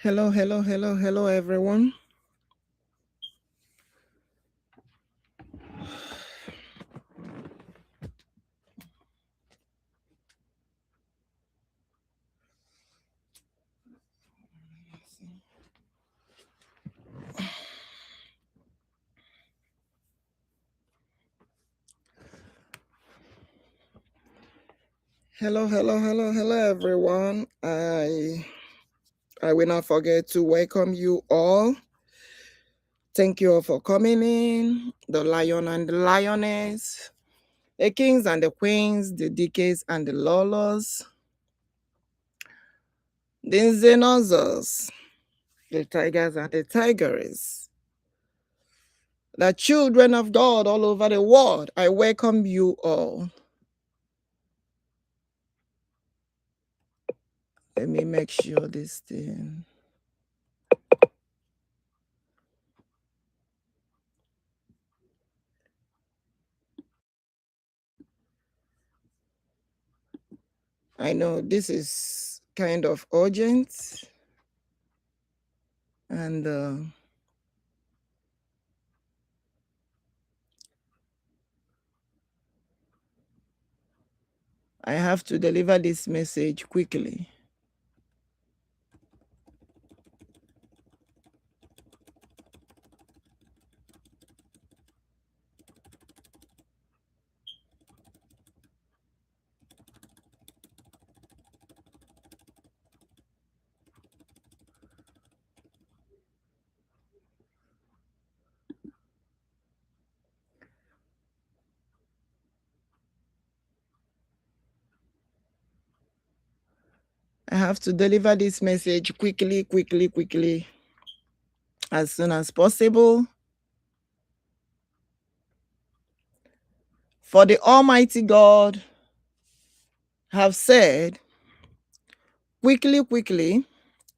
Hello, everyone. Hello, everyone. I will not forget to welcome you all. Thank you all for coming in, the lion and the lioness, the kings and the queens, the DKs and the lolos, the Zenozos, the tigers and the tigeresses, the children of God all over the world. I welcome you all. Let me make sure this thing. I know this is kind of urgent, and I have to deliver this message quickly. I have to deliver this message quickly, as soon as possible. For the Almighty God have said, quickly,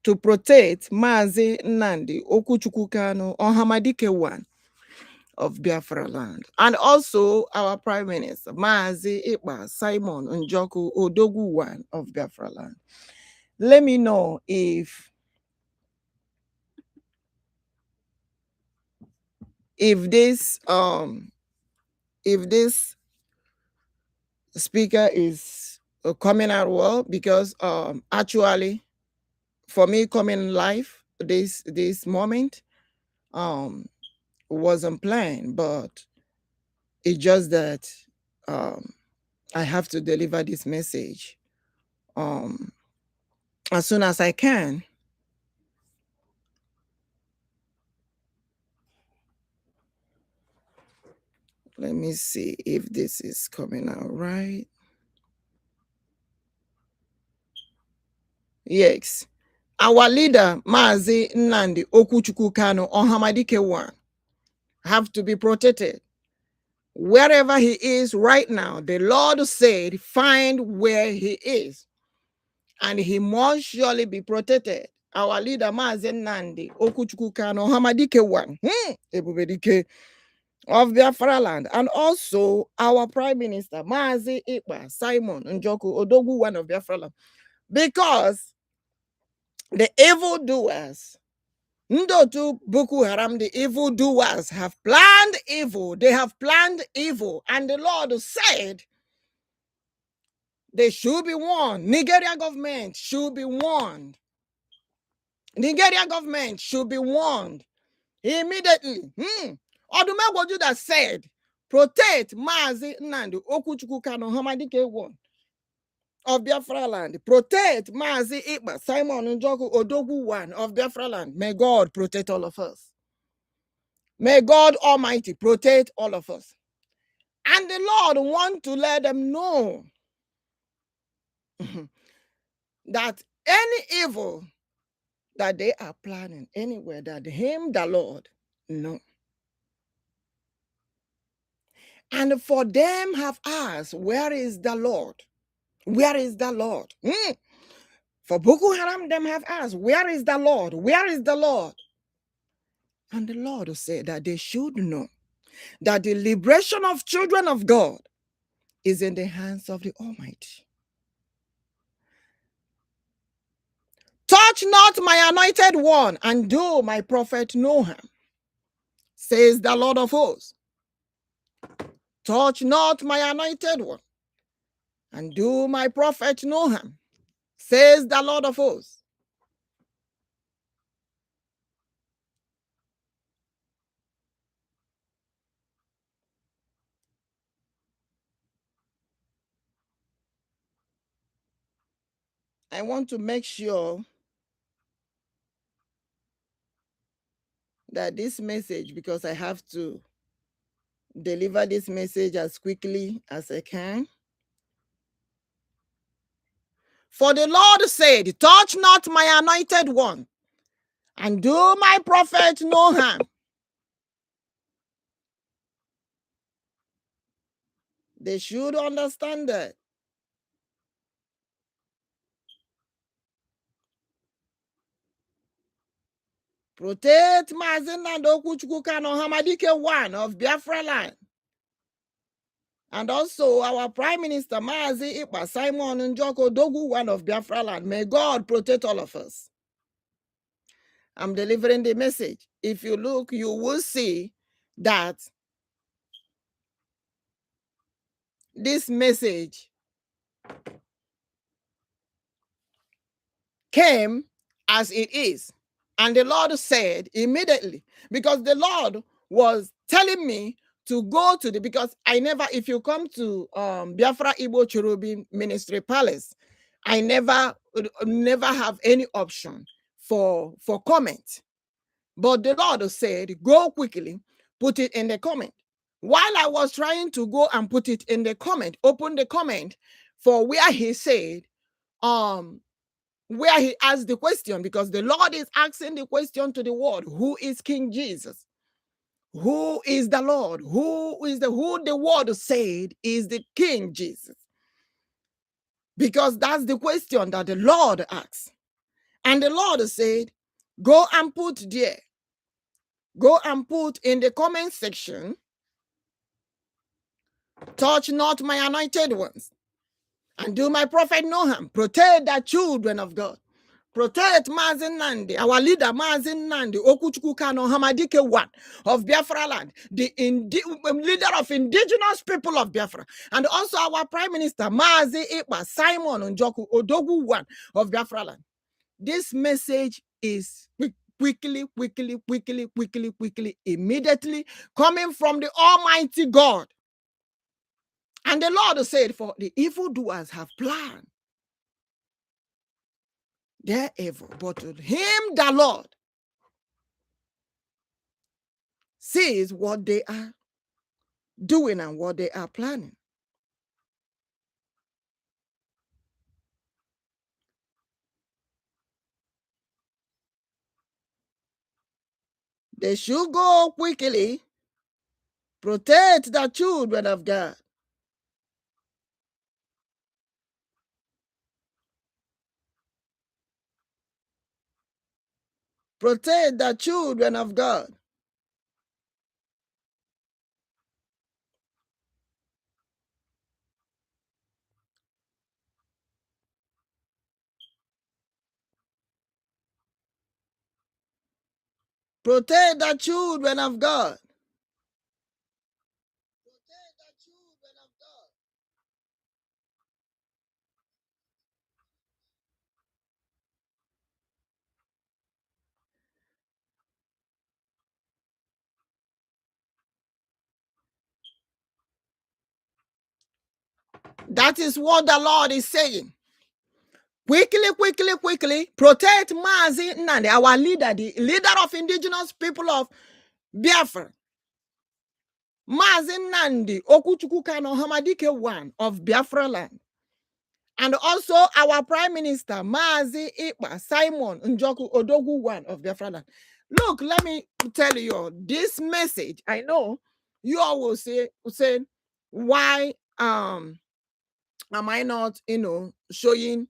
to protect Mazi Nnamdi, OKWUCHUKWU Kanu, OHAMADIKE 1 of Biafra land, and also our Prime Minister, Mazi Ekpa, Simon Njoku, ODOGWU 1 of Biafra land. Let me know if this speaker is coming out well, because actually for me coming live this moment wasn't planned, but it's just that I have to deliver this message as soon as I can. Let me see if this is coming out right. Yes. Our leader, Mazi Nnamdi, OKWUCHUKWU Kanu, OHAMADIKE 1, have to be protected. Wherever he is right now, the Lord said, find where he is, and he must surely be protected. Our leader, Mazi Nnamdi, OKWUCHUKWU Kanu, OHAMADIKE 1, EBUBEDIKE of Biafra land, and also our Prime Minister, Mazi Ekpa, Simon Njoku, ODOGWU 1 of Biafra land, because the evildoers, Ndotu Boko Haram, the evildoers have planned evil. They have planned evil. And the Lord said they should be warned. Nigeria government should be warned. Nigeria government should be warned immediately. Odumegwu that said, protect Mazi Nnamdi, OKWUCHUKWU Kanu, OHAMADIKE 1 of Biafra land. Protect Mazi Ekpa, Simon Njoku, ODOGWU 1 of Biafra land. May God protect all of us. May God Almighty protect all of us. And the Lord wants to let them know that any evil that they are planning anywhere, that him, the Lord, no. And for them have asked, where is the Lord? Where is the Lord? For Boko Haram, them have asked, where is the Lord? Where is the Lord? And the Lord said that they should know that the liberation of children of God is in the hands of the Almighty. touch not my anointed one and do my prophet no harm, says the Lord of hosts. Touch not my anointed one and do my prophet no harm, says the Lord of hosts. I want to make sure that this message, because I have to deliver this message as quickly as I can. For the Lord said, touch not my anointed one and do my prophet no harm. They should understand that. Protect Mazi Nnamdi OKWUCHUKWU Kanu OHAMADIKE 1 of Biafra land. And also our Prime Minister Mazi Ekpa Simon Njoku ODOGWU 1 of Biafra land. May God protect all of us. I'm delivering the message. If you look, you will see that this message came as it is. And the Lord said immediately, because the Lord was telling me to go to because I never, if you come to Biafra Igbo Cherubim Ministry Palace, I never have any option for comment. But the Lord said, go quickly, put it in the comment. While I was trying to go and put it in the comment, open the comment for where he said, where he asked the question, because the Lord is asking the question to the world, who is King Jesus? Who is the Lord? Who the word said is the King Jesus? Because that's the question that the Lord asks. And the Lord said, go and put there. Go and put in the comment section, touch not my anointed ones, and do my prophet no harm. Protect the children of God. Protect Mazi Nnamdi, our leader Mazi Nnamdi OKWUCHUKWU Kanu OHAMADIKE 1 of Biafra land, the leader of indigenous people of Biafra, and also our Prime Minister Mazi Ekpa Simon Njoku ODOGWU 1 of Biafra land. This message is quickly, immediately coming from the Almighty God. And the Lord said, for the evildoers have planned their evil, but to him the Lord sees what they are doing and what they are planning. They should go quickly, protect the children of God. Protect the children of God. Protect the children of God. Protect the children of God. That is what the Lord is saying. Quickly, protect Mazi Nnamdi, our leader, the leader of indigenous people of Biafra. Mazi Nnamdi OKWUCHUKWU Kanu OHAMADIKE 1 of Biafra land. And also our Prime Minister, Mazi Ekpa Simon Njoku ODOGWU 1 of Biafra land. Look, let me tell you, this message, I know you all will say why am I not, showing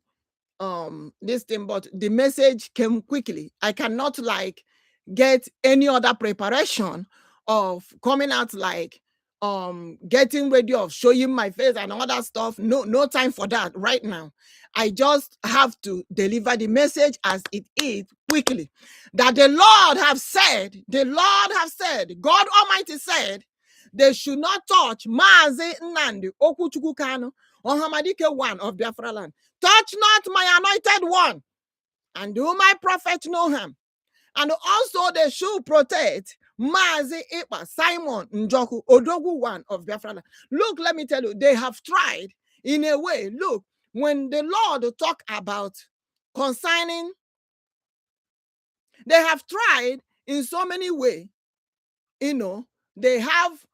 this thing, but the message came quickly. I cannot like get any other preparation of coming out like getting ready of showing my face and all that stuff. No time for that right now. I just have to deliver the message as it is quickly. That the Lord have said, God Almighty said, they should not touch Mazi Nnamdi OKWUCHUKWU Kanu OHAMADIKE one of Biafra land. Touch not my anointed one, and do my prophet no harm. And also they should protect Mazi Ekpa, Simon Njoku, ODOGWU one of Biafra land. Look, let me tell you, they have tried in a way. Look, when the Lord talk about concerning, they have tried in so many ways. You know, they have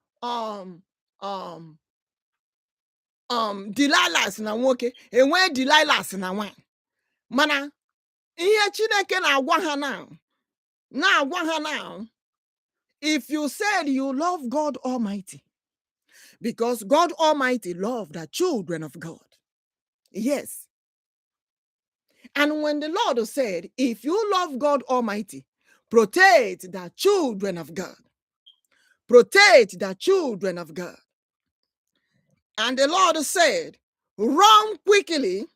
Delilahs na nwoke, enwe Delilahs na nwaanyị. Mana ihe Chineke na-agwa ha now, if you said you love God Almighty, because God Almighty loved the children of God. Yes. And when the Lord said, if you love God Almighty, protect the children of God. Protect the children of God. And the Lord said, run quickly.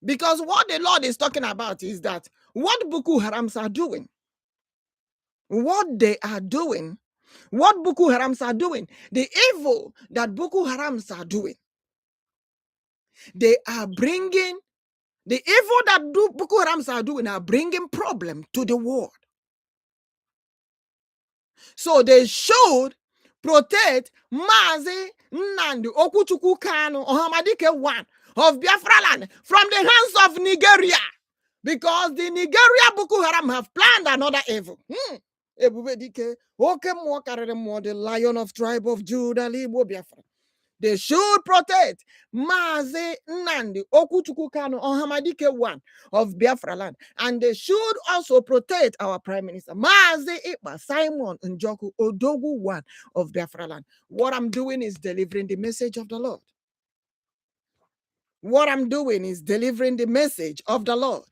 Because what the Lord is talking about is that what Boko Harams are doing, what they are doing, what Boko Harams are doing, the evil that Boko Harams are doing, they are bringing, the evil that Boko Harams are doing are bringing problem to the world. So they should protect Mazi Nnamdi OKWUCHUKWU Kanu OHAMADIKE one of Biafra land from the hands of Nigeria, because the Nigeria Boko Haram have planned another evil. EBUBEDIKE, OKWUCHUKWU, the Lion of tribe of Judah, Libo Biafra. They should protect Mazi Nnamdi OKWUCHUKWU Kanu OHAMADIKE one of Biafra land. And they should also protect our Prime Minister, Mazi Ekpa, Simon Njoku, ODOGWU one of Biafra land. What I'm doing is delivering the message of the Lord. What I'm doing is delivering the message of the Lord.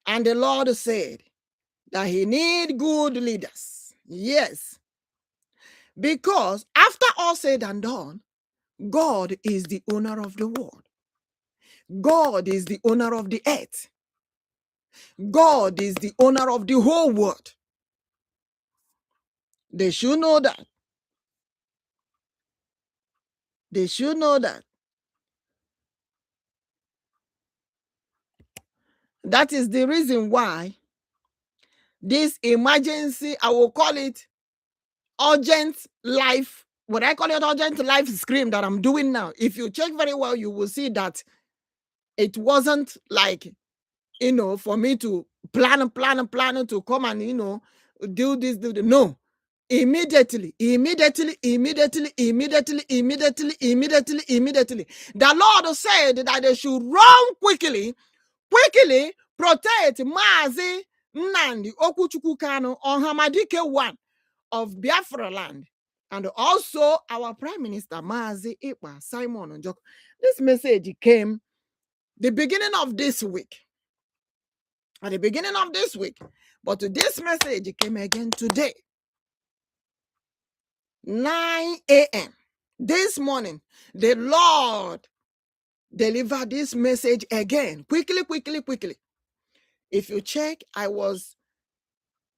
And the Lord said that he need good leaders. Yes. Because after all said and done, God is the owner of the world. God is the owner of the earth. God is the owner of the whole world. They should know that. They should know that. That is the reason why this emergency, I will call it urgent life, what I call it urgent life scream that I'm doing now. If you check very well, you will see that it wasn't like, for me to plan to come and, do this, do that. No. Immediately. The Lord said that they should run quickly, protect Mazi Nnamdi OKWUCHUKWU Kanu OHAMADIKE one of Biafra land, and also our Prime Minister Mazi Ekpa, Simon Njoku. This message came the beginning of this week. At the beginning of this week. But this message came again today. 9 a.m. this morning. The Lord delivered this message again. Quickly. If you check, I was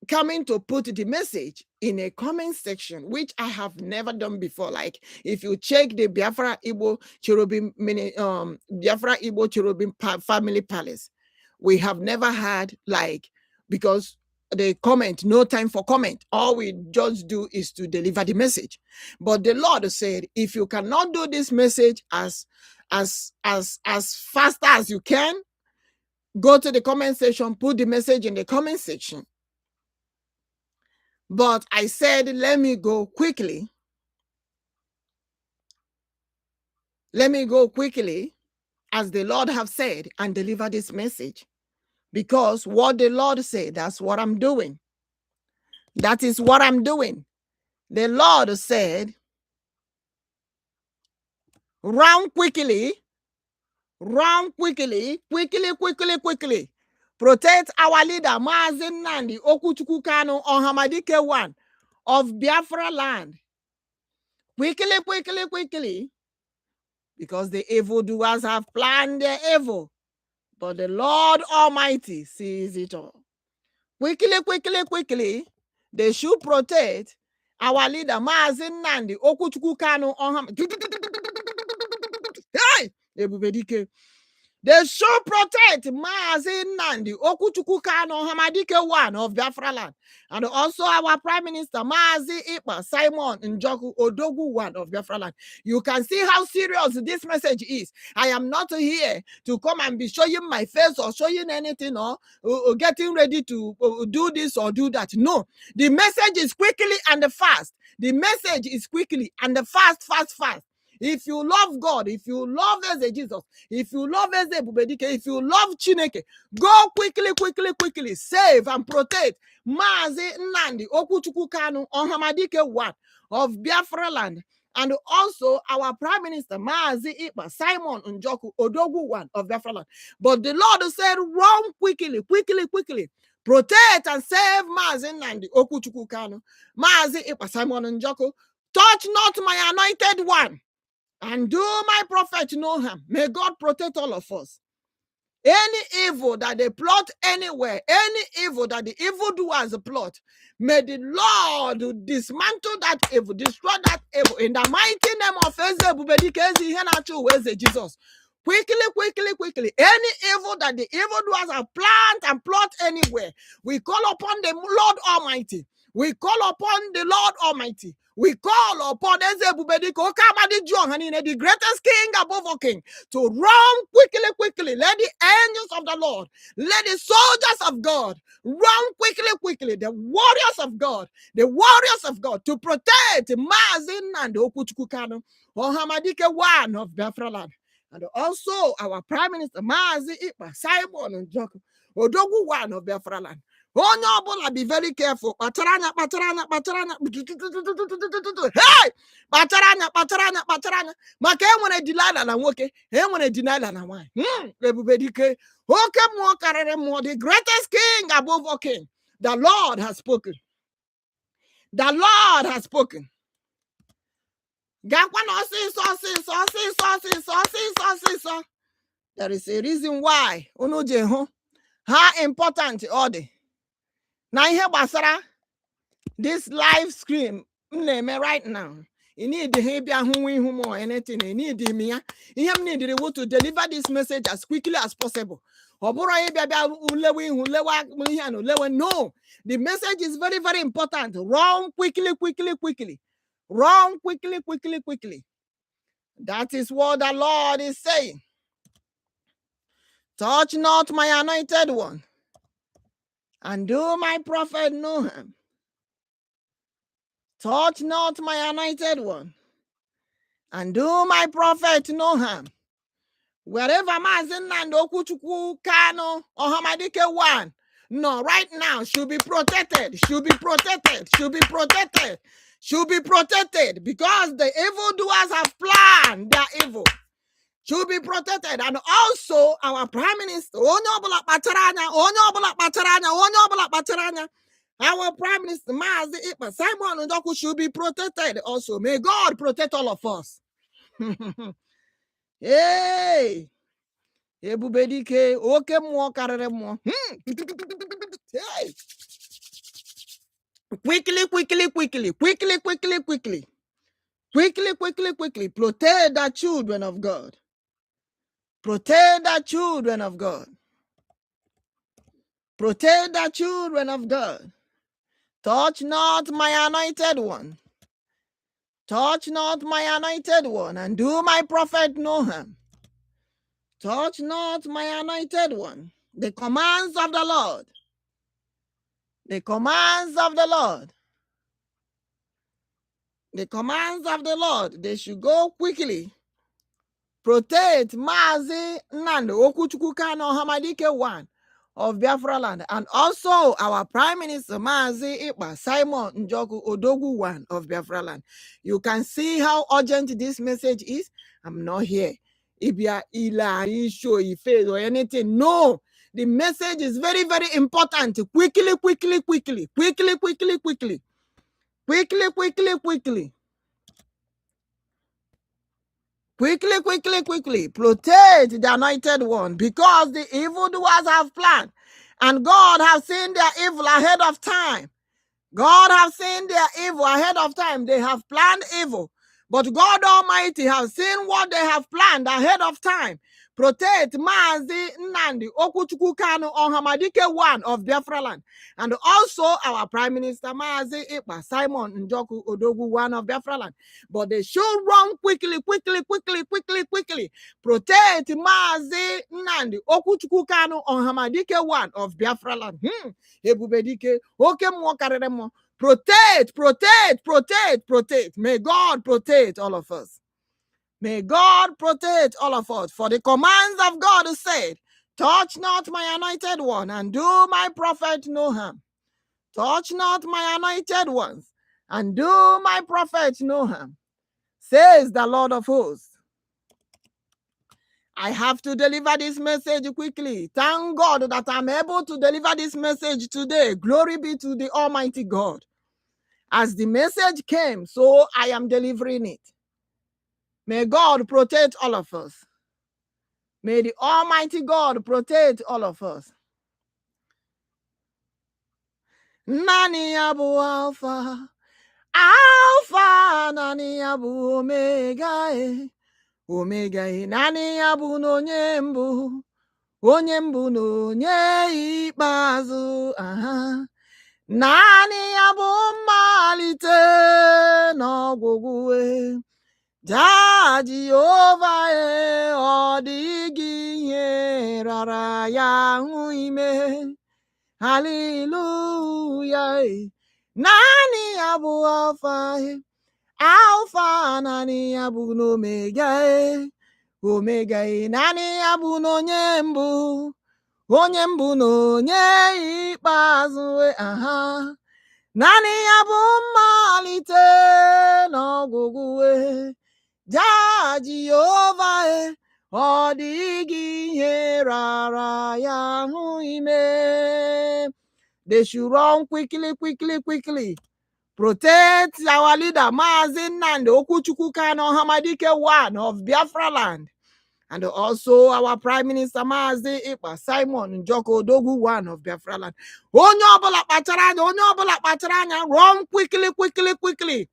coming to put the message in a comment section, which I have never done before. Like if you check the Biafra Igbo Cherubim Biafra Igbo Cherubim family palace, we have never had, like, because the comment, no time for comment. All we just do is to deliver the message. But the Lord said, if you cannot do this message as fast as you can, go to the comment section, put the message in the comment section. But I said, let me go quickly. Let me go quickly, as the Lord have said, and deliver this message. Because what the Lord said, that's what I'm doing. That is what I'm doing. The Lord said, run quickly, quickly. Protect our leader, Mazi Nnamdi OKWUCHUKWU Kanu OHAMADIKE 1 of Biafra land. Quickly, quickly, quickly. Because the evildoers have planned their evil, but the Lord Almighty sees it all. Quickly, quickly, quickly. They should protect our leader, Mazi Nnamdi OKWUCHUKWU Kanu OHAMADIKE. Hey! EBUBEDIKE. They should protect Mazi Nnamdi OKWUCHUKWU Kanu OHAMADIKE 1 of Biafra land. And also our Prime Minister, Mazi Ekpa, Simon Njoku, ODOGWU 1 of Biafra land. You can see how serious this message is. I am not here to come and be showing my face or showing anything or getting ready to do this or do that. No, the message is quickly and fast. The message is quickly and fast, fast, fast. If you love God, if you love Eze Jesus, if you love Eze EBUBEDIKE, if you love Chineke, go quickly, quickly, quickly, save and protect Mazi Nnamdi OKWUCHUKWU Kanu OHAMADIKE 1 of Biafra land. And also our Prime Minister, Mazi Ekpa, Simon Njoku, ODOGWU 1 of Biafra land. But the Lord said, run quickly, quickly, quickly. Protect and save Mazi Nnamdi OKWUCHUKWU Kanu, Mazi Ekpa, Simon Njoku. Touch not my anointed one, and do my prophet no harm. May God protect all of us. Any evil that they plot anywhere, any evil that the evildoers plot, may the Lord dismantle that evil, destroy that evil in the mighty name of Eze Jesus. Quickly, quickly, quickly. Any evil that the evildoers have planned and plot anywhere, we call upon the Lord Almighty. We call upon the Lord Almighty. We call upon EBUBEDIKE, the greatest king above all kings, to run quickly, quickly. Let the angels of the Lord, let the soldiers of God run quickly, quickly. The warriors of God, to protect Mazi Nnamdi OKWUCHUKWU Kanu OHAMADIKE 1 of Biafra land. And also our Prime Minister, Mazi Ekpa, Simon Njoku, ODOGWU 1 of Biafra land. Onye ọbụla be very careful. Kpatara anya. Hey! Kpatara anya. Maka enwere Delilah na nwoke, enwere Delilah na nwanyị. EBUBEDIKE, oke mmụọ karịrị mmụọ, the greatest king above all king. The Lord has spoken. The Lord has spoken. There is a reason why how important all the na ihe gbasara this live stream right now. You need the heavy or anything. You need the mia. You need to deliver this message as quickly as possible. No, the message is very, very important. Run quickly, quickly, quickly. Run quickly, quickly, quickly. That is what the Lord is saying. Touch not my anointed one, and do my prophet no harm. Touch not my anointed one, and do my prophet no harm. Wherever Mazi Nnamdi OKWUCHUKWU Kanu OHAMADIKE 1, no, right now should be protected, should be protected, should be protected, should be protected, because the evildoers have planned their evil. Should be protected. And also our Prime Minister, our Prime Minister Mazi Ekpa, Simon Njoku, should be protected also. May God protect all of us. Hey, EBUBEDIKE, oke mmụọ karịrị mmụọ. Hey. Quickly, quickly, quickly, quickly, quickly, quickly. Quickly, quickly, quickly. Protect the children of God. Protect the children of God. Protect the children of God. Touch not my anointed one. Touch not my anointed one, and do my prophet no harm. Touch not my anointed one. The commands of the Lord. The commands of the Lord. The commands of the Lord. They should go quickly. Protect Mazi Nnamdi OKWUCHUKWU Kanu OHAMADIKE 1 of Biafra land, and also our Prime Minister Mazi Ekpa, Simon Njoku, ODOGWU 1 of Biafra land. You can see how urgent this message is. I'm not here. If you are show face or anything, no. The message is very, very important. Quickly, quickly, quickly, quickly, quickly, quickly, quickly, quickly, quickly. Quickly, quickly, quickly, protect the anointed one, because the evildoers have planned, and God has seen their evil ahead of time. God has seen their evil ahead of time. They have planned evil, but God Almighty has seen what they have planned ahead of time. Protect Mazi Nnamdi OKWUCHUKWU Kanu OHAMADIKE 1 of Biafra land, and also our Prime Minister Mazi Ekpa Simon Njoku ODOGWU 1 of Biafra land. But they should run quickly, quickly, quickly, quickly, quickly. Protect Mazi Nnamdi OKWUCHUKWU Kanu OHAMADIKE 1 of Biafra land. EBUBEDIKE, OKWUCHUKWU. Protect, protect, protect, protect. May God protect all of us. May God protect all of us. For the commands of God said, touch not my anointed one, and do my prophet no harm. Touch not my anointed ones, and do my prophet no harm, says the Lord of hosts. I have to deliver this message quickly. Thank God that I'm able to deliver this message today. Glory be to the Almighty God. As the message came, so I am delivering it. May God protect all of us. May the Almighty God protect all of us. Nani abu Alpha, Alpha, Nani abu Omega, Omega, Nani abu n'onye mbụ, onye mbụ n'onye ikpeazụ, Nani abu mmalite n'ọgwụgwụ. Ja Jehova ọ dịghị ihe rara ya ahụ ime. Hallelujah. Nani ya bụ Alpha, Alpha, nani ya bụ n'Omega, Omega, nani ya bụ n'onye mbụ, onye mbụ n'onye ikpeazụ, nani ya bụ mmalite n'ọgwụgwụ. Ja Jehova ọ dịghị ihe rara ya ahụ ime. They should run quickly, quickly, quickly. Protect our leader, Mazi Nnamdi OKWUCHUKWU Kanu OHAMADIKE 1 of Biafra land. And also our Prime Minister Mazi Ekpa Simon Njoku ODOGWU 1 of Biafra land. Onye ọbụla kpachara anya, run quickly, quickly, quickly.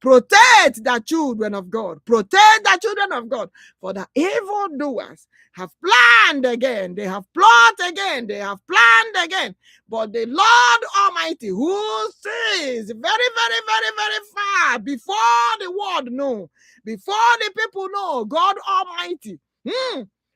Protect the children of God. Protect the children of God. For the evildoers have planned again. They have plotted again. They have planned again. But the Lord Almighty, who sees very, very, very, very far before the world know, before the people know, God Almighty,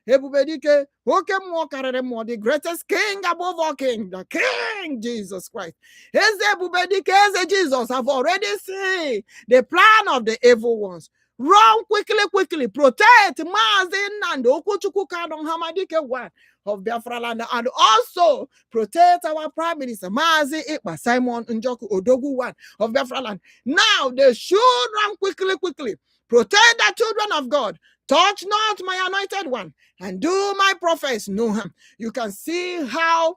EBUBEDIKE, the greatest king above all kings, the King Jesus Christ. EBUBEDIKE, Jesus have already seen the plan of the evil ones. Run quickly, quickly. Protect Mazi Nnamdi OKWUCHUKWU Kanu OHAMADIKE 1 of Biafra land, and also protect our Prime Minister Mazi Ekpa Simon Njoku ODOGWU 1 of Biafra land. Now they should run quickly, quickly. Protect the children of God. Touch not my anointed one, and do my prophets no harm. You can see how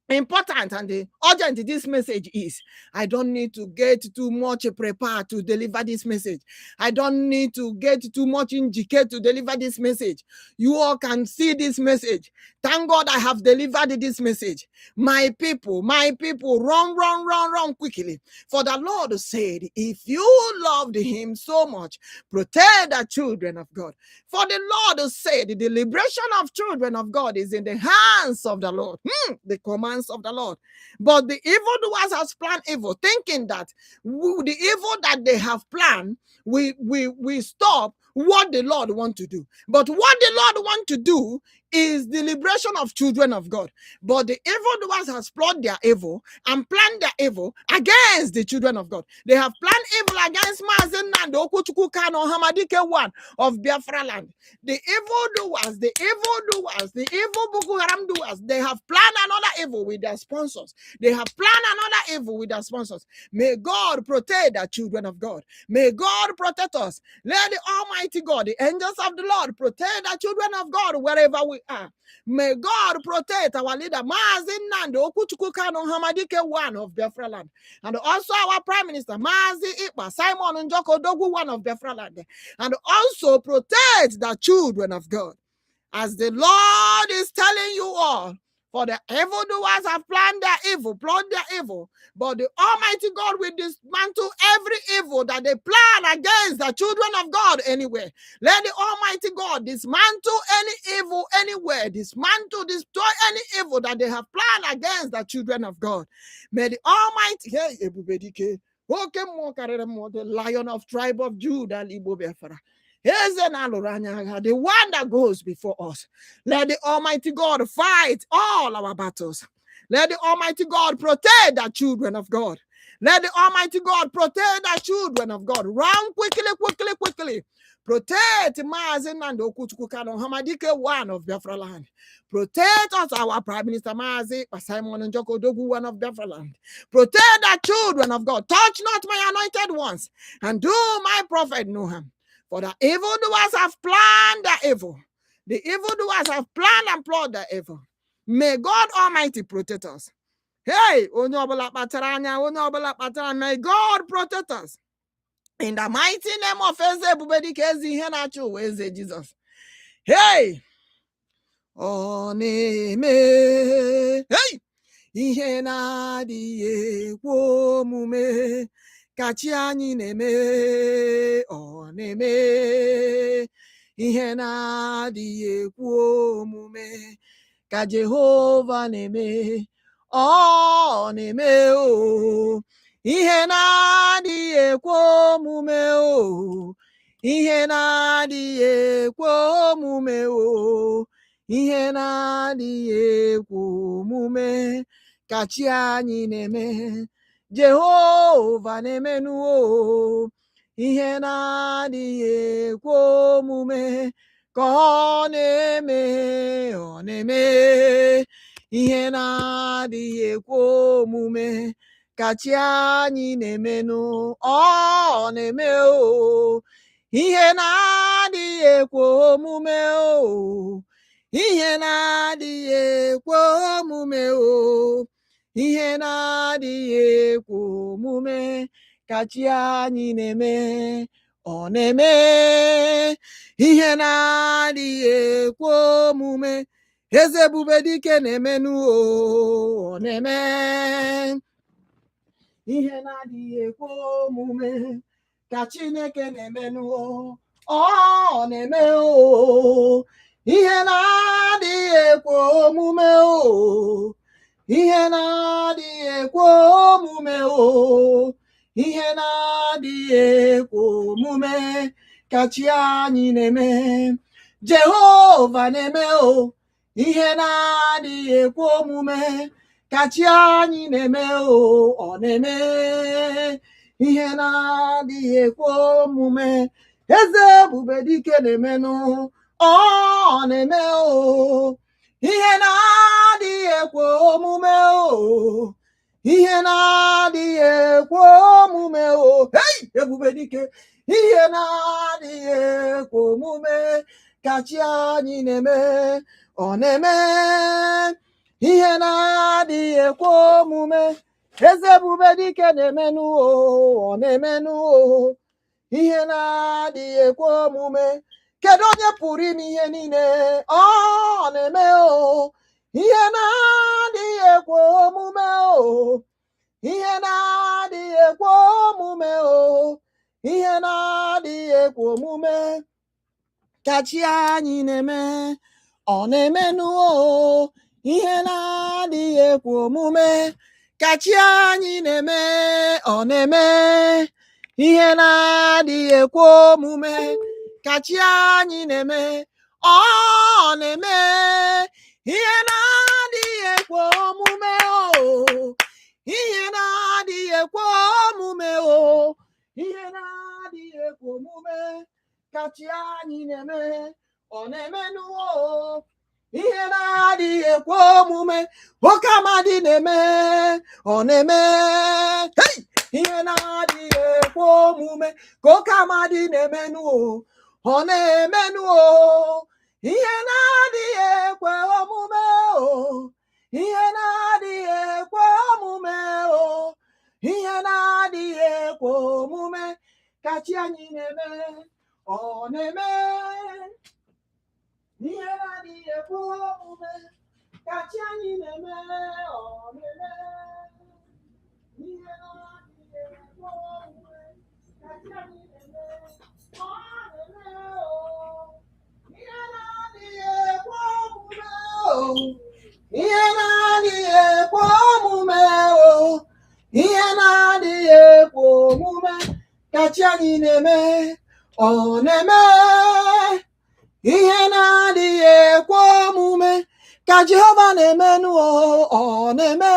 important and urgent this message is. I don't need to get too much prepared to deliver this message. I don't need to get too much indicate to deliver this message. You all can see this message. Thank God I have delivered this message. My people, run quickly. For the Lord said, if you loved him so much, protect the children of God. For the Lord said, the liberation of children of God is in the hands of the Lord. The commands of the Lord. But the evildoers has planned evil, thinking that the evil that they have planned, we stop what the Lord wants to do. But what the Lord wants to do is the liberation of children of God. But the evildoers has plotted their evil and planned their evil against the children of God. They have planned evil against Mazi Nnamdi OKWUCHUKWU Kanu OHAMADIKE 1 of Biafra land. The evildoers, the evil Boko Haram doers, they have planned another evil with their sponsors. They have planned another evil with their sponsors. May God protect the children of God. May God protect us. Let the Almighty God, the angels of the Lord, protect the children of God wherever we are. May God protect our leader, Mazi Nnamdi OKWUCHUKWU Kanu AMMADI 1 of Biafra land. And also our Prime Minister, Mazi Ekpa, Simon Njoku, ODOGWU 1 of Biafra land. And also protect the children of God. As the Lord is telling you all, for the evildoers have planned their evil, but the Almighty God will dismantle every evil that they plan against the children of God anywhere. Let the Almighty God dismantle any evil anywhere, dismantle, destroy any evil that they have planned against the children of God. May the Almighty, hey, EBUBEDIKE, the Lion of tribe of Judah, Biafra. The one that goes before us. Let the Almighty God fight all our battles. Let the Almighty God protect the children of God. Let the Almighty God protect the children of God. Run quickly. Protect Mazi Nnamdi OKWUCHUKWU Kanu AMMADI 1 of Biafra land. Protect us, our Prime Minister Mazi Ekpa, Simon Njoku, ODOGWU 1 of Biafra land. Protect the children of God. Touch not my anointed ones, and do my prophet no harm. For the evildoers have planned the evil. The evildoers have planned and plotted the evil. May God Almighty protect us. Hey, may God protect us. In the mighty name of EBUBEDIKE, Jesus. Hey, hey, ihe na-adịghị ekwe omume ka chi anyị na-eme, ọ na-eme. Ihe na-adịghị ekwe omume ka Jehova na-eme, ọ na-eme o. Ihe na-adịghị ekwe omume o. Ihe na-adịghị ekwe omume o. Ihe na-adịghị ekwe omume ka chi anyị na-eme, Jehova na-emenu o. Ihe na-adịghị ekwe omume ka ọ na-eme, ọ na-eme. Ihe na-adịghị ekwe omume ka chi anyị na-emenu, ọ na-eme o. Ihe na-adịghị ekwe omume o. Ihe na-adịghị ekwe omume o. Ihe na-adịghị ekwe omume ka chi anyị na-eme, ọ na-eme. Ihe na-adịghị ekwe omume eze EBUBEDIKE na-emenu o, ọ na-eme. Ihe na-adịghị ekwe omume ka Chineke na-emenu o, ọ na-eme o. Ihe na-adịghị ekwe omume o. Ihe na-adịghị ekwe omume o. Ihe na-adịghị ekwe omume ka chi anyị na-eme, Jehova na-eme o. Ihe na-adịghị ekwe omume ka chi anyị na-eme o, ọ na-eme. Ihe na-adịghị ekwe omume eze EBUBEDIKE na-emenu, ọ na-eme o. Ihe na-adịghị ekwe omume o. Ihe na-adịghị ekwe omume o. Hey, EBUBEDIKE. Ihe na-adịghị ekwe omume ka chi anyị na-eme, ọ na-eme. Ihe na-adịghị ekwe omume eze EBUBEDIKE na-emenu o, ọ na-emenu o. Ihe na-adịghị ekwe omume, kedu onye pụrụ ime ihe niile, ọ na-eme o. Ihe na-adịghị ekwe omume o. Ihe na-adịghị ekwe omume o. Ihe na-adịghị ekwe omume ka chi anyị na-eme, ọ na-emenu o. Ihe na-adịghị ekwe omume ka chi anyị na-eme, ọ na-eme. Ihe na-adịghị ekwe omume ka chi anyị na-eme, ọ na-eme. Ihe na-adịghị ekwe omume o. Ihe na-adịghị ekwe omume o. Ihe na-adịghị ekwe omume ka chi anyị na-eme, ọ na-emenu o. Ihe na-adịghị ekwe omume OKWUCHUKWU na-eme, ọ na-eme. Hey! Ihe na-adịghị ekwe omume ka OKWUCHUKWU na-emenu o, ọ na-emenu o. ihe na-adịghị ekwe omume o, ihe na-adịghị ekwe omume o, ihe na-adịghị ekwe omume ka chi anyị na-eme, ọ na-eme. Ihe na-adịghị ekwe omume ka chi anyị na-eme, ọ na-eme. Ihe na-adịghị ekwe omume ka chi anyị na-eme, ọ na-eme o. Ihe na-adịghị ekwe omume o, ihe na-adịghị ekwe omume o, ihe na-adịghị ekwe omume ka chi anyị na-eme, ọ na-eme. Ihe na-adịghị ekwe omume ka Jehova na-emenụ, ọ na-eme.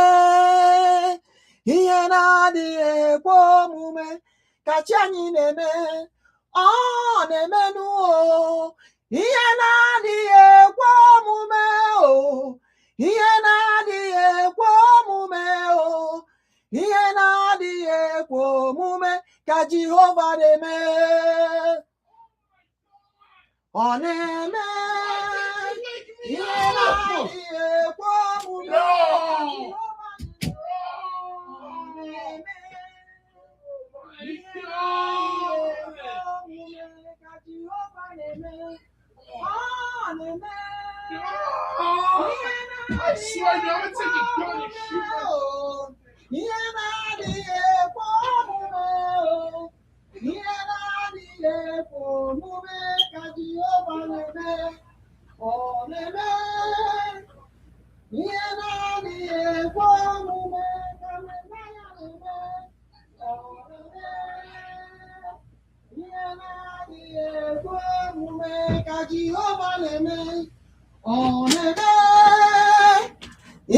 Ihe na-adịghị ekwe omume ka chi anyị na-eme, ọ na-emenụ. Ihe na-adịghị ekwe omume o, ihe na-adịghị ekwe omume o, ihe na-adịghị ekwe omume ka Jehova na-eme, ọ na-eme. Ihe na-adịghị ekwe omume ka Jehova na-eme, ọ na-eme. I swear, you ever take a gun and shoot her? Ihe na-adịghị ekwe omume o, ihe na-adịghị ekwe omume ka Jehova na-eme, ọ na-eme. Ihe na-adịghị ekwe omume ka Mesaya na-eme, ọ na-eme. Ihe na-adịghị ekwe omume ka Jehova na-eme, ọ na-eme.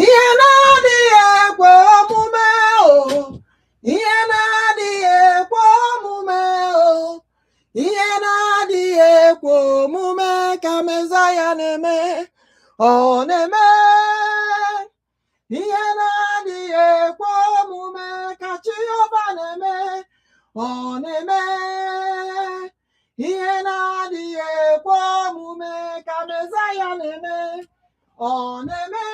Ihe na-adịghị ekwe omume o, ihe na-adịghị ekwe omume o, ihe na-adịghị ekwe omume ka Mesaya na-eme, ọ na-eme. Ihe na-adịghị ekwe omume ka Jehova na-eme, ọ na-eme. Ihe na-adịghị ekwe omume ka Mesaya na-eme, ọ na-eme.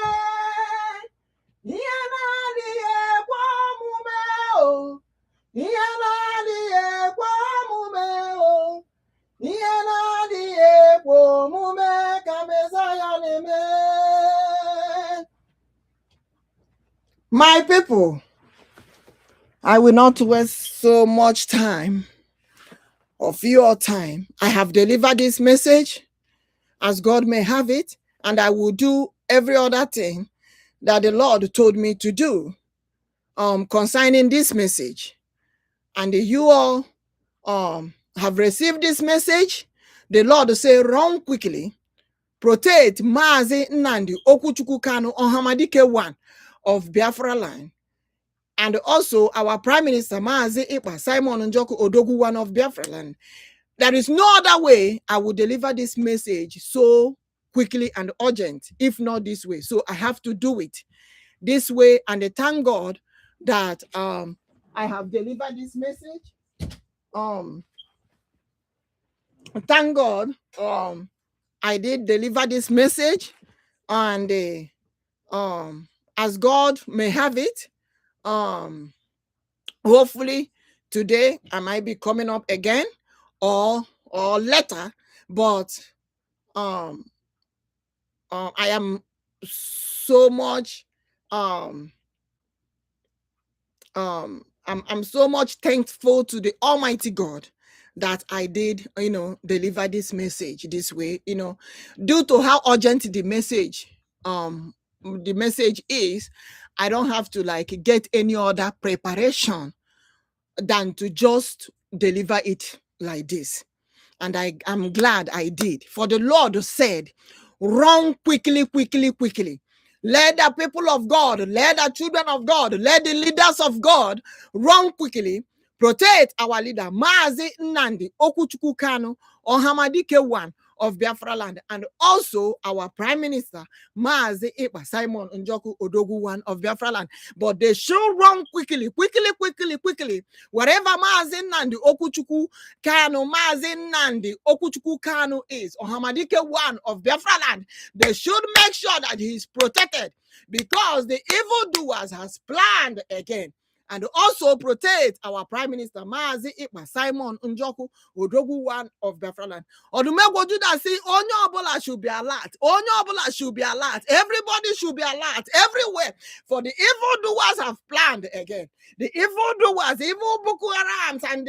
Ihe na-adịghị ekwe omume o, ihe na-adịghị ekwe omume o, ihe na-adịghị ekwe omume ka Mesaya na-eme. My people, I will not waste so much time of your time. I have delivered this message as God may have it, and I will do every other thing that the Lord told me to do concerning this message. And you all have received this message. The Lord say, run quickly, protect Mazi Nnamdi OKWUCHUKWU Kanu OHAMADIKE 1 of Biafra land. And also our Prime Minister Mazi Ekpa Simon Njoku ODOGWU 1 of Biafra land. There is no other way I will deliver this message so quickly and urgent, if not this way. So I have to do it this way, and I thank God that I have delivered this message. Thank God I did deliver this message, and as God may have it, hopefully today I might be coming up again or later, but I am so much I'm so much thankful to the Almighty God that I did, deliver this message this way, due to how urgent the message is. I don't have to get any other preparation than to just deliver it like this. And I'm glad I did. For the Lord said, run quickly, quickly, quickly. Let the people of God, let the children of God, let the leaders of God run quickly. Protect our leader, Mazi Nnamdi OKWUCHUKWU Kanu OHAMADIKE 1 of Biafra land, and also our Prime Minister, Mazi Ekpa, Simon Njoku, ODOGWU 1 of Biafra land. But they should run quickly. Wherever Mazi Nnamdi OKWUCHUKWU Kanu, Mazi Nnamdi OKWUCHUKWU Kanu is, OHAMADIKE 1 of Biafra land, they should make sure that he is protected, because the evildoers has planned again. And also protect our Prime Minister, Mazi Ekpa, Simon Njoku, ODOGWU 1 of Biafra land. Odumegwu Judah say, Onye Obola should be alert. Onye Obola should be alert. Everybody should be alert everywhere. For the evildoers have planned again. The evildoers, evil Boko Harams and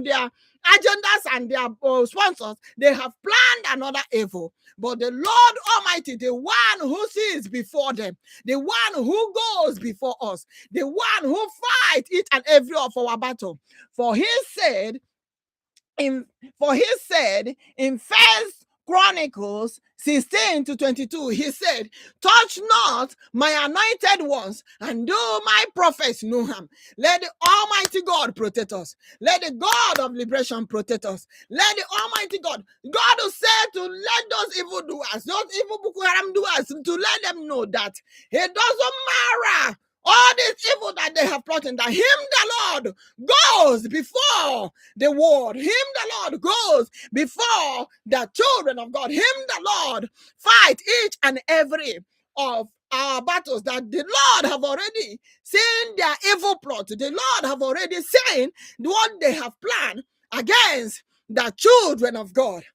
their agendas and their sponsors, they have planned another evil. But the Lord Almighty, the one who sees before them, the one who goes before us, the one who fights each and every of our battle. For he said in First Chronicles 16-22, he said, touch not my anointed ones, and do my prophets no harm. Let the Almighty God protect us. Let the God of liberation protect us. Let the Almighty God who said to let those evildoers, those evil Boko Haram doers, to let them know that it doesn't matter all this evil that they have plotted, that him, the Lord, goes before the world. Him, the Lord, goes before the children of God. Him, the Lord, fight each and every of our battles, that the Lord have already seen their evil plot. The Lord have already seen what they have planned against the children of God.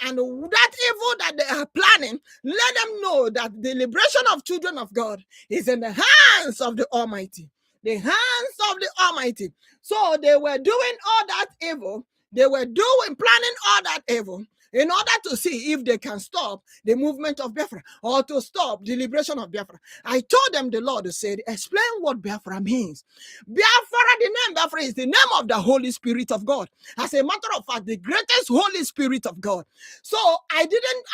And that evil that they are planning, let them know that the liberation of children of God is in the hands of the Almighty. The hands of the Almighty. So they were doing all that evil. They were planning all that evil in order to see if they can stop the movement of Biafra or to stop the liberation of Biafra. I told them, the Lord said, explain what Biafra means. Biafra, the name Biafra is the name of the Holy Spirit of God. As a matter of fact, the greatest Holy Spirit of God. So I didn't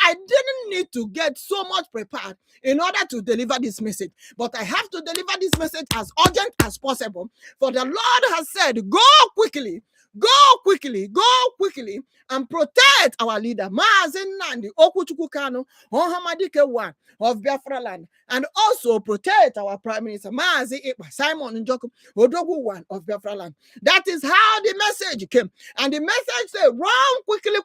need to get so much prepared in order to deliver this message. But I have to deliver this message as urgent as possible. For the Lord has said, go quickly, and protect our leader, Mazi Nnamdi OKWUCHUKWU Kanu, OHAMADIKE 1 of Biafra land, and also protect our Prime Minister, Mazi Ekpa, Simon Njoku, ODOGWU 1 of Biafra land. That is how the message came. And the message said, run quickly,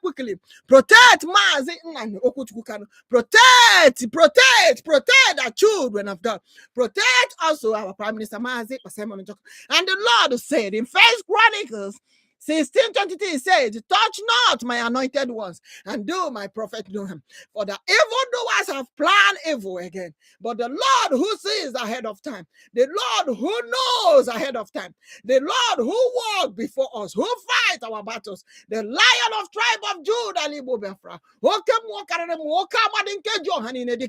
protect Mazi Nnamdi OKWUCHUKWU Kanu, protect the children of God, protect also our Prime Minister, Mazi Ekpa, Simon Njoku. And the Lord said in First Chronicles 16:23 says, touch not my anointed ones, and do my prophet no harm. For the evildoers have planned evil again. But the Lord who sees ahead of time, the Lord who knows ahead of time, the Lord who walks before us, who fights our battles, the Lion of tribe of Judah, Biafra, the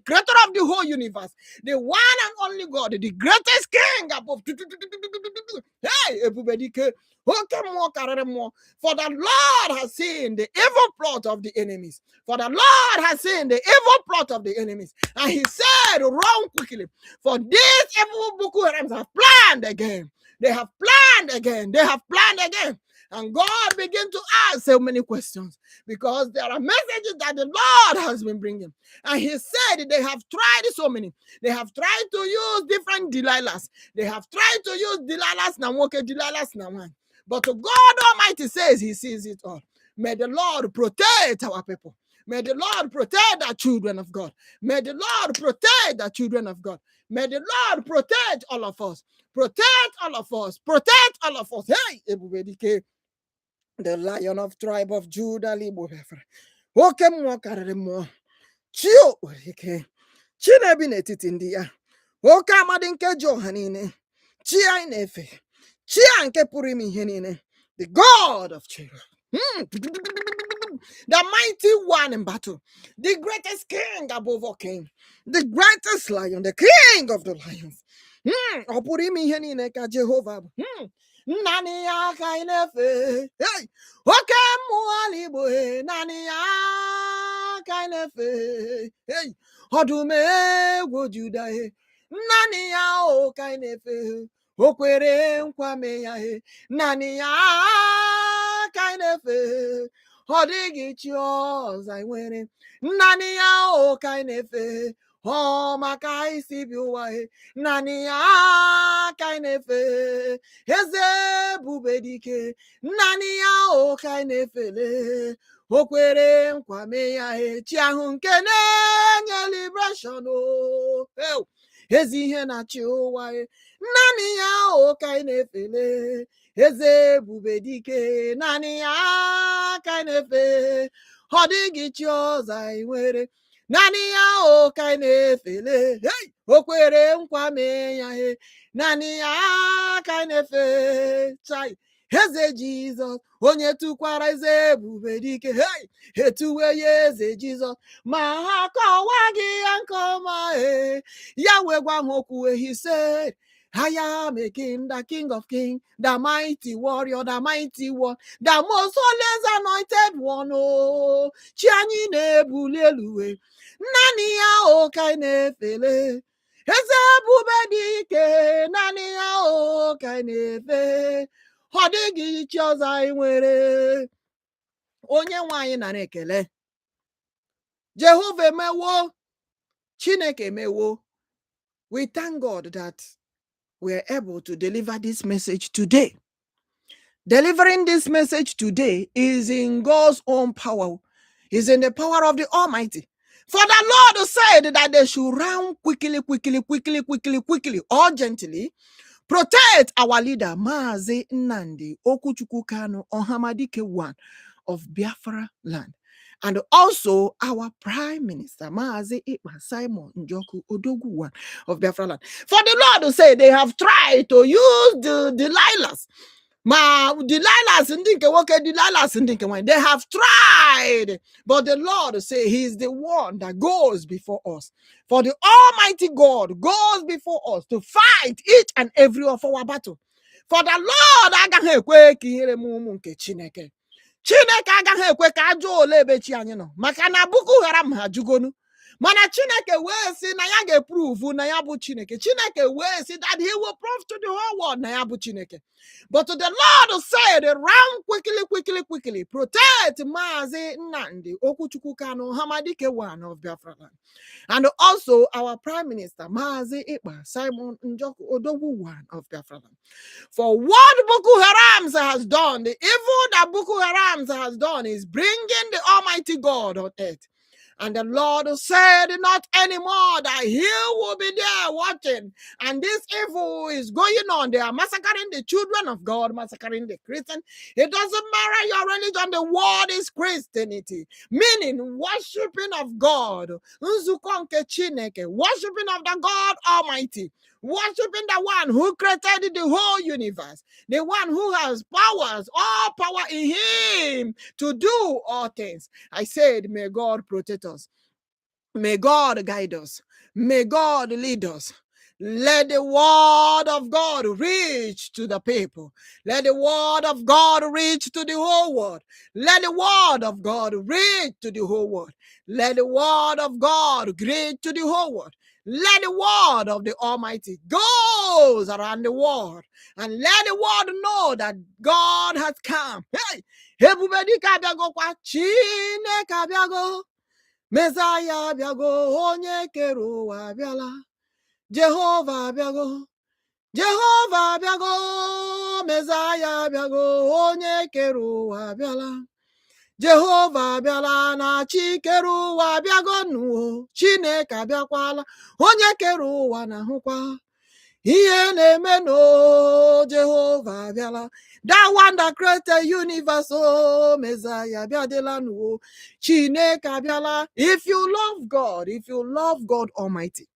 creator of the whole universe, the one and only God, the greatest king above. Hey, EBUBEDIKE. For the Lord has seen the evil plot of the enemies. For the Lord has seen the evil plot of the enemies. And he said, run quickly. For these evil Boko Harams have planned again. They have planned again. And God began to ask so many questions, because there are messages that the Lord has been bringing. And he said they have tried so many. They have tried to use different Delilahs. They have tried to use Delilahs Nawoke, Delilahs Nawan. But God Almighty says he sees it all. May the Lord protect our people. May the Lord protect the children of God. May the Lord protect the children of God. May the Lord protect all of us. Protect all of us. Protect all of us. Hey, EBUBEDIKE, the Lion of tribe of Judah, Biafra. Okemwo karimo. Chio orike. Chinebi n'etiti ndị ya. Oke amadi nke ji ọha niile. Chi anyị na-efe. Chi nke pụrụ ime ihe niile. The God of Cherubim. The mighty one in battle. The greatest king above all kings. The greatest lion. The king of the lions. Ọ pụrụ ime ihe niile ka Jehova bụ. Nani ya ka anyị na-efe. Hey! Oke mmụọ ala Igbo, nani ya ka anyị na-efe. Hey! Ọdụm egwu Juda, nani ya o ka anyị na-efe. O kwere nkwa mee ya, nani ya ka anyị na-efe. Hodigi chios I win. Nania o kainefe. Oh makai sibiwahe. Nania kainefe. Heze bubedike. Nania o kainefele. Okwere nkwame ya chi ahụ nke na-enye liberation o. Ezi ihe na-achị ụwa naanị ya o ka anyị na-efele. Eze Ebubedike naanị ya ka anyị na-efe. Ọ dịghị chi ọzọ anyị nwere. Naanị ya o ka anyị na-efele. O kwere nkwa mee ya naanị ya ka anyị na-efe. Chai Eze Jizọs onye tụkwara eze Ebubedike etuwe ya eze Jizọs ma ha kọwaghị ya nke ọma ya wee gwa ha okwu he said I am a king, the king of kings, the mighty warrior, the mighty one, the most holy anointed one. Oh, chi anyị na-ebuli elu naanị ya o ka anyị na-efele. Eze Ebubedike naanị ya o ka anyị na-efe. Ọ dịghị chi ọzọ anyị nwere. Onye nwe anyị nara ekele. Jehova emewo, Chineke emewo. We thank God that we are able to deliver this message today. Delivering this message today is in God's own power, is in the power of the Almighty. For the Lord said that they should run quickly, urgently, protect our leader, Mazi Nnamdi, OKWUCHUKWU Kanu, OHAMADIKE 1 of Biafra land. And also our Prime Minister, Mazi Ekpa, Njoku, ODOGWU 1 of Biafra land. For the Lord to say they have tried to use the Delilahs. They have tried, but the Lord say He is the one that goes before us. For the Almighty God goes before us to fight each and every of our battle. For the Lord agaghị ekwe ka ihere ụmụ nke Chineke. Chineke agaghị ekwe ka ajọ ole ebe chi anyị nọ maka na Boko Haram ha jugonu. Mana Chineke wee sị na ya ga-eprove na ya bụ Chineke. Chineke wee sị that He will prove to the whole world na ya bụ Chineke. But the Lord said, run quickly, protect Mazi Nnamdi, OKWUCHUKWU Kanu, OHAMADIKE 1 of Biafra land. And also our Prime Minister, Mazi Ekpa, Njoku, ODOGWU 1 of Biafra land. For what Boko Haram has done, the evil that Boko Haram has done is bringing the Almighty God on earth. And the Lord said, not anymore, that He will be there watching. And this evil is going on. They are massacring the children of God, massacring the Christians. It doesn't matter your religion. The word is Christianity, meaning worshiping of God. Worshiping of the God Almighty. Worshiping the one who created the whole universe. The one who has powers, all power in Him to do all things. I said, may God protect us. May God guide us. May God lead us. Let the word of God reach to the people. Let the word of God reach to the whole world. Let the word of God reach to the whole world. Let the word of God reach to the whole world. Let the word of the Almighty goes around the world. And let the world know that God has come. Hey! Ebubedike abịago kwa, Chineke abịago. Messiah abịago, onye kere ụwa abịala. Jehova abịago. Jehova abịago. Messiah abịago, onye kere ụwa abịala. Jehova abịala na chi kere ụwa abịago nụ. Chineke abịakwala, onye kere ụwa na-ahụkwa. Ihe na-eme no, Jehova abịala. That one that created universe, oh, Messiah abịadela nụ. Chineke abịala. If you love God, if you love God Almighty,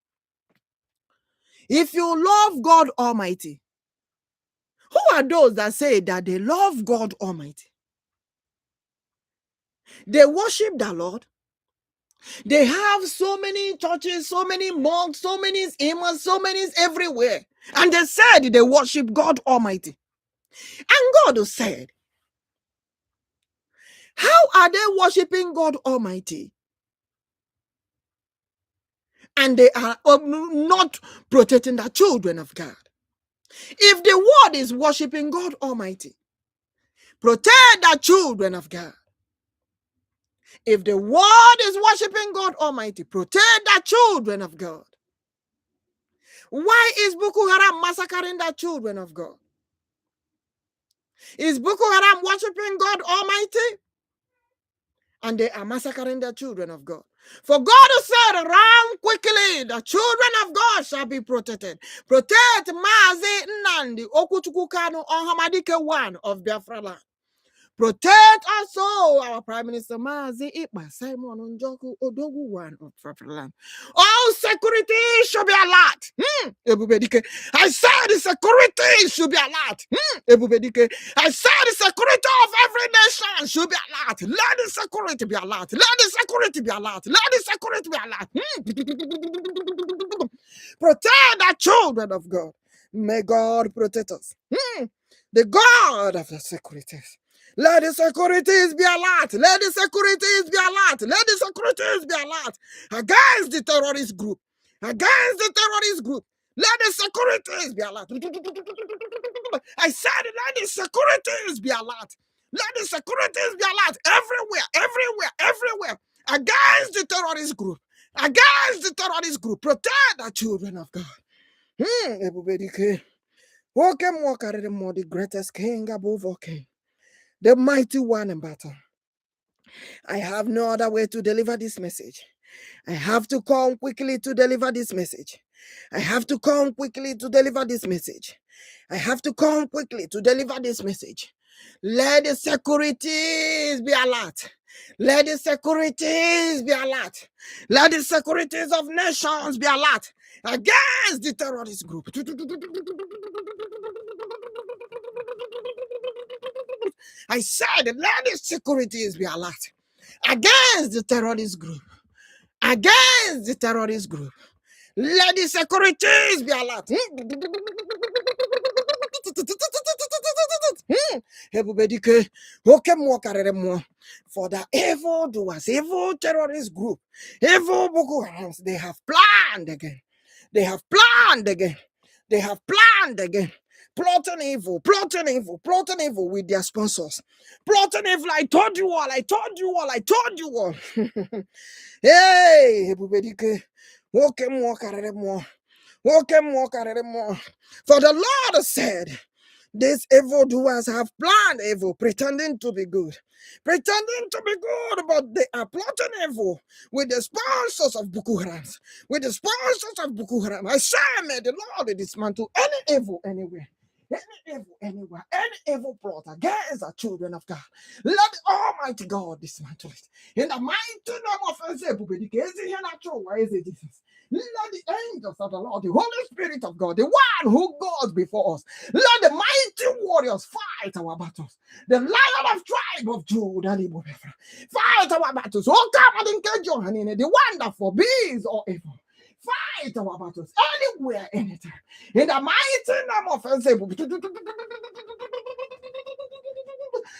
if you love God Almighty, who are those that say that they love God Almighty? They worship the Lord. They have so many churches, so many monks, so many imams, so many everywhere. And they said they worship God Almighty. And God said, how are they worshiping God Almighty? And they are not protecting the children of God. If the world is worshiping God Almighty, protect the children of God. If the world is worshiping God Almighty, protect the children of God. Why is Boko Haram massacring the children of God? Is Boko Haram worshiping God Almighty? And they are massacring the children of God. For God said, "Run quickly, the children of God shall be protected." Protect Mazi Nnamdi, OKWUCHUKWU Kanu, AMMADI 1 of Biafra land. Protect also our Prime Minister Mazi Ekpa, Simon Njoku, ODOGWU 1 of Biafra land. All security should be alert. EBUBEDIKE. I said the security should be alert. EBUBEDIKE. I said the security of every nation should be alert. Let the security be alert. Let the security be alert. Let the security be alert. Protect the children of God. May God protect us. The God of the securities. Let the securities be alert. Let the securities be alert. Let the securities be alert against the terrorist group. Against the terrorist group. Let the securities be alert. I said, let the securities be alert. Let the securities be alert everywhere, everywhere, everywhere. Against the terrorist group. Against the terrorist group. Protect the children of God. EBUBEDIKE. OKWUCHUKWU, the greatest king above all king. The mighty one in battle. I have no other way to deliver this message. I have to come quickly to deliver this message. I have to come quickly to deliver this message. I have to come quickly to deliver this message. Let the securities be alert. Let the securities be alert. Let the securities of nations be alert against the terrorist group. I said, let the securities be alert against the terrorist group. Against the terrorist group. Let the securities be alert. EBUBEDIKE. For the evil doers, evil terrorist group, evil Boko Haram, they have planned again. They have planned again. They have planned again. Plotting evil with their sponsors. Plotting evil. I told you all. I told you all. I told you all. Hey, EBUBEDIKE. For the Lord said, these evildoers have planned evil, pretending to be good. Pretending to be good, but they are plotting evil with the sponsors of Boko Haram. With the sponsors of Boko Haram. I say, may the Lord dismantle any evil anywhere. Any evil anywhere, any evil plot against the children of God. Let the Almighty God dismantle it. In the mighty name of EBUBEDIKE, is it here natural? Why is it Jesus? Let the angels of the Lord, the Holy Spirit of God, the one who goes before us, let the mighty warriors fight our battles. The Lion of tribe of Judah, fight our battles. OKWUCHUKWU, the one that forbids all evil. Fight our battles anywhere, anytime. In the mighty name of EBUBEDIKE,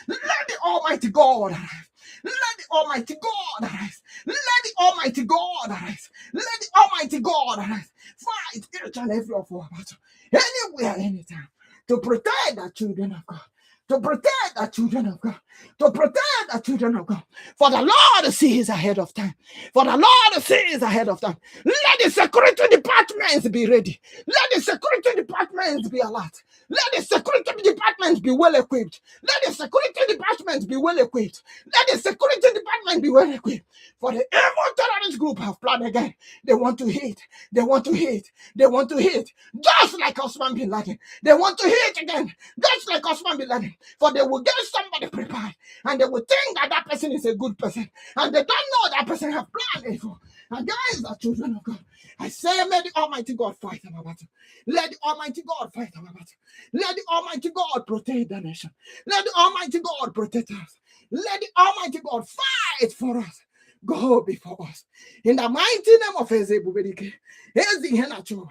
let the Almighty God arise. Let the Almighty God arise. Let the Almighty God arise. Let the Almighty God arise. Fight each and every of our battle. Anywhere, anytime. To protect the children of God. To protect the children of God. To protect the children of God. For the Lord sees ahead of time. For the Lord sees ahead of time. Let the security departments be ready. Let the security departments be alert. Let the security departments be well equipped. Let the security departments be well equipped. Let the security department be well equipped. For the evil terrorist group have planned again. They want to hit. They want to hit. They want to hit. Just like Osman bin Laden. They want to hit again. Just like Osman bin Laden. For they will get somebody prepared. And they will think that that person is a good person. And they don't know that person have planned evil against the children of God. I say, may the Almighty God fight our battle. Let the Almighty God fight our battle. Let the Almighty God protect the nation. Let the Almighty God protect us. Let the Almighty God fight for us. Go before us. In the mighty name of EBUBEDIKE. Here's the Henachua.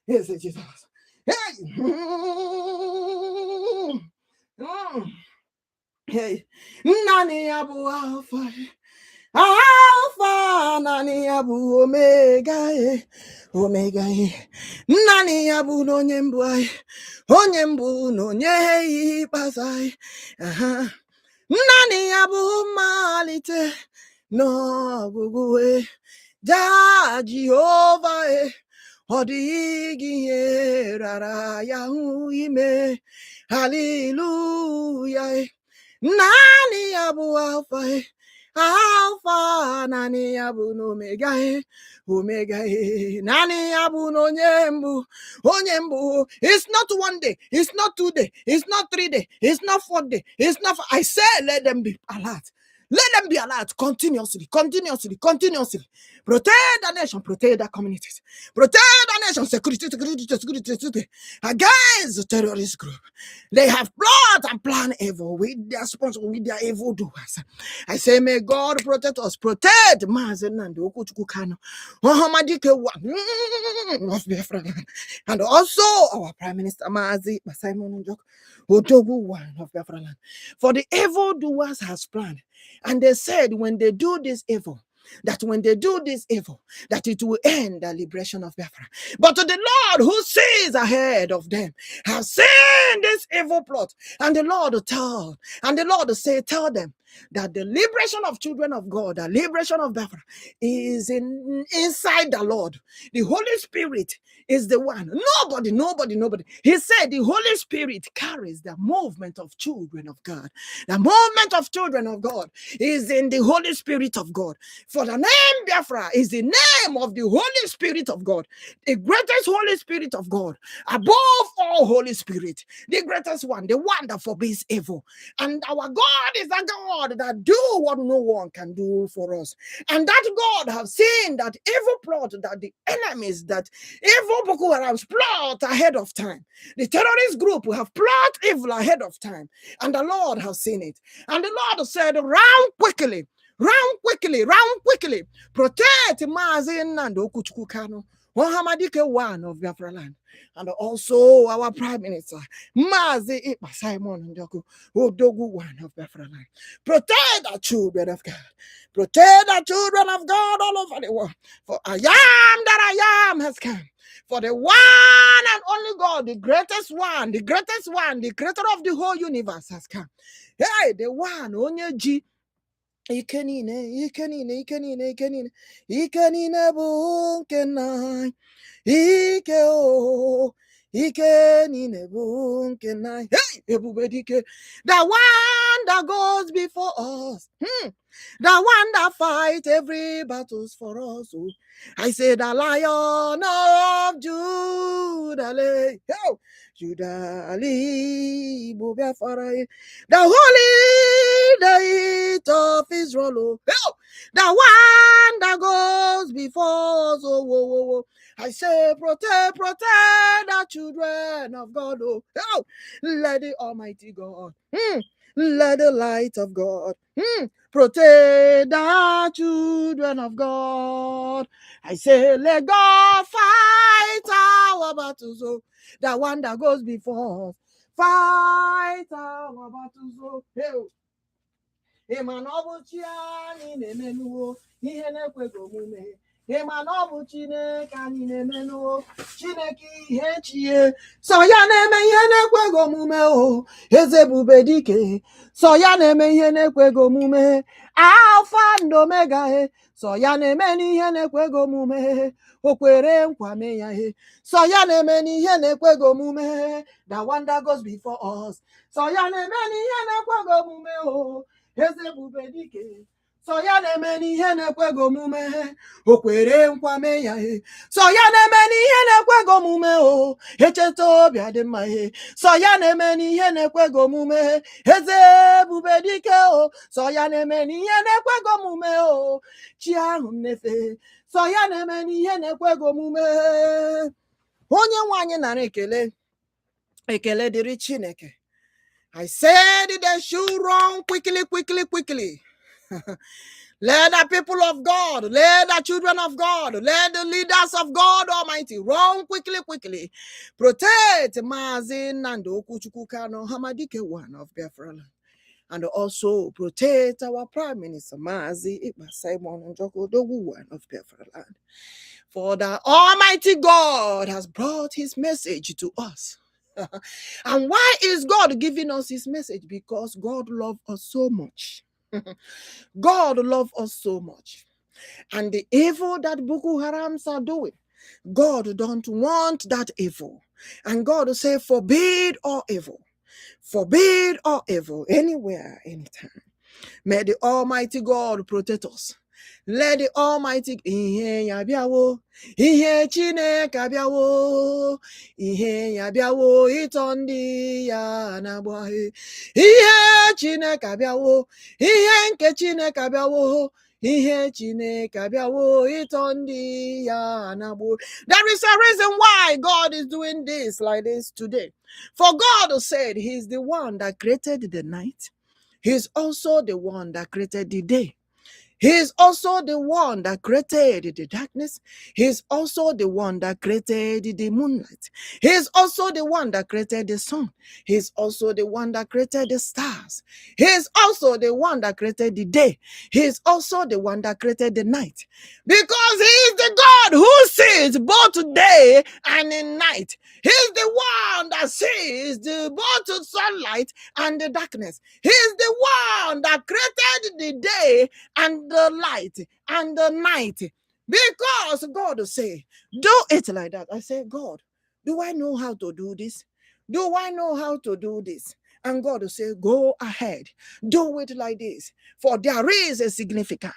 Here's the Jesus. Hey. Hey. Nani Abu Alpha. Alpha nani abu omega omega nani abu no nyembu no nyei pasai nani abu malite no gugu ja Jehovah odigi rara yahu ime hallelujah nani abu alpha nani abu omega omega nani abu no nyembu onyembu. It's not 1 day, it's not 2 days, it's not 3 days, it's not 4 days, it's not I say let them be alert. Let them be alert continuously. Protect the nation, protect the communities, protect the nation, security against the terrorist group. They have plot and plan evil with their sponsors, with their evil doers. I say, may God protect us, protect Mazi Nnamdi, OKWUCHUKWU Kanu, OHAMADIKE of Biafra, and also our Prime Minister Mazi Ekpa Njoku, ODOGWU of Biafra land. For the evil doers has planned. And they said when they do this evil, that it will end the liberation of Biafra. But the Lord who sees ahead of them has seen this evil plot. And the Lord say, tell them that the liberation of children of God, the liberation of Biafra is inside the Lord. The Holy Spirit is the one. Nobody. He said the Holy Spirit carries the movement of children of God. The movement of children of God is in the Holy Spirit of God. For the name Biafra is the name of the Holy Spirit of God, the greatest Holy Spirit of God, above all Holy Spirit, the greatest one, the one that forbids evil. And our God is a God that do what no one can do for us. And that God have seen that evil plot, that the enemies, that evil Boko Haram's plot ahead of time. The terrorist group will have plot evil ahead of time. And the Lord has seen it. And the Lord said, round quickly. Protect Mazi Nnamdi OKWUCHUKWU Kanu, OHAMADIKE one of Biafra land. And also our Prime Minister, Mazi Ekpa Njoku, ODOGWU one of Biafra land. Protect the children of God. Protect the children of God all over the world. For I am that I am has come. For the one and only God, the greatest one, the creator of the whole universe has come. Hey, the one, onye G. Ike niile bụ nke nna ike o ike niile bụ nke nna. Hey, EBUBEDIKE, the one that goes before us, the one that fights every battles for us. Oh, I say the Lion of Judah, Judah, the Holy Light of Israel, the one that goes before us. Oh. I say, protect the children of God. Oh, let the Almighty God, let the light of God, protect the children of God. I say, let God fight our battles. Oh, the one that goes before us, fight our battles. Oh, Chineke anyị na-emenụ Chineke ihe chie so ya na-eme ihe na-ekweghị omume o eze EBUBEDIKE so ya na-eme ihe na-ekweghị omume Alpha and Omega so ya na-eme n'ihe na-ekweghị omume o kwere nkwa mee ya so ya na-eme n'ihe na-ekweghị omume the one that goes before us so ya na-eme n'ihe na-ekweghị omume o eze EBUBEDIKE so ya na-eme n'ihe na-ekweghị omume o kwere nkwa mee ya so ya na-eme n'ihe na-ekweghị omume o echeta obi adị mma so ya na-eme n'ihe na-ekweghị omume eze EBUBEDIKE o so ya na-eme n'ihe na-ekweghị omume o chi ahụ m na-efe so ya na-eme n'ihe na-ekweghị omume. Onye nwe anyị nara ekele dịrị Chineke. I said they should run quickly. Let the people of God, let the children of God, let the leaders of God Almighty run quickly. Protect Mazi Nnamdi OKWUCHUKWU Kanu, OHAMADIKE one of Biafra land. And also protect our Prime Minister Mazi Ekpa Njoku, ODOGWU one of Biafra land. For the Almighty God has brought his message to us. And why is God giving us his message? Because God loves us so much. God loves us so much. And the evil that Boko Harams are doing, God don't want that evil. And God will say, forbid all evil. Forbid all evil anywhere, anytime. May the Almighty God protect us. Let the Almighty ihe ya bịawo, ihe Chineke abịawo, ihe ya bịawo ịtọ ndị ya na-agbaghe, ihe Chineke abịawo, ihe nke Chineke abịawo, ihe Chineke abịawo ịtọ ndị ya na-agbaghe. There is a reason why God is doing this like this today. For God said He's the one that created the night. He's also the one that created the day. He's also the one that created the darkness. He's also the one that created the moonlight. He's also the one that created the sun. He's also the one that created the stars. He's also the one that created the day. He's also the one that created the night. Because he is the God who sees both day and in night. He's the one that sees both sunlight and the darkness. He's the one that created the day and the light and the night. Because God say, do it like that. I say, God, do I know how to do this? Do I know how to do this? And God will say, go ahead, do it like this. For there is a significance.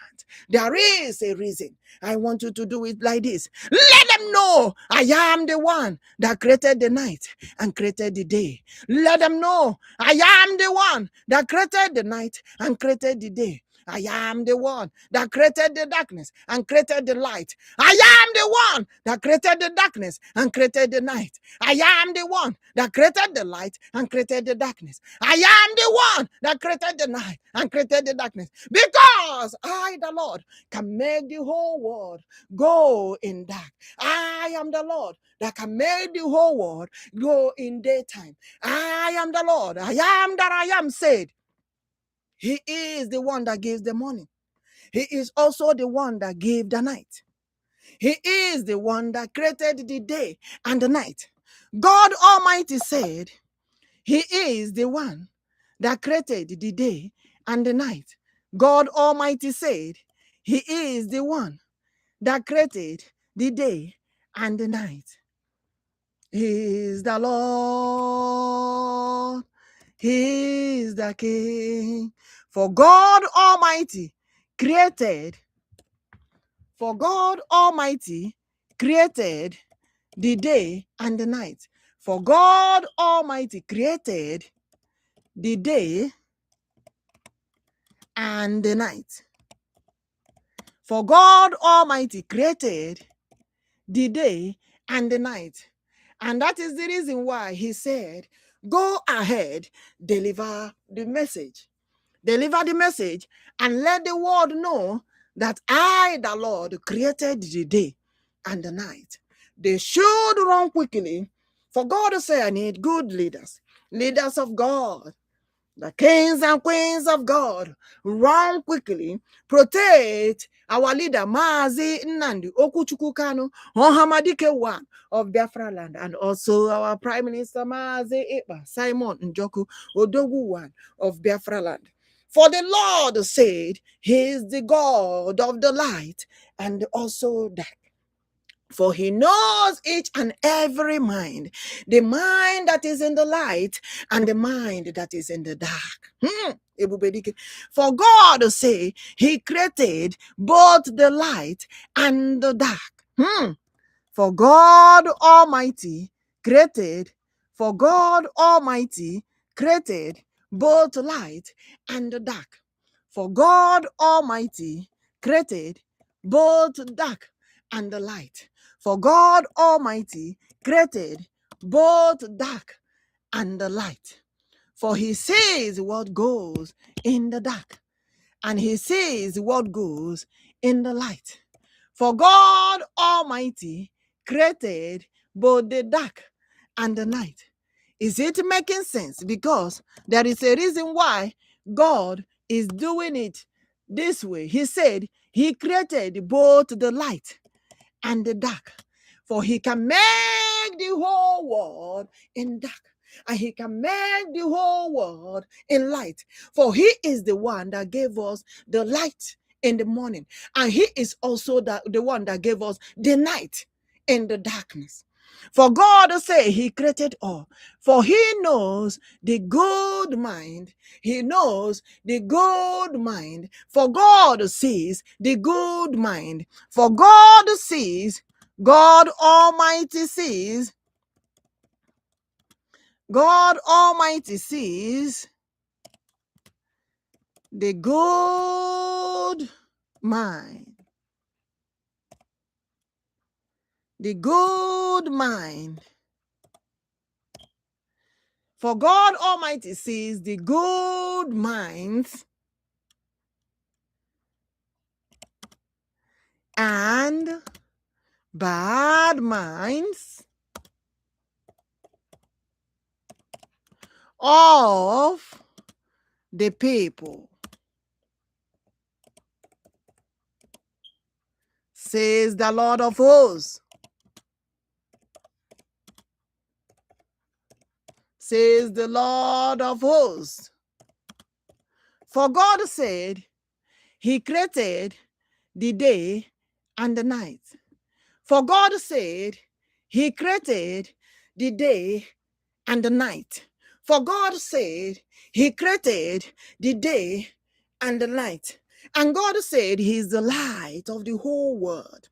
There is a reason. I want you to do it like this. Let them know I am the one that created the night and created the day. Let them know I am the one that created the night and created the day. I am the one that created the darkness and created the light. I am the one that created the darkness and created the night. I am the one that created the light and created the darkness. I am the one that created the night and created the darkness. Because I, the Lord, can make the whole world go in dark. I am the Lord that can make the whole world go in daytime. I am the Lord. I am that I am said. He is the one that gives the morning. He is also the one that gave the night. He is the one that created the day and the night. God Almighty said, He is the one that created the day and the night. God Almighty said, He is the one that created the day and the night. He is the Lord. He is the King. For God Almighty created the day and the night. For God Almighty created the day and the night. For God Almighty created the day and the night. And that is the reason why He said, go ahead, deliver the message. Deliver the message and let the world know that I, the Lord, created the day and the night. They should run quickly. For God to say, I need good leaders, leaders of God, the kings and queens of God. Run quickly, protect our leader, Mazi Nnamdi, OKWUCHUKWU Kanu, OHAMADIKE one of Biafra land, and also our Prime Minister, Mazi Ekpa, Simon Njoku, ODOGWU one of Biafra land. For the Lord said, He is the God of the light and also dark. For He knows each and every mind, the mind that is in the light and the mind that is in the dark. EBUBEDIKE. For God to say He created both the light and the dark. For God Almighty created both light and the dark. For God Almighty created both dark and the light. For God Almighty created both dark and the light. For He sees what goes in the dark, and He sees what goes in the light. For God Almighty created both the dark and the night. Is it making sense? Because there is a reason why God is doing it this way. He said He created both the light and the dark. For He can make the whole world in dark. and he can make the whole world in light. For he is the one that gave us the light in the morning, and he is also the one that gave us the night in the darkness. For God say he created all, for he knows the good mind. He knows the good mind. For God sees the good mind. For God sees, God Almighty sees, God Almighty sees the good mind. The good mind. For God Almighty sees the good minds and bad minds of the people, says the Lord of hosts. Says the Lord of hosts. For God said he created the day and the night. For God said he created the day and the night. For God said he created the day and the night. And God said he's the light of the whole world.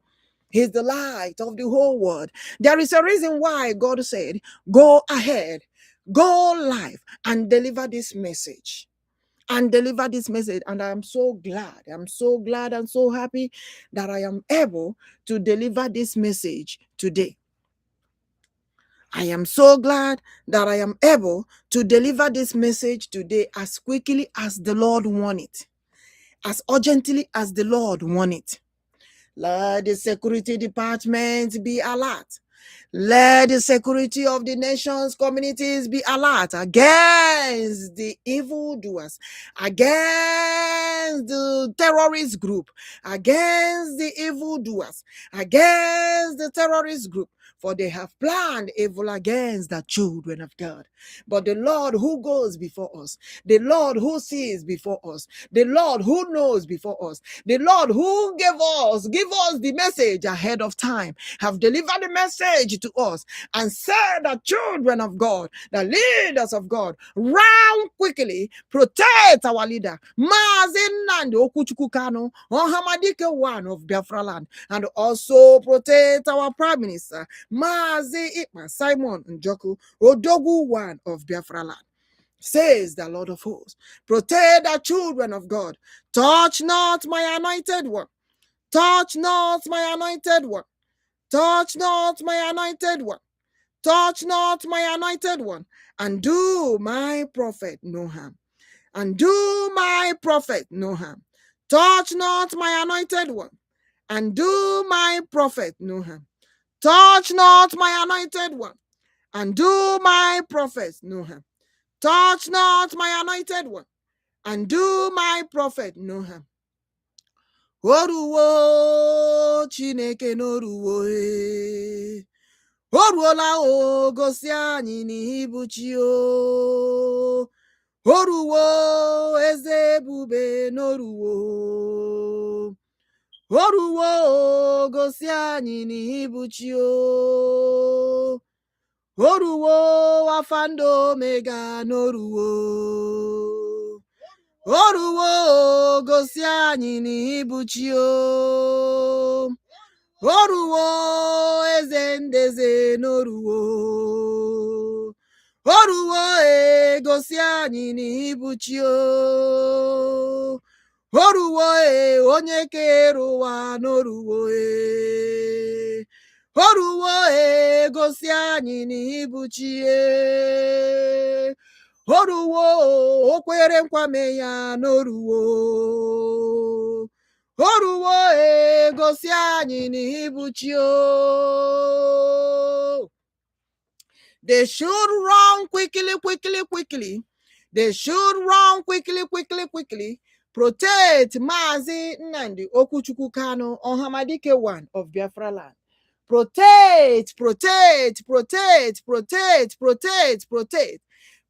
He's the light of the whole world. There is a reason why God said, go ahead, go live and deliver this message. And deliver this message. And I am so glad. I'm so glad and so happy that I am able to deliver this message today. I am so glad that I am able to deliver this message today as quickly as the Lord wants it, as urgently as the Lord wants it. Let the security department be alert. Let the security of the nation's communities be alert against the evildoers, against the terrorist group, against the evildoers, against the terrorist group. For they have planned evil against the children of God. But the Lord who goes before us, the Lord who sees before us, the Lord who knows before us, the Lord who give us the message ahead of time, have delivered the message to us and said that children of God, the leaders of God, round quickly, protect our leader, Mazi Nnamdi OKWUCHUKWU Kanu, OHAMADIKE one of Biafra land, and also protect our Prime Minister, Mazi Ekpa Simon Njoku, ODOGWU one of Biafra land. Says the Lord of hosts, protect the children of God. Touch not my anointed one. Touch not my anointed one. Touch not my anointed one. Touch not my anointed one. And do my prophet no harm. And do my prophet no harm. Touch not my anointed one. And do my prophet no harm. Touch not my anointed one. And do my prophet no harm. Touch not my anointed one. And do my prophet no harm. Oruwo Chineke n'oruwo e. Oruola o gosi anyị n'ibu chi o. Oruwo eze ebube n'oruwo. Oruwo gosi anyị n'ibu chi o. Oruwo afando omega n'oruwo. Oruwo gosi anyị n'ibu chi o. Oruwo eze ndeze n'oruwo. Oruwo gosi anyị n'ibu chi o. Oruwo onye kere ụwa n'oruwo. Oruwo gosi anyị n'ibu chi e. Oruwo okwere nkwame ya n'oruwo. Oruwo gosi anyị n'ibu chi o. They should run quickly. They should run quickly. Protect Mazi Nnamdi OKWUCHUKWU Kanu, OHAMADIKE one of Biafra land. Protect, protect, protect, protect, protect, protect.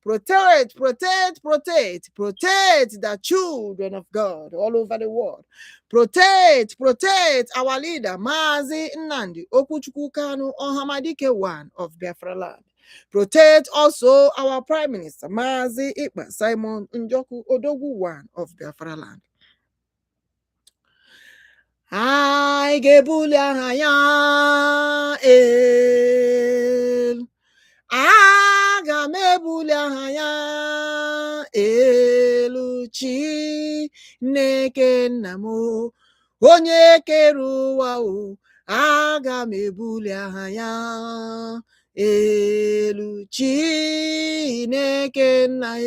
Protect, protect, protect, protect the children of God all over the world. Protect, protect our leader, Mazi Nnamdi, OKWUCHUKWU Kanu, OHAMADIKE one of Biafra land. Protect also our Prime Minister, Mazi Ekpa, Simon Njoku, ODOGWU one of Biafra land. I gebulia ya el. Aga m ebuli aha ya elu, Chineke nna m onye kere ụwa o. Aga m ebuli aha ya elu, Chineke nna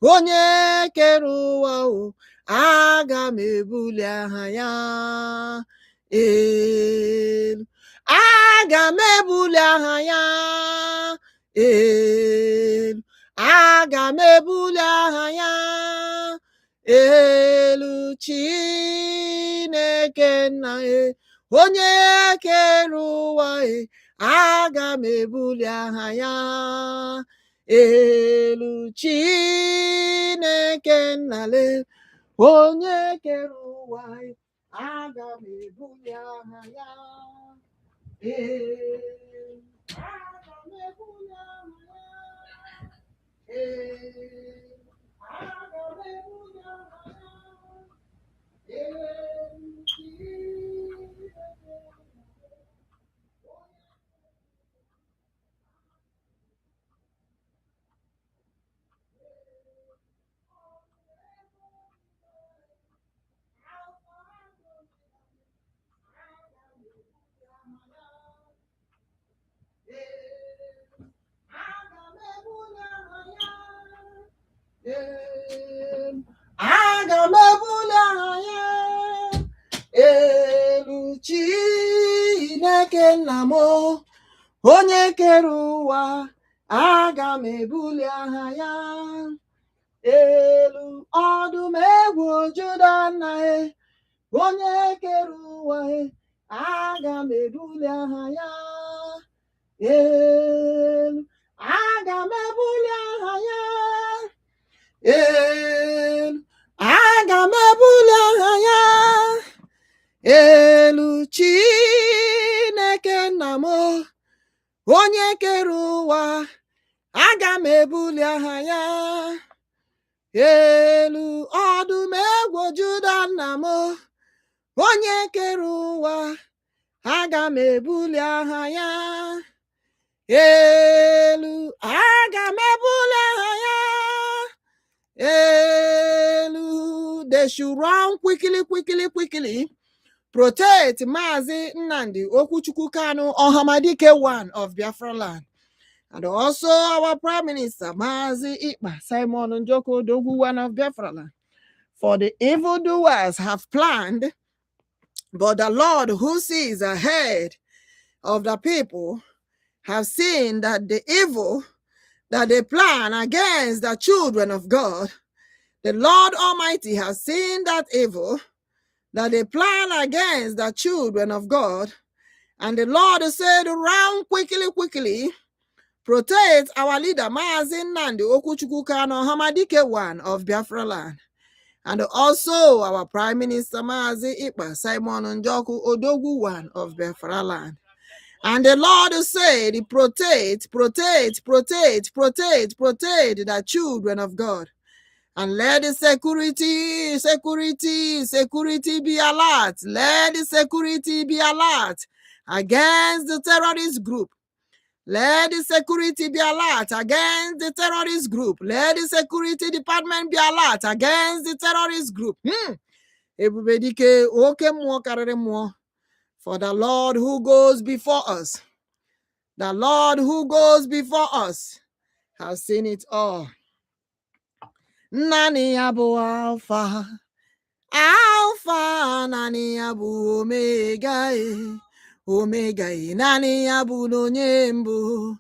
onye kere ụwa o. Aga m ebuli aha ya elu. Aga m ebuli aha ya elu. Aga m ebuli aha ya elu, Chineke nna onye kere ụwa aga m ebuli aha ya elu, Chineke nna onye kere ụwa aga m ebuli aha ya elu. Aga m ebuli aha ya elu. Aga m ebuli aha ya elu. Aga m ebuli aha ya elu, Chineke nna m onye kere ụwa. Aga m ebuli aha ya elu, ọdụm egwu Juda nna onye kere ụwa. Aga m ebuli aha ya elu. Aga m ebuli aha ya elu. Aga m ebuli aha ya elu, Chineke nna m onye kere ụwa. Aga m ebuli aha ya elu, ọdụm egwu Juda nna m onye kere ụwa. Aga m ebuli aha ya elu. Aga m ebuli aha ya elu. They should run quickly, quickly, quickly. Protect Mazi Nnamdi, OKWUCHUKWU Kanu, OHAMADIKE one of Biafra land. And also our Prime Minister, Mazi Ekpa, Simon Njoku, ODOGWU one of Biafra land. For the evildoers have planned, but the Lord who sees ahead of the people have seen that the evil that they plan against the children of God, the Lord Almighty has seen that evil that they plan against the children of God. And the Lord said, run quickly, quickly, protect our leader, Mazi Nnamdi, OKWUCHUKWU Kanu, OHAMADIKE one of Biafra land. And also our Prime Minister, Mazi Ekpa, Simon Njoku, ODOGWU one of Biafra land. And the Lord said, protect, protect, protect, protect, protect the children of God. And let the security be alert. Let the security be alert against the terrorist group. Let the security be alert against the terrorist group. Let the security department be alert against the terrorist group. EBUBEDIKE, OKWUCHUKWU karịrị mmụọ. For the Lord who goes before us, the Lord who goes before us has seen it all. Nani abu Alpha, Alpha, nani abu Omega, Omega, nani abu onye mbụ,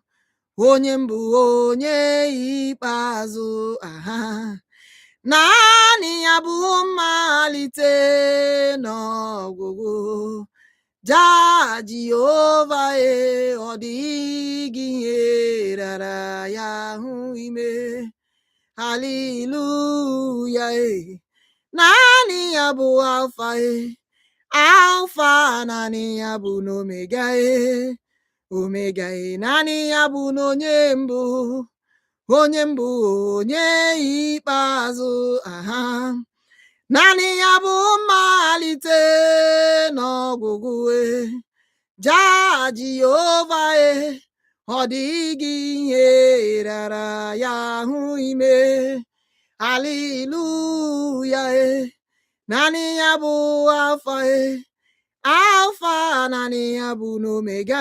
onye ikpeazụ, nani abu mmalite n'ọgwụgwụ, Ja Jehovah ọ dịghị ihe rara ya ahụ ime. Hallelujah. Naanị ya bụ Alfa Alfa, naanị ya bụ n'Omega Omega naanị ya bụ n'onye mbụ onye ikpeazụ. Aha. Naanị ya bụ mmalite n'ọgwụgwụ. Ja Jehova ọ dịghị ihe rara ya ahụ ime. Hallelujah. Naanị ya bụ Alfa Alfa, naanị ya bụ n'Omega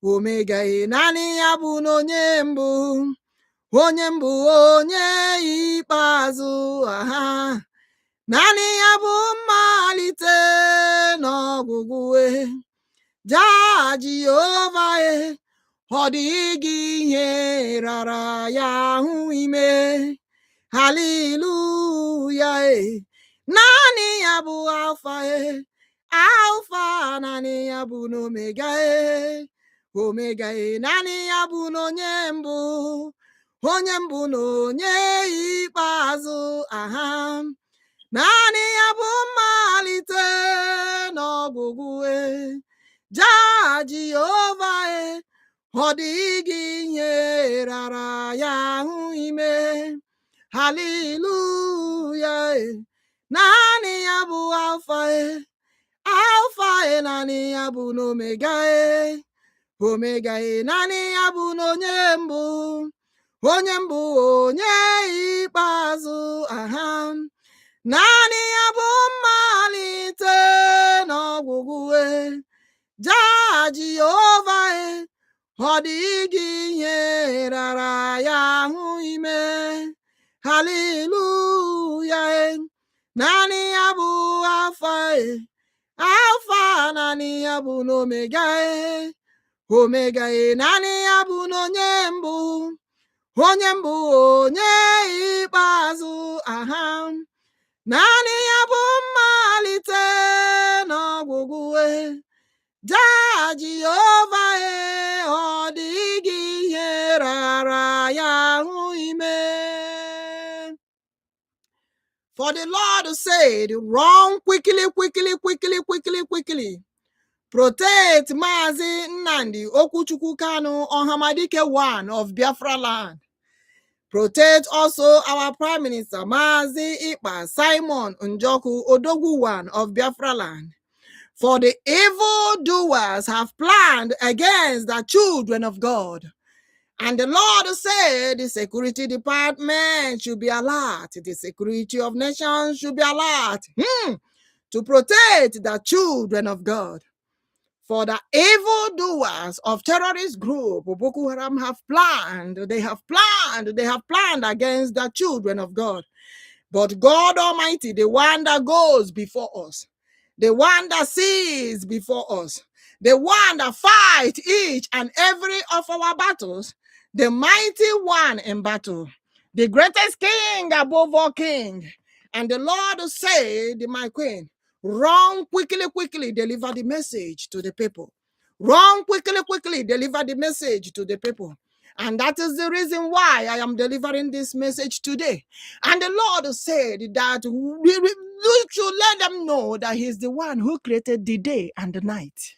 Omega naanị ya bụ n'onye mbụ onye ikpeazụ. Aha. Naanị ya bụ mmalite n'ọgwụgwụ. Ja Jehova ọ dịghị ihe rara ya ahụ ime. Hallelujah. Naanị ya bụ Alfa Alfa, naanị ya bụ n'Omega Omega naanị ya bụ n'onye mbụ onye ikpeazụ. Aha. Naanị ya bụ mmalite n'ọgwụgwụ. Ja Jehova ọ dịghị ihe rara ya ahụ ime. Hallelujah. Naanị ya bụ Alfa Alfa naanị ya bụ n'Omega Omega naanị ya bụ n'onye mbụ onye ikpeazụ. Aha. Naanị ya bụ mmalite n'ọgwụgwụ. Ja Jehova ọ dịghị ihe rara ya ahụ ime. Hallelujah. Naanị ya bụ Alfa Alfa, naanị ya bụ n'Omega Omega naanị ya bụ n'onye mbụ onye ikpeazụ. Aha. Naanị ya bụ mmalite n'ọgwụgwụ. Ja Jehova ọ dịghị ihe rara ya ahụ ime. For the Lord said, run quickly. Protect Mazi Nnamdi OKWUCHUKWU Kanu OHAMADIKE 1 of Biafra land. Protect also our Prime Minister Mazi Ekpa Simon Njoku ODOGWU 1 of Biafra land. For the evil doers have planned against the children of God. And the Lord said the security department should be alert. The security of nations should be alert to protect the children of God. For the evildoers of terrorist group Boko Haram have planned. They have planned against the children of God. But God Almighty, the one that goes before us, the one that sees before us, the one that fights each and every of our battles, the mighty one in battle, the greatest king above all kings. And the Lord said, my queen, run quickly, deliver the message to the people. Run quickly, deliver the message to the people. And that is the reason why I am delivering this message today. And the Lord said that we should let them know that He's the one who created the day and the night.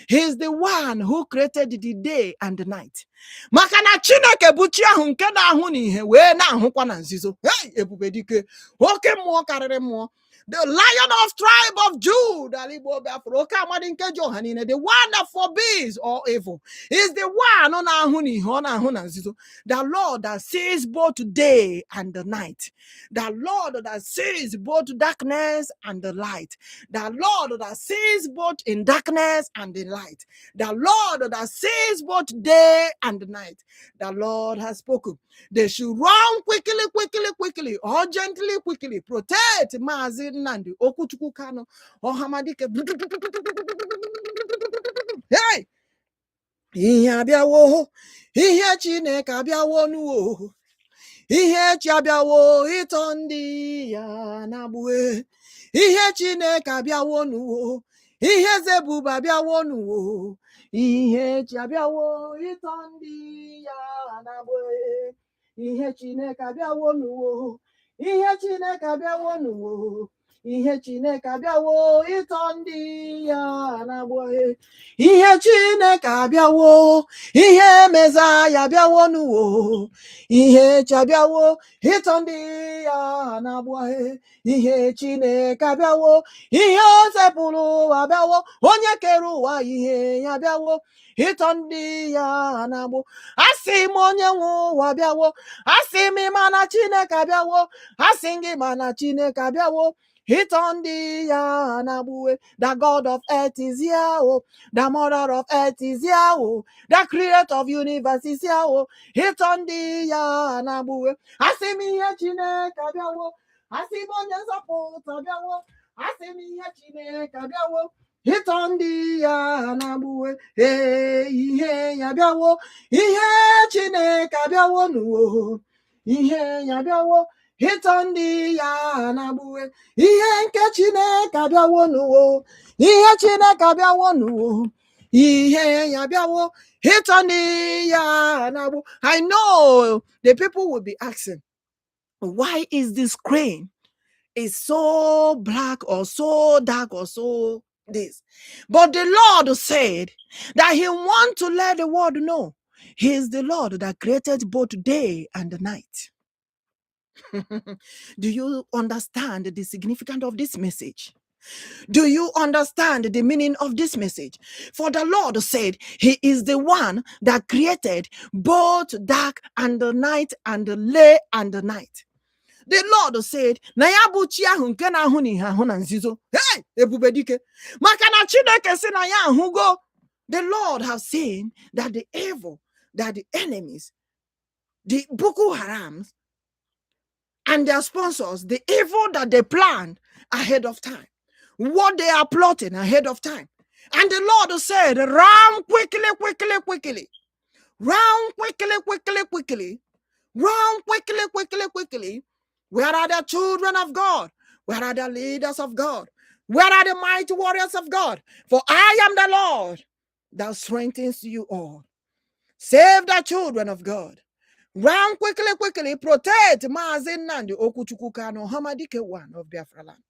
He's the one who created the day and the night. Makana Chineke buchi ahụ nke na-ahụ n'ihe wee na-ahụkwa na nzizo. Hey, EBUBEDIKE, oke mmụọ karịrị mmụọ. The Lion of tribe of Judah, the one that forbids all evil, is the one the Lord that sees both day and the night, the Lord that sees both darkness and the light, the Lord that sees both in darkness and in light, the Lord that sees both day and night. The Lord has spoken. They should run quickly, urgently, quickly, protect Mazi Nnamdi OKWUCHUKWU Kanu OHAMADIKE. Hey! Ihe abịawo, ihe Chineke abịawo nuwo, ihe chi abịawo ịtọ ndị ya na-agbue, ihe Chineke abịawo nuwo, ihe zebuba abịawo nuwo, ihe chi abịawo ịtọ ndị ya na-agbụ, ihe Chineke abịawo nuwo, ihe Chineke abịawo nuwo, ihe Chineke abịawo ịtọ ndị ya na-agbụ, ihe Chineke abịawo, ihe Mesaya abịawo nuwo, ihe chi abịawo ịtọ ndị ya na-agbụ, ihe Chineke abịawo, ihe o sepụrụ abịawo, onye kere ụwa ihe ya abịawo ịtọ ndị ya na-agbụ. Asị m onye nwe ụwa abịawo, asị m mana Chineke abịawo, asị gị mana Chineke abịawo ịtọ ndị ya na-agbụ. The God of earth is here, oh. The mother of earth is here, oh. The creator of universe is here, oh. ịtọ ndị ya na-agbụ. Asị m ihe Chineke abịawo, asị m onye nzọpụta abịawo, asị m ihe Chineke abịawo ịtọ ndị ya na-agbụ. Ihe ya abịawo, ihe Chineke abịawo nuwo, ihe ya abịawo ịtọ ndị ya na-agbụ. Ihe nke Chineke abịawo nuwo, ihe Chineke abịawo nuwo, ihe ya abịawo ịtọ ndị ya na-agbụ. I know the people will be asking, why is this crane is so black or so dark or so this? But the Lord said that he wants to let the world know he is the Lord that created both day and night. Do you understand the significance of this message? Do you understand the meaning of this message? For the Lord said he is the one that created both dark and the night and the day and the night. The Lord said, na ya bụ chi ahụ nke na-ahụ n'ihe ahụ na nzizo. Hey, ebubedike. Maka na Chineke sị na ya ahụgo. The Lord has seen that the evil, that the enemies, the Boko Harams, and their sponsors, the evil that they planned ahead of time, what they are plotting ahead of time. And the Lord said, run quickly, quickly, quickly. Run quickly, quickly, quickly. Run quickly, quickly, quickly. Where are the children of God? Where are the leaders of God? Where are the mighty warriors of God? For I am the Lord that strengthens you all. Save the children of God. Run quickly, quickly. Protect Mazi Nnamdi, OKWUCHUKWU, Kanu, AMMADI, one of Biafra land.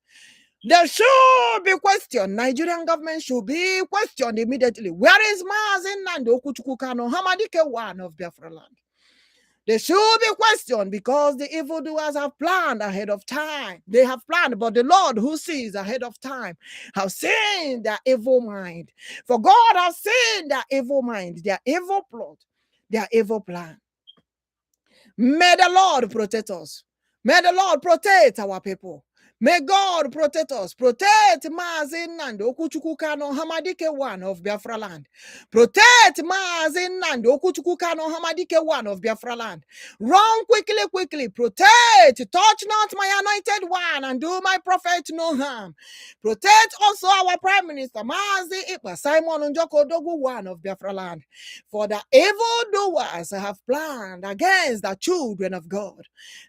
There should be questioned. Nigerian government should be questioned immediately. Where is Mazi Nnamdi, OKWUCHUKWU, Kanu, AMMADI, one of Biafra land? They should be questioned because the evildoers have planned ahead of time. They have planned, but the Lord who sees ahead of time has seen their evil mind. For God has seen their evil mind, their evil plot, their evil plan. May the Lord protect us. May the Lord protect our people. May God protect us. Protect Mazi Nnamdi, OKWUCHUKWU, Kanu, AMMADI, one of Biafra land. Protect Mazi Nnamdi, OKWUCHUKWU, Kanu, AMMADI, one of Biafra land. Run quickly, quickly. Protect. Touch not my anointed one and do my prophet no harm. Protect also our Prime Minister, Mazi Ekpa, Simon Njoku, ODOGWU, one of Biafra land. For the evildoers have planned against the children of God.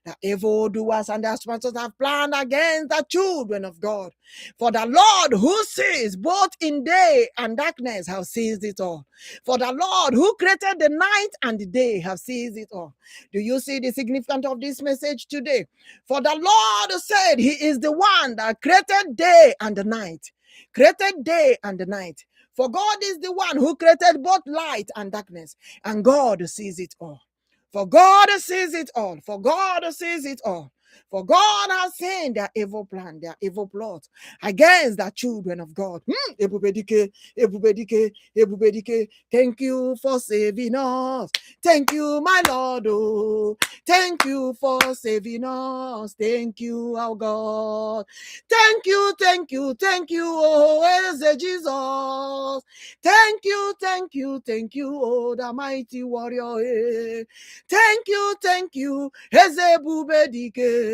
The evildoers and their sponsors have planned against the children of God. For the Lord who sees both in day and darkness have seized it all. For the Lord who created the night and the day have seized it all. Do you see the significance of this message today? For the Lord said he is the one that created day and the night. Created day and the night. For God is the one who created both light and darkness. And God sees it all. For God sees it all. For God sees it all. For God has seen their evil plan, their evil plot against the children of God. Ebubedike, ebubedike, ebubedike. Thank you for saving us. Thank you, my Lord. Oh, thank you for saving us. Thank you, our God. Thank you, thank you, thank you, oh, Eze Jesus. Thank you, thank you, thank you, oh, the mighty warrior. Thank you, Eze EBUBEDIKE.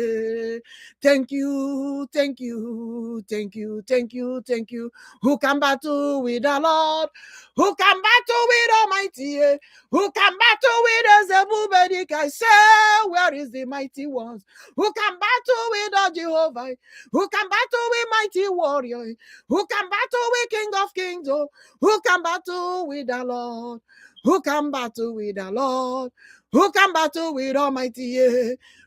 Thank you, thank you, thank you, thank you, thank you. Who can battle with the Lord? Who can battle with Almighty? Who can battle with us? EBUBEDIKE? I say, where is the mighty ones? Who can battle with our Jehovah? Who can battle with mighty warrior? Who can battle with King of Kings? Oh, who can battle with the Lord? Who can battle with the Lord? Who can battle with Almighty?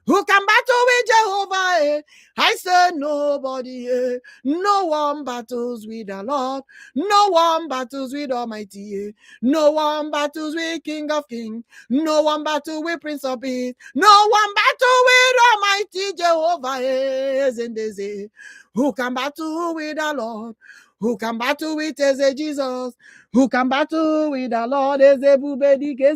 Who can battle with Jehovah? I say nobody. No one battles with the Lord. No one battles with Almighty. No one battles with King of Kings. No one battle with Prince of Peace. No one battle with Almighty Jehovah. Who can battle with the Lord? Who can battle with Jesus? Who can battle with the Lord? EBUBEDIKE?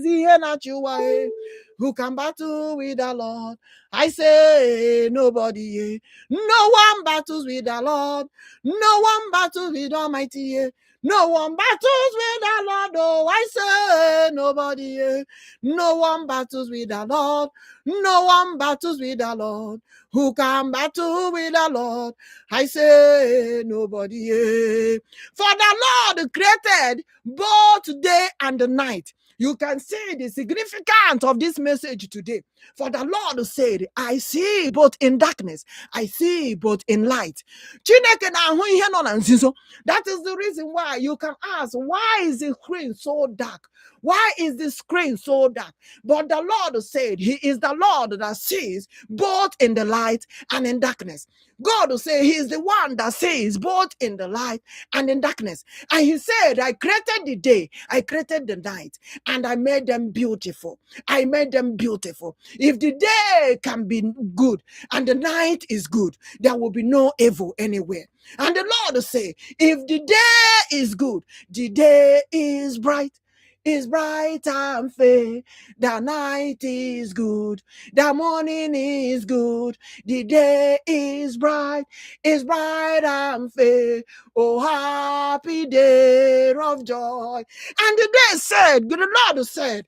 Who can battle with the Lord? I say nobody. No one battles with the Lord. No one battles with Almighty. No one battles with the Lord. Oh, I say nobody. No one battles with the Lord. No one battles with the Lord. Who can battle with the Lord? I say nobody. For the Lord created both day and the night. You can see the significance of this message today. For the Lord said, I see both in darkness, I see both in light. That is the reason why you can ask, why is the screen so dark? Why is the screen so dark? But the Lord said, He is the Lord that sees both in the light and in darkness. God will say He is the one that sees both in the light and in darkness. And He said, I created the day, I created the night, and I made them beautiful. I made them beautiful. If the day can be good and the night is good, there will be no evil anywhere. And the Lord will say, if the day is good, the day is bright and fair. The night is good, the morning is good, the day is bright and fair. Oh, happy day of joy. And the day said, the Lord said,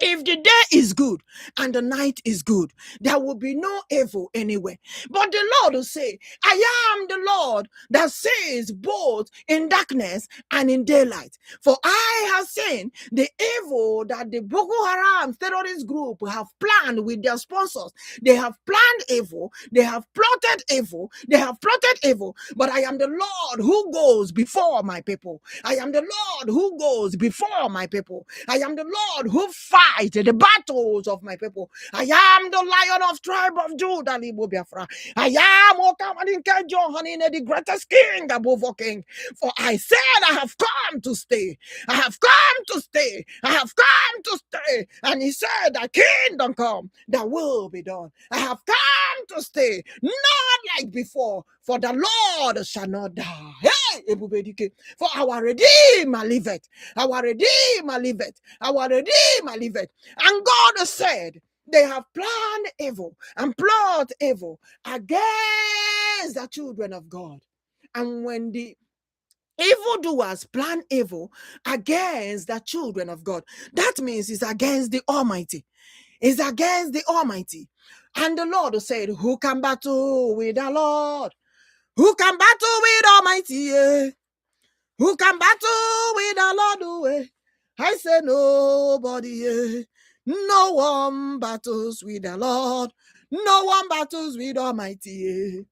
if the day is good and the night is good, there will be no evil anywhere. But the Lord will say, I am the Lord that sees both in darkness and in daylight. For I have seen the evil that the Boko Haram terrorist group have planned with their sponsors. They have planned evil. They have plotted evil. They have plotted evil. But I am the Lord who goes before my people. I am the Lord who goes before my people. I am the Lord who fights the battles of my people. I am the Lion of tribe of Judah, Biafra. I am OKWUCHUKWU, the greatest king above all king. For I said I have come to stay. I have come to stay. I have come to stay. And He said, thy kingdom come, thy will be done. I have come to stay, not like before, for the Lord shall not die. Hey, EBUBEDIKE, for our Redeemer liveth. Our Redeemer liveth. Our Redeemer liveth. And God said, they have planned evil and plot evil against the children of God. And when the evildoers plan evil against the children of God, that means it's against the Almighty. It's against the Almighty. And the Lord said, who can battle with the Lord? Who can battle with Almighty? Who can battle with the Lord? I say nobody. No one battles with the Lord. No one battles with Almighty.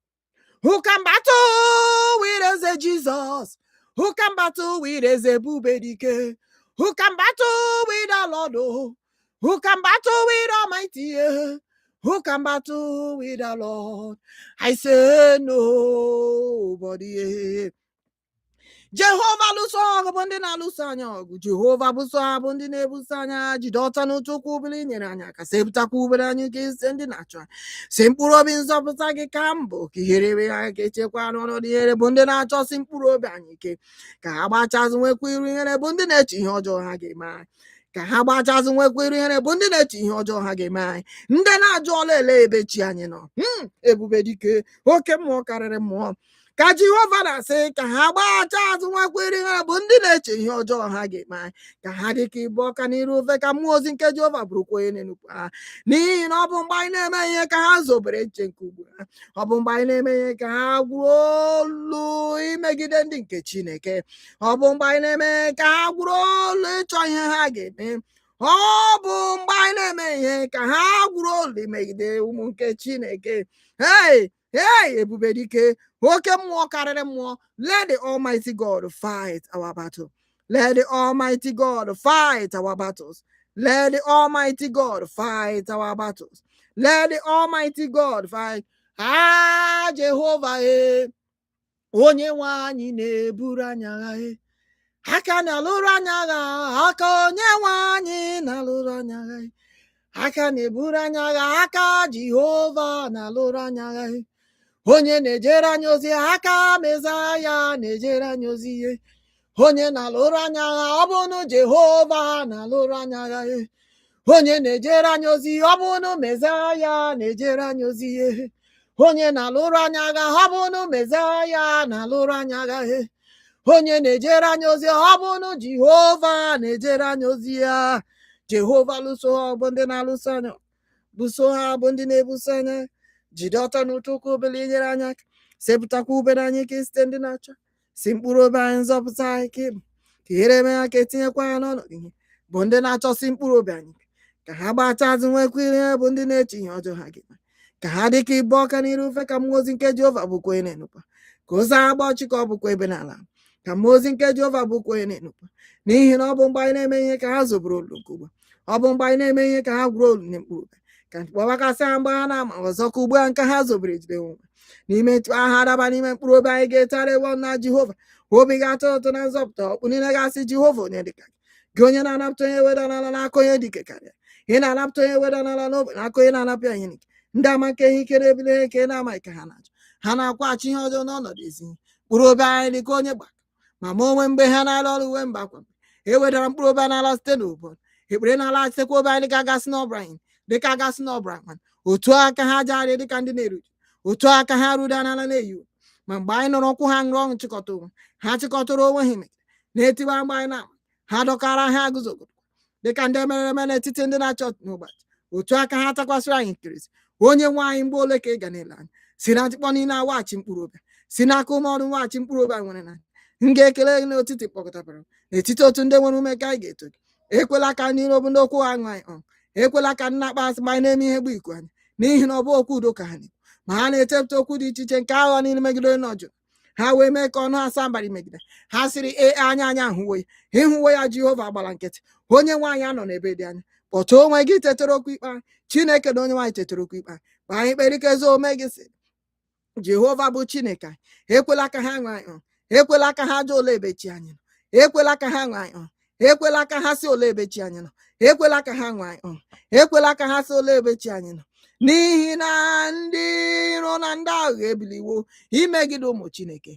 Who can battle with us, Jesus? Who can battle with us, EBUBEDIKE? Who can battle with the Lord? Oh? Who can battle with Almighty? Who can battle with the Lord? I say nobody. Jehovah lụso ọgụ bụ ndị na-alụso anya ọgụ. Jehova bụso ha bụ ndị na-ebuso anya. Jide ọta n'otu ụkwụ ubili nyere anyị aka. Sepụtakwa ubere anyị ka ise ndị na-achọ. Si mkpụrụ obi nzọpụta gị ka mbụ ka ihere ha ka echekwa n'ọnọdụ ihere bụ ndị na-achọsi mkpụrụ obi anyị ike. Ka ha gbachazụ nwekwa iru ihere bụ ndị na-eche ihe ọjọọ ha ga-eme anyị. Ka ha gbachazụ nwekwa iru ihere bụ ndị na-eche ihe ọjọọ ha ga-eme anyị. Ndị na-ajụ ọla ele ebe chi anyị nọ. EBUBEDIKE, oke mmụọ karịrị mmụọ. ka Jehova na-asị ka ha gbaghachi azụ nwakwere ha bụ ndị na-eche ihe ọjọọ ha ga-eme anyị ka ha dị ka ibu ọka n'iru ofe ka mmụọ ozi nke Jehova bụrụkwa onye na-enupụ ha n'ihi na ọ bụ mgbe anyị na-eme ihe ka ha zobere nche nke ugbu ha ọ bụ mgbe anyị na-eme ihe ka ha gwuru olu imegide ndị nke Chineke ọ bụ mgbe anyị na-eme ka ha gwuru olu ịchọ ihe ha ga-eme ọ bụ mgbe anyị na-eme ihe ka ha gwuru olu imegide ụmụ nke Chineke hey Ebubedike oke mmụọ karịrị mmụọ let the Almighty God fight our battle. Let the Almighty God fight our battles. Let the Almighty God fight our battles. Let the Almighty God fight. Jehova onye nwe anyị na-eburu anyị agha aka na-alụrụ anyị agha aka onye nwe anyị na-alụrụ anyị agha aka na-eburu anyị agha aka Jehova na-alụrụ anyị agha onye na-ejere anyị ozi aka Mesaya na-ejere anyị ozi ihe onye na-alụrụ anyị agha ọ bụrụ Jehova na-alụrụ anyị agha onye na-ejere anyị ozi ọ bụrụ Mesaya na-ejere anyị ozi ihe onye na-alụrụ anyị agha ọ bụrụ Mesaya na-alụrụ anyị agha onye na-ejere anyị ozi ọ bụrụ Jehova na-ejere anyị ozi ya Jehova lụso ha bụ ndị na-alụso anya buso ha bụ ndị na-ebuso anya jide ọtọ n'ụtụ ụkwụ obele nyere anyị aka sepụtakwa ubere anyị ike site ndị na-achọ si mkpụrụ obi anyị nzọpụta anyị ka ịbụ ka ihere eme ya ka etinyekwa ya n'ọnọdụ ihe bụ ndị na-achọsi mkpụrụ obi anyị ka ha gbacha azụ nwekwa ihe bụ ndị na-eche ihe ọjọọ ha ga-eme ka ha dị ka ibu ọka n'iru ofe ka mmụọ ozi nke Jehova bụkwa onye na-enụkwa ka ozi agba ọchịka ọ bụkwa ebe n'ala ka mmụọ ozi nke Jehova bụkwa onye na-enụkwa n'ihi na ọ bụ mgbe anyị na-eme ihe ka ha zobere olu nke ugbu ọ bụ mgbe anyị na-eme ihe ka ha gwuru olu na mkpụrụ obi ka mkpọbakasị ha mgbe ha na-ama ọzọ ka ugbu a nke ha zobere jide onwe n'ime ntụ aha adaba n'ime mkpụrụ obi anyị ga-etara ewo na Jehova obi ga-atọ ụtọ na nzọpụta ọkpụ niile ga-asị Jehova onye dịka gị onye na-anapụta onye weda n'ala n'aka onye dike karịa ị na-anapụta onye weda n'ala n'obe n'aka onye na-anapụ ya ihe n'ike ndị ama nke ihe ike na-ebili ihe nke na-amaghị ka ha na-achọ ha na-akwaghachi ihe ọjọọ n'ọnọdụ ezi ihe mkpụrụ obi anyị dị ka onye gbaka ma onwe mgbe ha na-alụ ọrụ uwe mba akwa e wedara mkpụrụ obi n'ala site n'ụbọchị ekpere n'ala sitekwa obi anyị dịka gasị n'ọbara anyị dịka gasị n'ọbara mana otu aka ha jegharị dịka ndị na-eruju otu aka ha ruda n'ala na-eyi ma mgbe anyị nọrọ ụkwụ ha nrụ ọṅụ chịkọta onwe ha chịkọtara onwe ha megide na-etiwa mgbe anyị na-ama ha dọkara ha guzogodo dịka ndị mere eme n'etiti ndị na-achọ n'ụbọchị otu aka ha takwasịrị anyị nkirisi onye nwe anyị mgbe ole ka ị ga na-ele anya si na atịkpọ niile awaghachi mkpụrụ obi si n'aka ume ọrụ nwaghachi mkpụrụ obi anyị nwere n'anya m ga-ekele gị n'etiti kpọkọtabara n'etiti otu ndị nwere ume ka anyị ga-eto gị ekwela ka ndị iro bụ ndị okwu ha ṅụ anyị ekwela ka ndị na-akpa asị ma anyị na-eme ihe gbu iko anyị n'ihi na ọ bụ okwu udo ka ha na-ekwu ma ha na-echepụta okwu dị iche iche nke aghọ niile megide onye ọjọọ ha wee mee ka ọnụ asa mbara megide ha sịrị anya ahụwo ya ịhụwo ya Jehova gbara nkịtị onye nwaanyị anọ n'ebe dị anya kpọtụ onwe gị tetara okwu ikpe anyị Chineke na onye nwaanyị tetara okwu ikpe anyị ma anyị kpere ike zo ome gị sị Jehova bụ Chineke anyị ekwela ka ha ṅụ anyị ekwela ka ha jụ ole ebe chi anyị nọ ekwela ka ha ṅụ anyị ekwela ka ha si ole ebe chi anyị nọ ekwela ka ha ṅụ anyị ekwela ka ha si ole ebe chi anyị nọ n'ihi na ndị iro na ndị aghụghọ ebiliwo imegide ụmụ Chineke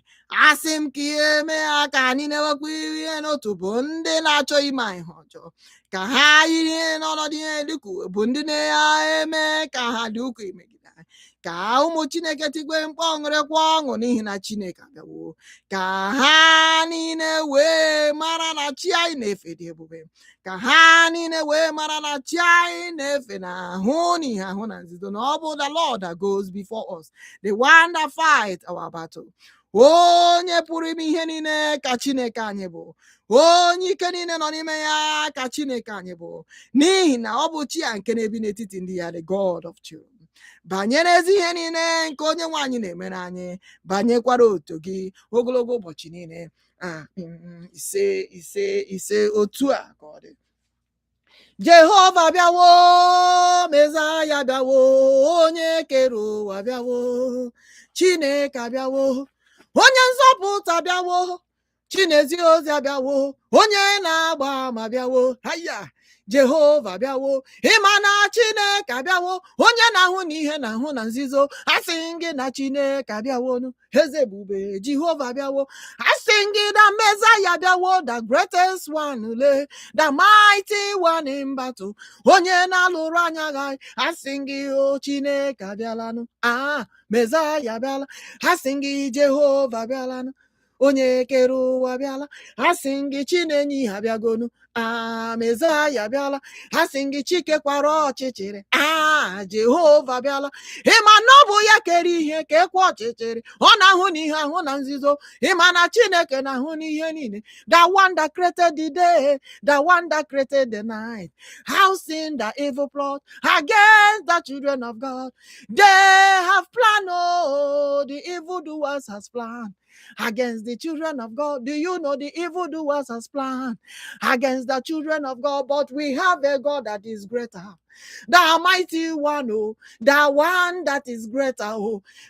asị m ka ihe mee ha ka anyị na-ewekwa ihe n'otu bụ ndị na-achọ ime anyị ha ọjọọ ka ha yiri ihe n'ọnọdụ ihe dịka uwe bụ ndị na-eme ka ha dị ukwuu imegide anyị ka ụmụ Chineke tikwe mkpọ ṅụrịkwa ọṅụ n'ihi na Chineke abịawo ka ha niile wee mara na chi anyị na-efe dị ebube ka ha niile wee mara na chi anyị na-efe na ahụ n'ihe ahụ na nzuzo na ọ bụ the Lord that goes before us, the one that fights our battle. Onye pụrụ ime ihe niile ka Chineke anyị bụ onye ike niile nọ n'ime ya ka Chineke anyị bụ n'ihi na ọ bụ chi ya nke na-ebi n'etiti ndị ya, the God of children. Banyere ezi ihe niile nke onye nwaanyị na-emere anyị banyekwara otu gị ogologo ụbọchị niile. ise otu a ka ọ dị. Jehova bịawo, Mesaya bịawo, onye kere ụwa bịawo, Chineke abịawo, onye nzọpụta bịawo, Chinezi ozi abịawo, onye na-agba ama bịawo. Haya, Jehova bịawo, ịmana Chineke abịawo, onye na-ahụ na ihe na-ahụ na nzizo, asị gị na Chineke abịawonu, eze ebube Jehova bịawo, asị gị na Mezaya bịawo, the greatest one, the mighty one in battle, onye na-alụrụ anya gị, asị gị o Chineke abịalanụ, Mezaya abịala, asị gị Jehova abịalanụ, onye kere ụwa abịala, asị gị Chinenyi abịagonu, Mezaya abịala, asị gị Chikekwara ọchịchịrị, Jehova abịala, ịma na ọ bụ ya kere ihe ka ekwe ọchịchịrị, ọ na-ahụ n'ihe ahụ na nzizo, ịma na Chineke na-ahụ n'ihe niile, the one that created the day, the one that created the night, housing the evil plot against the children of God. They have planned, the evildoers has planned against the children of God. Do you know the evildoers has planned against the children of God? But we have a God that is greater, the mighty one, the one that is greater,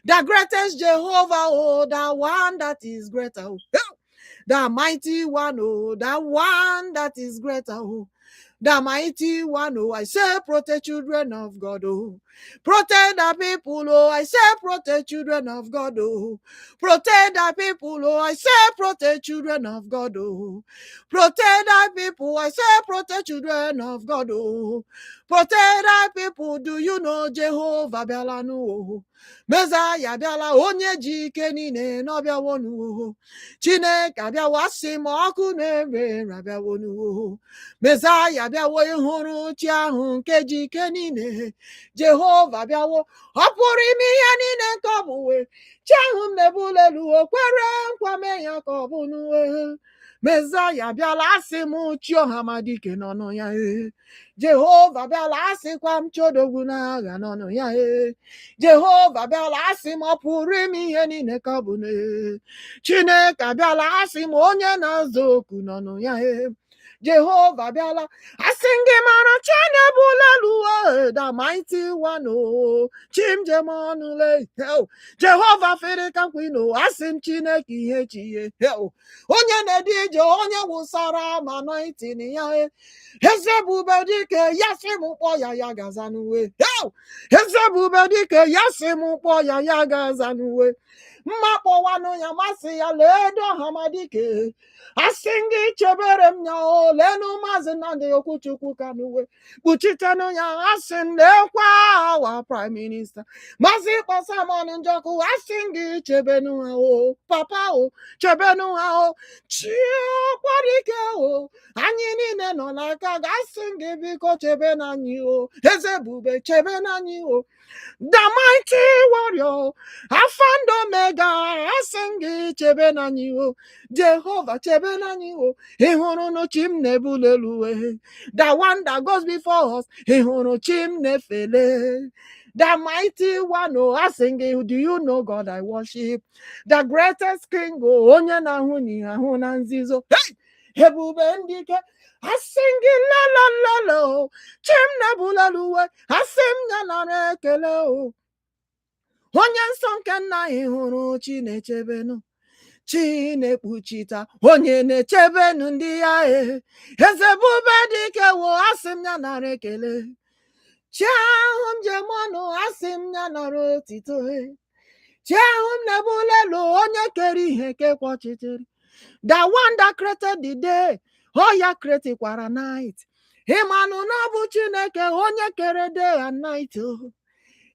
the greatest Jehovah, the one that is greater, the mighty one, the one that is greater, the mighty one, I say protect children of God, protect the people, I say protect children of God, protect the people, I say protect children of God, protect the people, I say protect children of God, protect the people. Do you know Jehovah Belanu? Mezaya bịala, onye ji ike niile n'ọbịawonu, Chineke abịawa, asị m ọkụ na-ere abịawonu, Mezaya bịawo, ịhụrụ chi ahụ nke ji ike niile, Jehova bịawo, ọ pụrụ ime ihe niile nke ọ bụ wee, chi ahụ m na-ebuli elu, o kwere nkwa mee ya ka ọ bụ n'uwe, Mezaya bịala, asị m chi OHAMADIKE n'ọnụ ya, Jehova bịala, asịkwa m chi ODOGWU n'agha n'ọnụ ya, Jehova bịala, asị m ọ pụrụ ime ihe niile ka ọ bụ n'e, Chineke abịala, asị m onye na-aza oku n'ọnụ ya, Jehova bịala, asị gị mara chi na-ebuli elu, the mighty one, chimjem ọnụle, Jehova fere ka nkwino, asị m Chineke ihe chiye, onye na-ede ije, onye wụsara ma anointing ya, eze ebubedike, ya sị m kpọ ya, ya gaza n'uwe, eze ebubedike, ya sị m kpọ ya, ya gaza n'uwe, mma kpọwanụ ya, masị ya, ledo OHAMADIKE, asị gị chebere m ya, lenu Mazi Nnamdi OKWUCHUKWU Kanu, kpuchitenụ ya, asị m lekwa our prime minister Mazi Ekpa Njoku, asị gị chebenu ha, papa chebenu ha, Chiokwadike, anyị niile nọ n'aka gị, asị gị biko chebe n'anyị, eze ebube chebe n'anyị, the mighty warrior, Alpha and Omega, asị gị chebe n'anyị, Jehova chebe n'anyị, ịhụrụ no chim na-ebuli elu, the one that goes before us, ịhụrụ chim na-efele, the mighty one, asị gị, do you know God I worship, the greatest king, onye na-ahụ n'ihe ahụ na nzizo, ebube ndị ike, asị gị lalala, chim na-ebuli elu, asị m ya nara ekele, onye nsọ nke nna, ịhụrụ chi na-echebenu, chi na-ekpuchita, onye na-echebenu ndị ya, eze ebubedike, asị m ya nara ekele, chi ahụ m jem ọnụ, asị m ya nara otito, chi ahụ m na-ebuli elu, onye kere ihe kekwa ọchịchịrị, the one that created the day, ya kretikwara night, ịmanụ na ọ bụ Chineke onye kere day and night,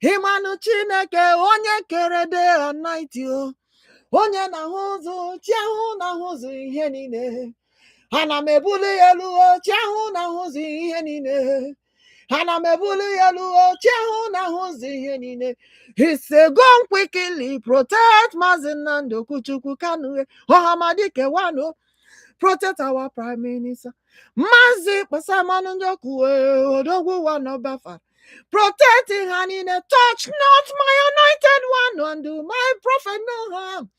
ịmanụ Chineke onye kere day and night, onye na-ahụ ụzụ, chi ahụ na-ahụ ụzụ ihe niile, ana m ebuli elu, chi ahụ na-ahụ ụzụ ihe niile, ana m ebuli elu, chi ahụ na-ahụ ụzụ ihe niile, he say go quickly protect Mazi Nnamdi OKWUCHUKWU Kanu, OHAMADIKE one, protect our prime minister Mazi Ekpa Njoku, ODOGWU one of Biafra, protect him in a touch not my anointed one, and do my prophet no harm,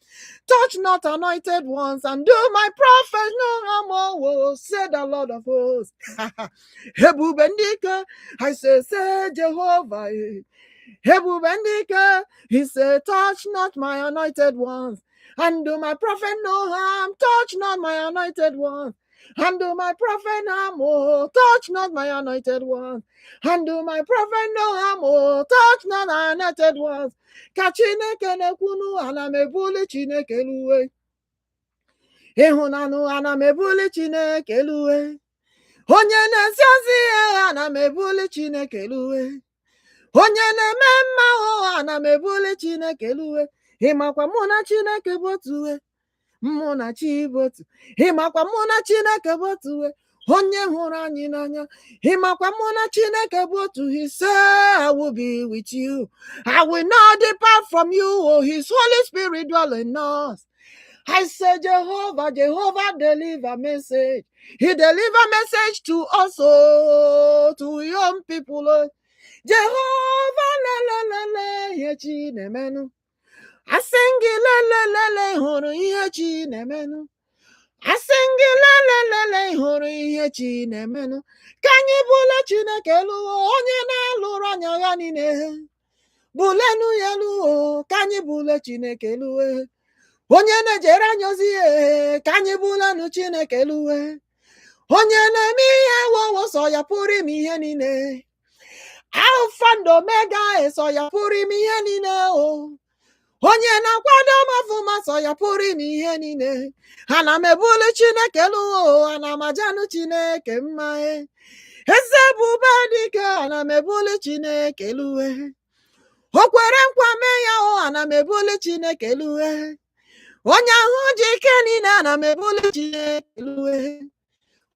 touch not anointed ones, and do my prophet no harm, said the Lord of hosts. Ebubedike, I say Jehovah, Ebubedike, he said, touch not my anointed ones, and do my prophet no harm, touch not my anointed ones. Handle my prophet no more, touch not my anointed ones. Handle my prophet no more, touch not my anointed ones. Ka Chineke na-ekwunu ana m ebuli Chineke eluwe. Ịhụnanụ ana m ebuli Chineke eluwe. Onye na-esi ozi ya ana m ebuli Chineke eluwe. Onye na-eme mma ụgha ana m ebuli Chineke eluwe. Ịmakwa mụ na Chineke bụ otu. Mụ na chi bụ otu. Ịmakwa mụ na Chineke bụ otu. Onye hụrụ anyị n'anya. Ịmakwa mụ na Chineke bụ otu. He said, I will be with you. I will not depart from you. Oh, His Holy Spirit dwell in us. I say, Jehovah, Jehovah, deliver message. He deliver message to us, oh, to young people. Oh. Jehovah, la la la la, ye chinemenu. I sing la la la la, huru ye chinemenu. I sing la la la la, huru ye chinemenu. Kanyi bula Chineke lu, onye na luru anya ya nine. Bulenu yelu, kanyi bula Chineke lu. Onye na-ejere anyị ozi ka anyị bulenu Chineke eluwe. Onye na-eme ihe wowo sọ ya pụrụ ime ihe niile. Alfa and Omega sọ ya pụrụ ime ihe niile o. Onye na-akwado m ọfụma sọ ya pụrụ ime ihe niile. Ana m ebuli Chineke eluwe, ana m ajanụ Chineke mma. Eze EBUBEDIKE, ana m ebuli Chineke eluwe. O kwere nkwa mee ya o, ana m ebuli Chineke eluwe. Onye ahụ ji ike niile ana m ebuli Chineke eluwe.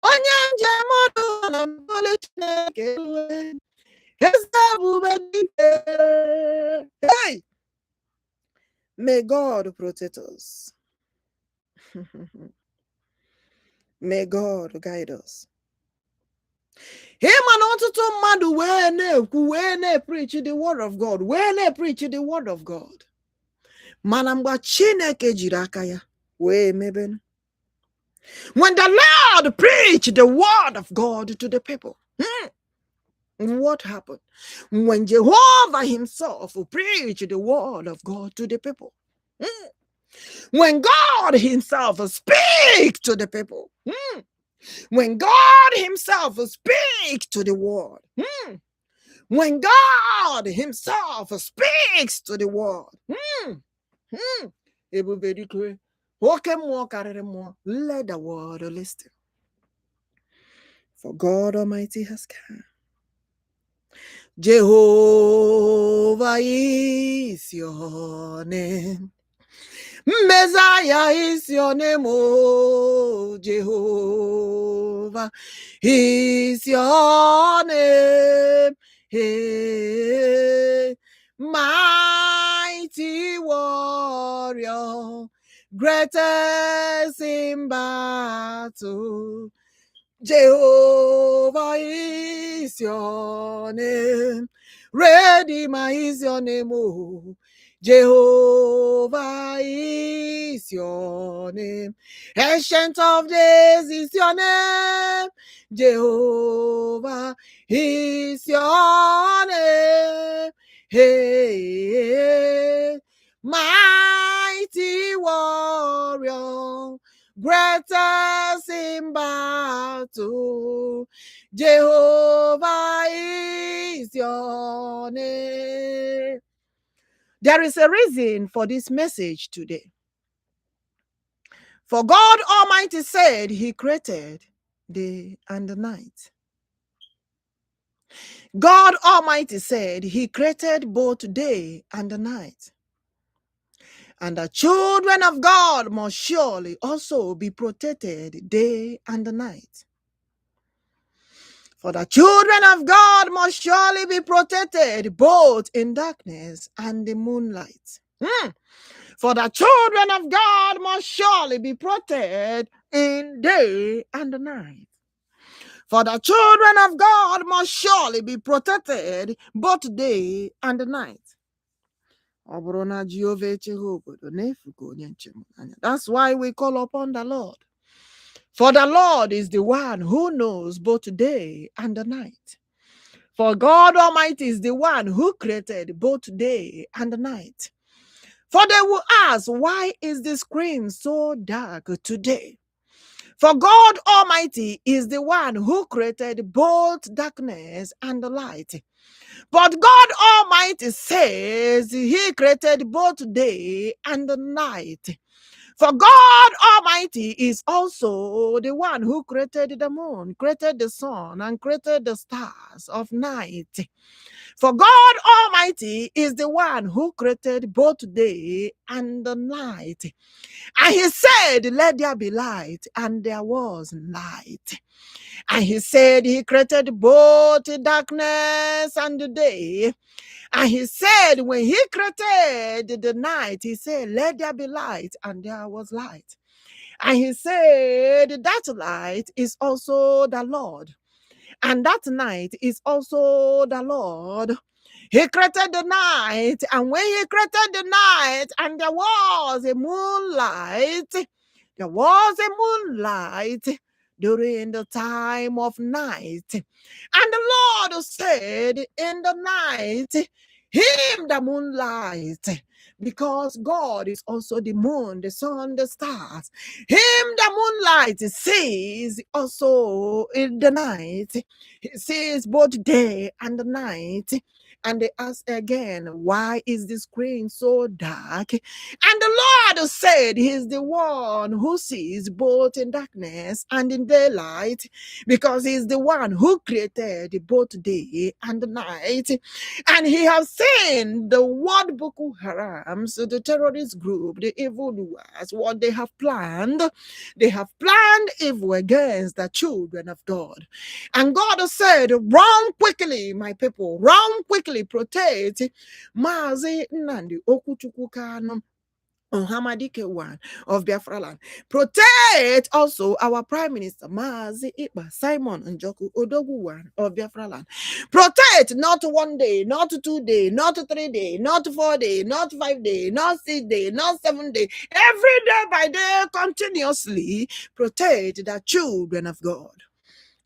Onye njem ọdụ ana m ebuli Chineke eluwe. Eze EBUBEDIKE. Hey! May God protect us. May God guide us. Ịma na ọtụtụ mmadụ wee na-ekwu, wee na-preach the word of God, wee na-preach the word of God. Mana mgbe Chineke jiri aka ya wee mebenu. When the Lord preached the word of God to the people, what happened? When Jehovah himself preached the word of God to the people, when God himself speaks to the people, when God himself speaks to the world, when God himself speaks to the world, EBUBEDIKE, let the world listen. For God Almighty has come. Jehovah is your name. Messiah is your name, oh Jehovah is your name. Hey, mighty warrior, greatest in battle. Jehovah is your name. Redeemer is your name, oh. Jehovah is your name. Ancient of days is your name. Jehovah is your name. Hey, mighty warrior, greatest in battle. Jehovah is your name. There is a reason for this message today. For God Almighty said He created day and the night. God Almighty said He created both day and the night. And the children of God must surely also be protected day and night. For the children of God must surely be protected both in darkness and the moonlight. For the children of God must surely be protected in day and night. For the children of God must surely be protected both day and night. That's why we call upon the Lord. For the Lord is the one who knows both day and night. For God Almighty is the one who created both day and night. For they will ask, why is the screen so dark today? For God Almighty is the one who created both darkness and the light. But God Almighty says he created both day and the night. For God Almighty is also the one who created the moon, created the sun, and created the stars of night. For God Almighty is the one who created both day and the night. And he said, let there be light, and there was light. And he said he created both darkness and the day. And he said, when he created the night, he said, let there be light, and there was light. And he said, that light is also the Lord. And that night is also the Lord. He created the night, and when he created the night, and there was a moonlight, during the time of night. And the Lord said in the night, him the moonlight, because God is also the moon, the sun, the stars. Him the moonlight sees also in the night. He sees both day and the night. And they ask again, why is the screen so dark? And the Lord said, he's the one who sees both in darkness and in daylight, because he's the one who created both day and night. And he has seen the word Boko Haram, so the terrorist group, the evildoers, what they have planned. They have planned evil against the children of God. And God said, run quickly, my people, run quickly, protect Mazi Nnamdi OKWUCHUKWU Kanu OHAMADIKE one of Biafra land. Protect also our Prime Minister Mazi Ekpa Simon Njoku ODOGWU one of Biafra land. Protect not 1 day, not 2 days, not 3 days, not 4 days, not 5 days, not 6 days, not 7 days. Every day by day, continuously protect the children of God.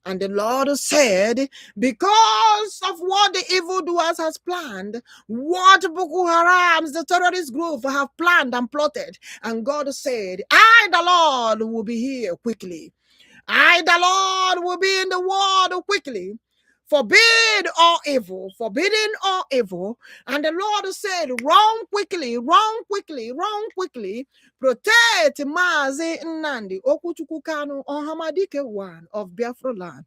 And the Lord said, because of what the evildoers has planned, what Boko Haram, the terrorist group, have planned and plotted, and God said, I, the Lord, will be here quickly. I, the Lord, will be in the world quickly. Forbid all evil, forbidding all evil. And the Lord said, run quickly, run quickly, run quickly. Protect Mazi Nnamdi OKWUCHUKWU Kanu OHAMADIKE one of Biafra land.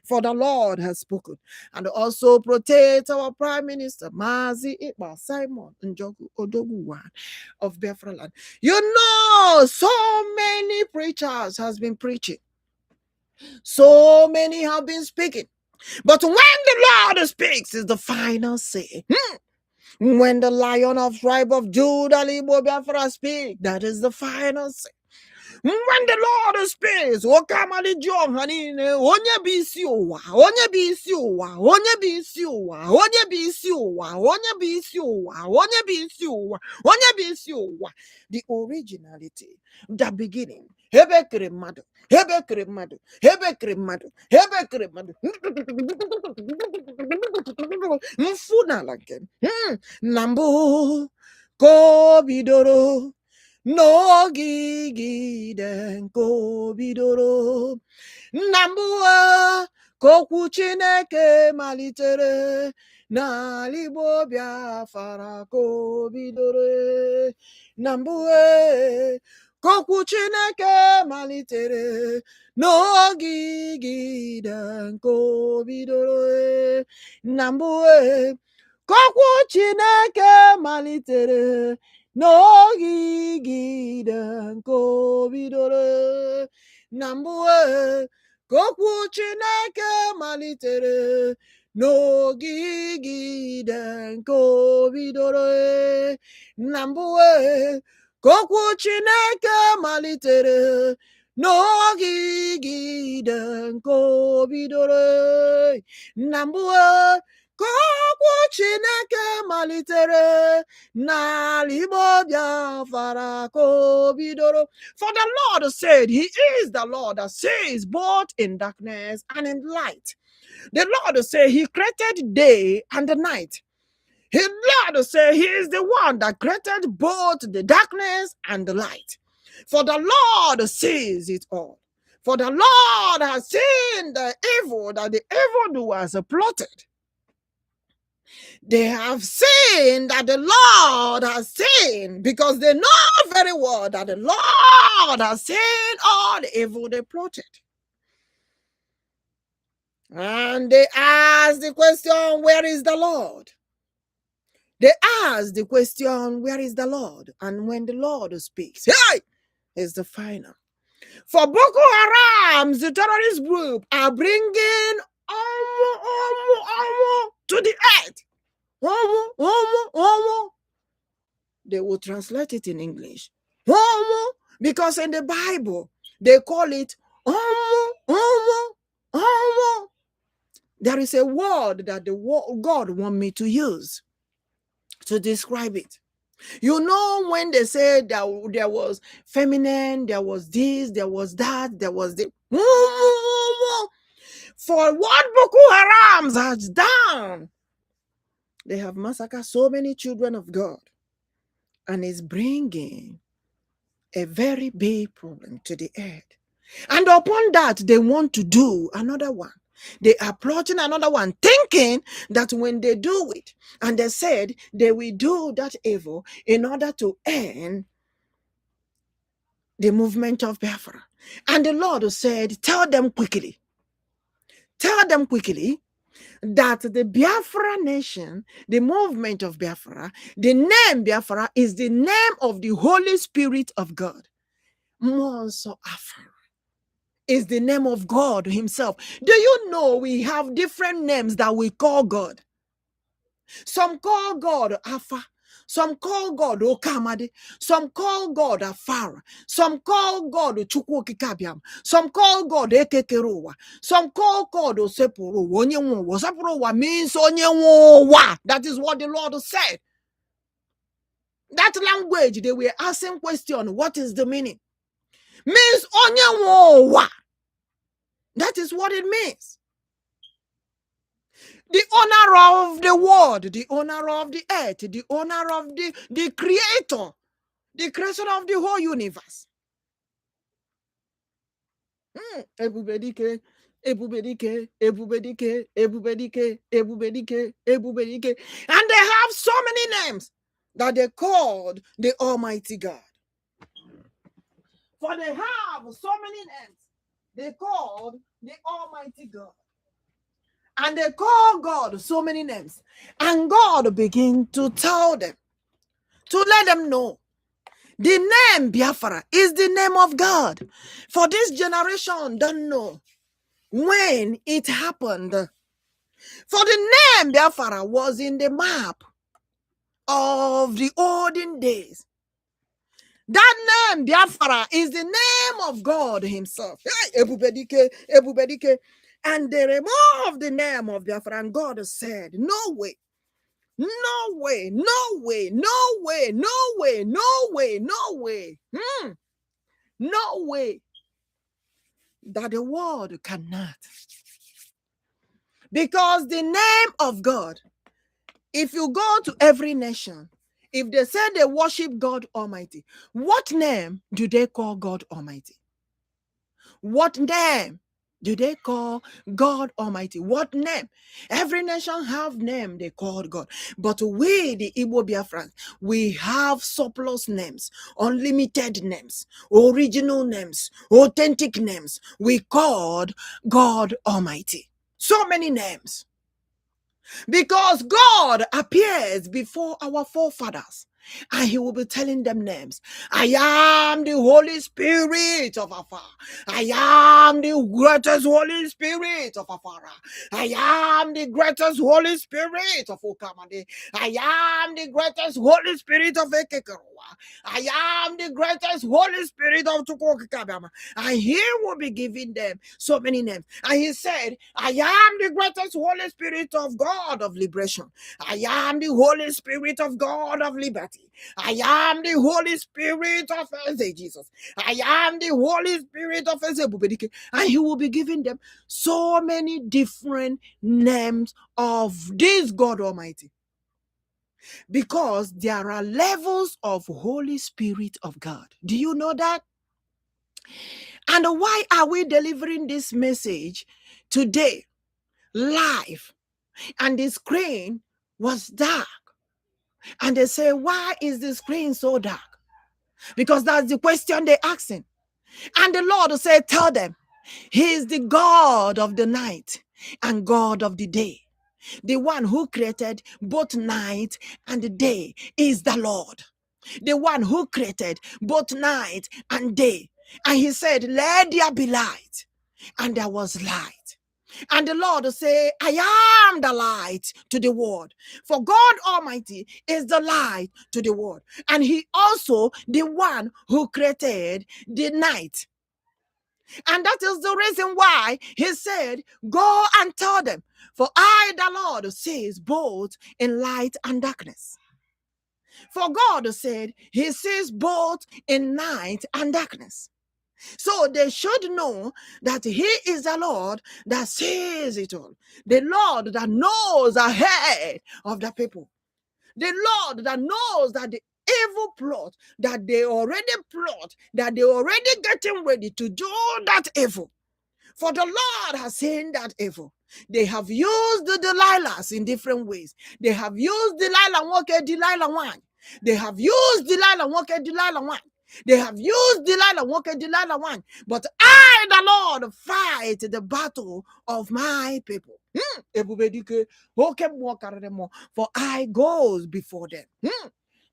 For the Lord has spoken. And also protect our Prime Minister Mazi Ekpa Simon Njoku ODOGWU one of Biafra land. You know, so many preachers has been preaching. So many have been speaking. But when the Lord speaks, is the final say. When the Lion of tribe of Judah, Libo Biafra speak, that is the final say. When the Lord speaks, OKWUCHUKWU, onye bisi ụwa, onye bisi ụwa, onye bisi ụwa, onye bisi ụwa, onye bisi ụwa, onye bisi ụwa, onye bisi ụwa. The originality, the beginning. Hebekere mmadụ, hebekere mmadụ, hebekere mmadụ, hebekere mmadụ. Mfu n'ala nke na mbụ ka o bidoro n'ogigide nke o bidoro na mbụ ka okwu Chineke malitere n'ala Igbo Biafra ka o bidoro na mbụ ka okwu Chineke malitere n'ogigide nke o bidoro na mbụ ka okwu Chineke malitere n'ogigide nke o bidoro na mbụ ka okwu Chineke malitere n'ogigide nke o bidoro na mbụ ka okwu Chineke malitere n'ogigide nke o bidoro na mbụ ka okwu Chineke malitere n'ala Igbo Biafra ka o bidoro. For the Lord said, he is the Lord that sees both in darkness and in light. The Lord said he created day and the night. The Lord said he is the one that created both the darkness and the light. For the Lord sees it all. For the Lord has seen the evil that the evildoers plotted. They have seen that the Lord has seen, because they know very well that the Lord has seen all the evil they plotted. And they ask the question, where is the Lord? They ask the question, where is the Lord? And when the Lord speaks, hey, is the final. For Boko Haram, the terrorist group, are bringing to the earth. They will translate it in English. Because in the Bible, they call it there is a word that God wants me to use to describe it. You know, when they said that there was feminine, there was this, there was that, there was the for what Boko Haram has done, they have massacred so many children of God, and it's bringing a very big problem to the earth. And upon that, they want to do another one. They are plotting another one, thinking that when they do it, and they said they will do that evil in order to end the movement of Biafra. And the Lord said, tell them quickly that the Biafra nation, the movement of Biafra, the name Biafra is the name of the Holy Spirit of God. Monso Afara is the name of God himself. Do you know we have different names that we call God? Some call God Alpha, some call God OKWUCHUKWU, some call God Afara, some call God CHUKWU, some call God AKIKE, some call God Osepuru. Osepuru means Onyewa. That is what the Lord said. That language, they were asking question, what is the meaning? Means Onyewa. That is what it means. The owner of the world, the owner of the earth, the owner of the creator, the creation of the whole universe. EBUBEDIKE, EBUBEDIKE, EBUBEDIKE, EBUBEDIKE, EBUBEDIKE, EBUBEDIKE. And they have so many names that they called the Almighty God. For they have so many names they called the Almighty God. And they call God so many names. And God began to tell them, to let them know, the name Biafra is the name of God. For this generation don't know when it happened. For the name Biafra was in the map of the olden days. That name Biafra is the name of God himself. EBUBEDIKE, EBUBEDIKE. And they removed the name of Biafra, and God said, no way. No way, no way, no way, no way, no way, no way. No way that the world cannot. Because the name of God, if you go to every nation, if they say they worship God Almighty, what name do they call God Almighty? What name do they call God Almighty? What name? Every nation have name they called God. But we, the Igbo Biafrans, we have surplus names, unlimited names, original names, authentic names. We called God Almighty. So many names. Because God appears before our forefathers, and he will be telling them names. I am the Holy Spirit of Afar. I am the greatest Holy Spirit of Afara. I am the greatest Holy Spirit of OKWUCHUKWU. I am the greatest Holy Spirit of AKIKE. I am the greatest Holy Spirit of CHUKWU. And he will be giving them so many names. And he said, I am the greatest Holy Spirit of God of liberation. I am the Holy Spirit of God of liberty. I am the Holy Spirit of Jesus. I am the Holy Spirit of EBUBEDIKE. And he will be giving them so many different names of this God Almighty. Because there are levels of Holy Spirit of God. Do you know that? And why are we delivering this message today live? And the screen was dark. And they say, why is the screen so dark? Because that's the question they're asking. And the Lord said, tell them, He is the God of the night and God of the day. The one who created both night and the day is the Lord. The one who created both night and day. And He said, let there be light. And there was light. And the Lord said, I am the light to the world. For God Almighty is the light to the world. And He also the one who created the night. And that is the reason why He said, go and tell them, for I, the Lord, sees both in light and darkness. For God said He sees both in night and darkness. So they should know that He is the Lord that sees it all. The Lord that knows ahead of the people. The Lord that knows that the evil plot that they already plot, that they already getting ready to do that evil. For the Lord has seen that evil. They have used the Delilahs in different ways. They have used Delilah, okay, Delilah one. They have used Delilah, okay, Delilah one. They have used Delilah, okay, Delilah one. But I, the Lord, fight the battle of my people. EBUBEDIKE, OKWUCHUKWU, for I goes before them.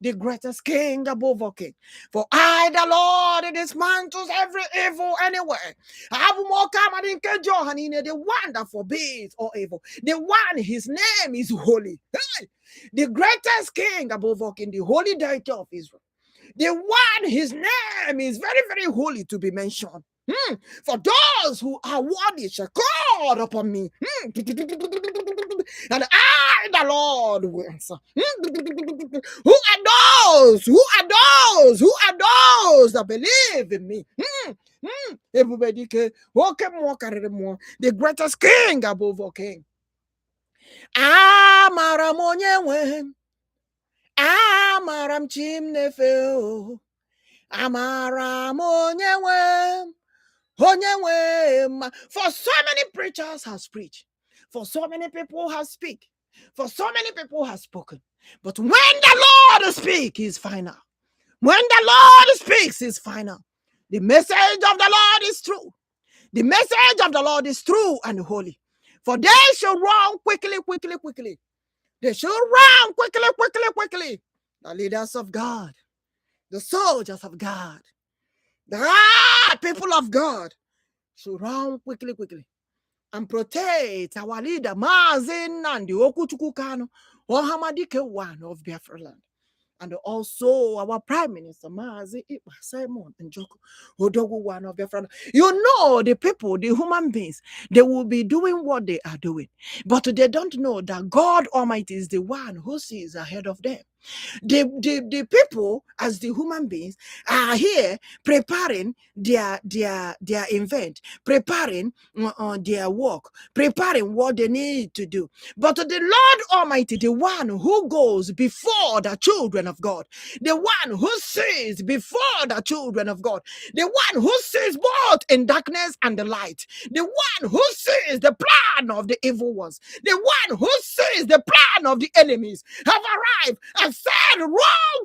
The greatest king above all king. For I, the Lord, dismantles every evil anywhere. The one that forbids all evil. The one, His name is holy. The greatest king above all king, the holy deity of Israel. The one, His name is very, very holy to be mentioned. For those who are worthy shall call upon me. And I, the Lord, will answer. Who are those? Who are those? Who are those that believe in me? EBUBEDIKE, OKWUCHUKWU, the greatest king above all king. Amara m onye nwe m. Amara m chi m na-efe o. Amara m onye nwe m. For so many preachers has preached. For so many people have speak. For so many people have spoken. But when the Lord speaks, He's final. When the Lord speaks, He's final. The message of the Lord is true. The message of the Lord is true and holy. For they shall run quickly. They shall run quickly. The leaders of God, the soldiers of God, the people of God should run quickly and protect our leader, Mazi Nnamdi, OKWUCHUKWU Kanu, OHAMADIKE one of Biafra land. And also our Prime Minister, Mazi Ekpa, Njoku, ODOGWU one of Biafra land. You know, the people, the human beings, they will be doing what they are doing. But they don't know that God Almighty is the one who sees ahead of them. The people, as the human beings, are here preparing their event, preparing their work, preparing what they need to do. But the Lord Almighty, the one who goes before the children of God, the one who sees before the children of God, the one who sees both in darkness and the light, the one who sees the plan of the evil ones, the one who sees the plan of the enemies, have arrived and said, run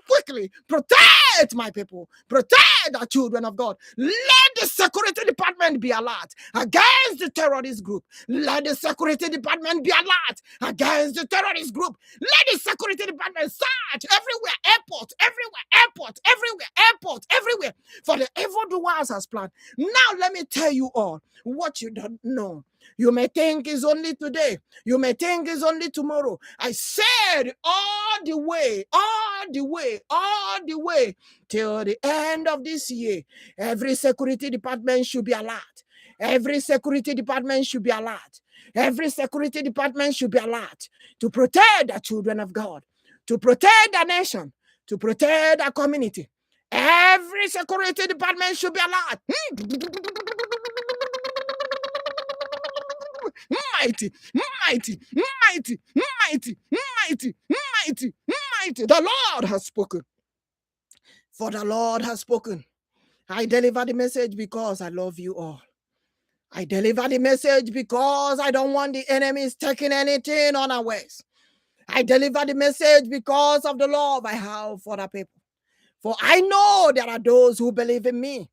quickly, protect my people, protect the children of God. Let the security department be alert against the terrorist group. Let the security department be alert against the terrorist group. Let the security department search everywhere, airport, everywhere, for the evildoers has planned. Now let me tell you all what you don't know. You may think it's only today. You may think it's only tomorrow. I said all the way till the end of this year, every security department should be alert. Every security department should be alert. Every security department should be alert to protect the children of God, to protect the nation, to protect the community. Every security department should be alert. Mighty. The Lord has spoken. For the Lord has spoken. I deliver the message because I love you all. I deliver the message because I don't want the enemies taking anything unawares. I deliver the message because of the love I have for the people. For I know there are those who believe in me.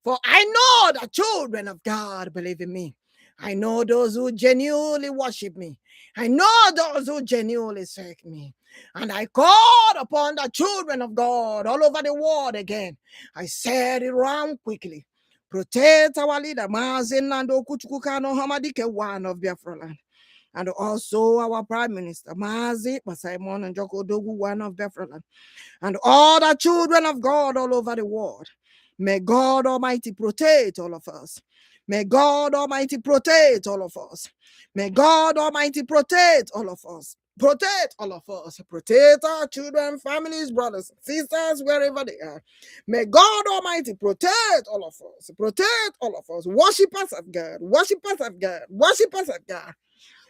For I know the children of God believe in me. I know those who genuinely worship me. I know those who genuinely seek me. And I called upon the children of God all over the world again. I said it around quickly. Protect our leader, Mazi Nnamdi OKWUCHUKWU, one of Biafra land. And also our Prime Minister, Mazi Ekpa and Njoku, ODOGWU, one of Biafra land. And all the children of God all over the world. May God Almighty protect all of us. May God Almighty protect all of us. May God Almighty protect all of us. Protect all of us. Protect our children, families, brothers, sisters, wherever they are. May God Almighty protect all of us. Protect all of us. Worshippers of God. Worshippers of God. Worshippers of God.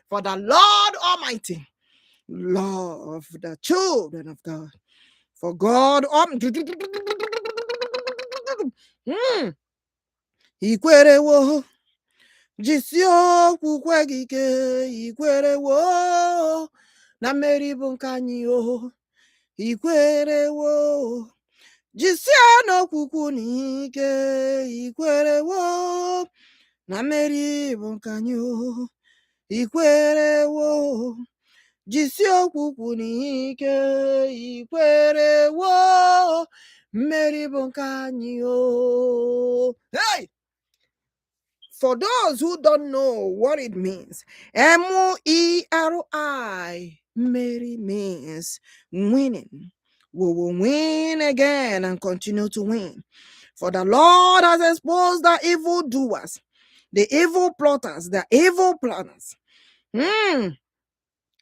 For the Lord Almighty love the children of God. For God, ikwerewo, jisiokwu kwe gị ike, ikwerewo, na mmeri bụ nke anyị o, ikwerewo, jisie n'okwukwu n'ike, ikwerewo, na mmeri bụ nke anyị o, ikwerewo. Jisi okwukwu n'ike, ikwerewo, mmeri bụ nke anyị o. Hey! For those who don't know what it means, MERI, Mary means winning. We will win again and continue to win. For the Lord has exposed the evil doers, the evil plotters, the evil planners.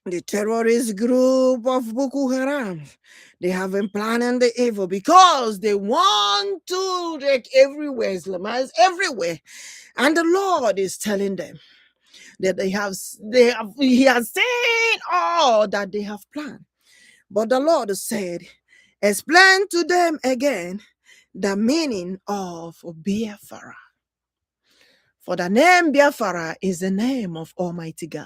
The terrorist group of Boko Haram, they have been planning the evil because they want to take everywhere, Islamize everywhere. And the Lord is telling them that He has seen all that they have planned. But the Lord said, explain to them again the meaning of Biafra. For the name Biafra is the name of Almighty God.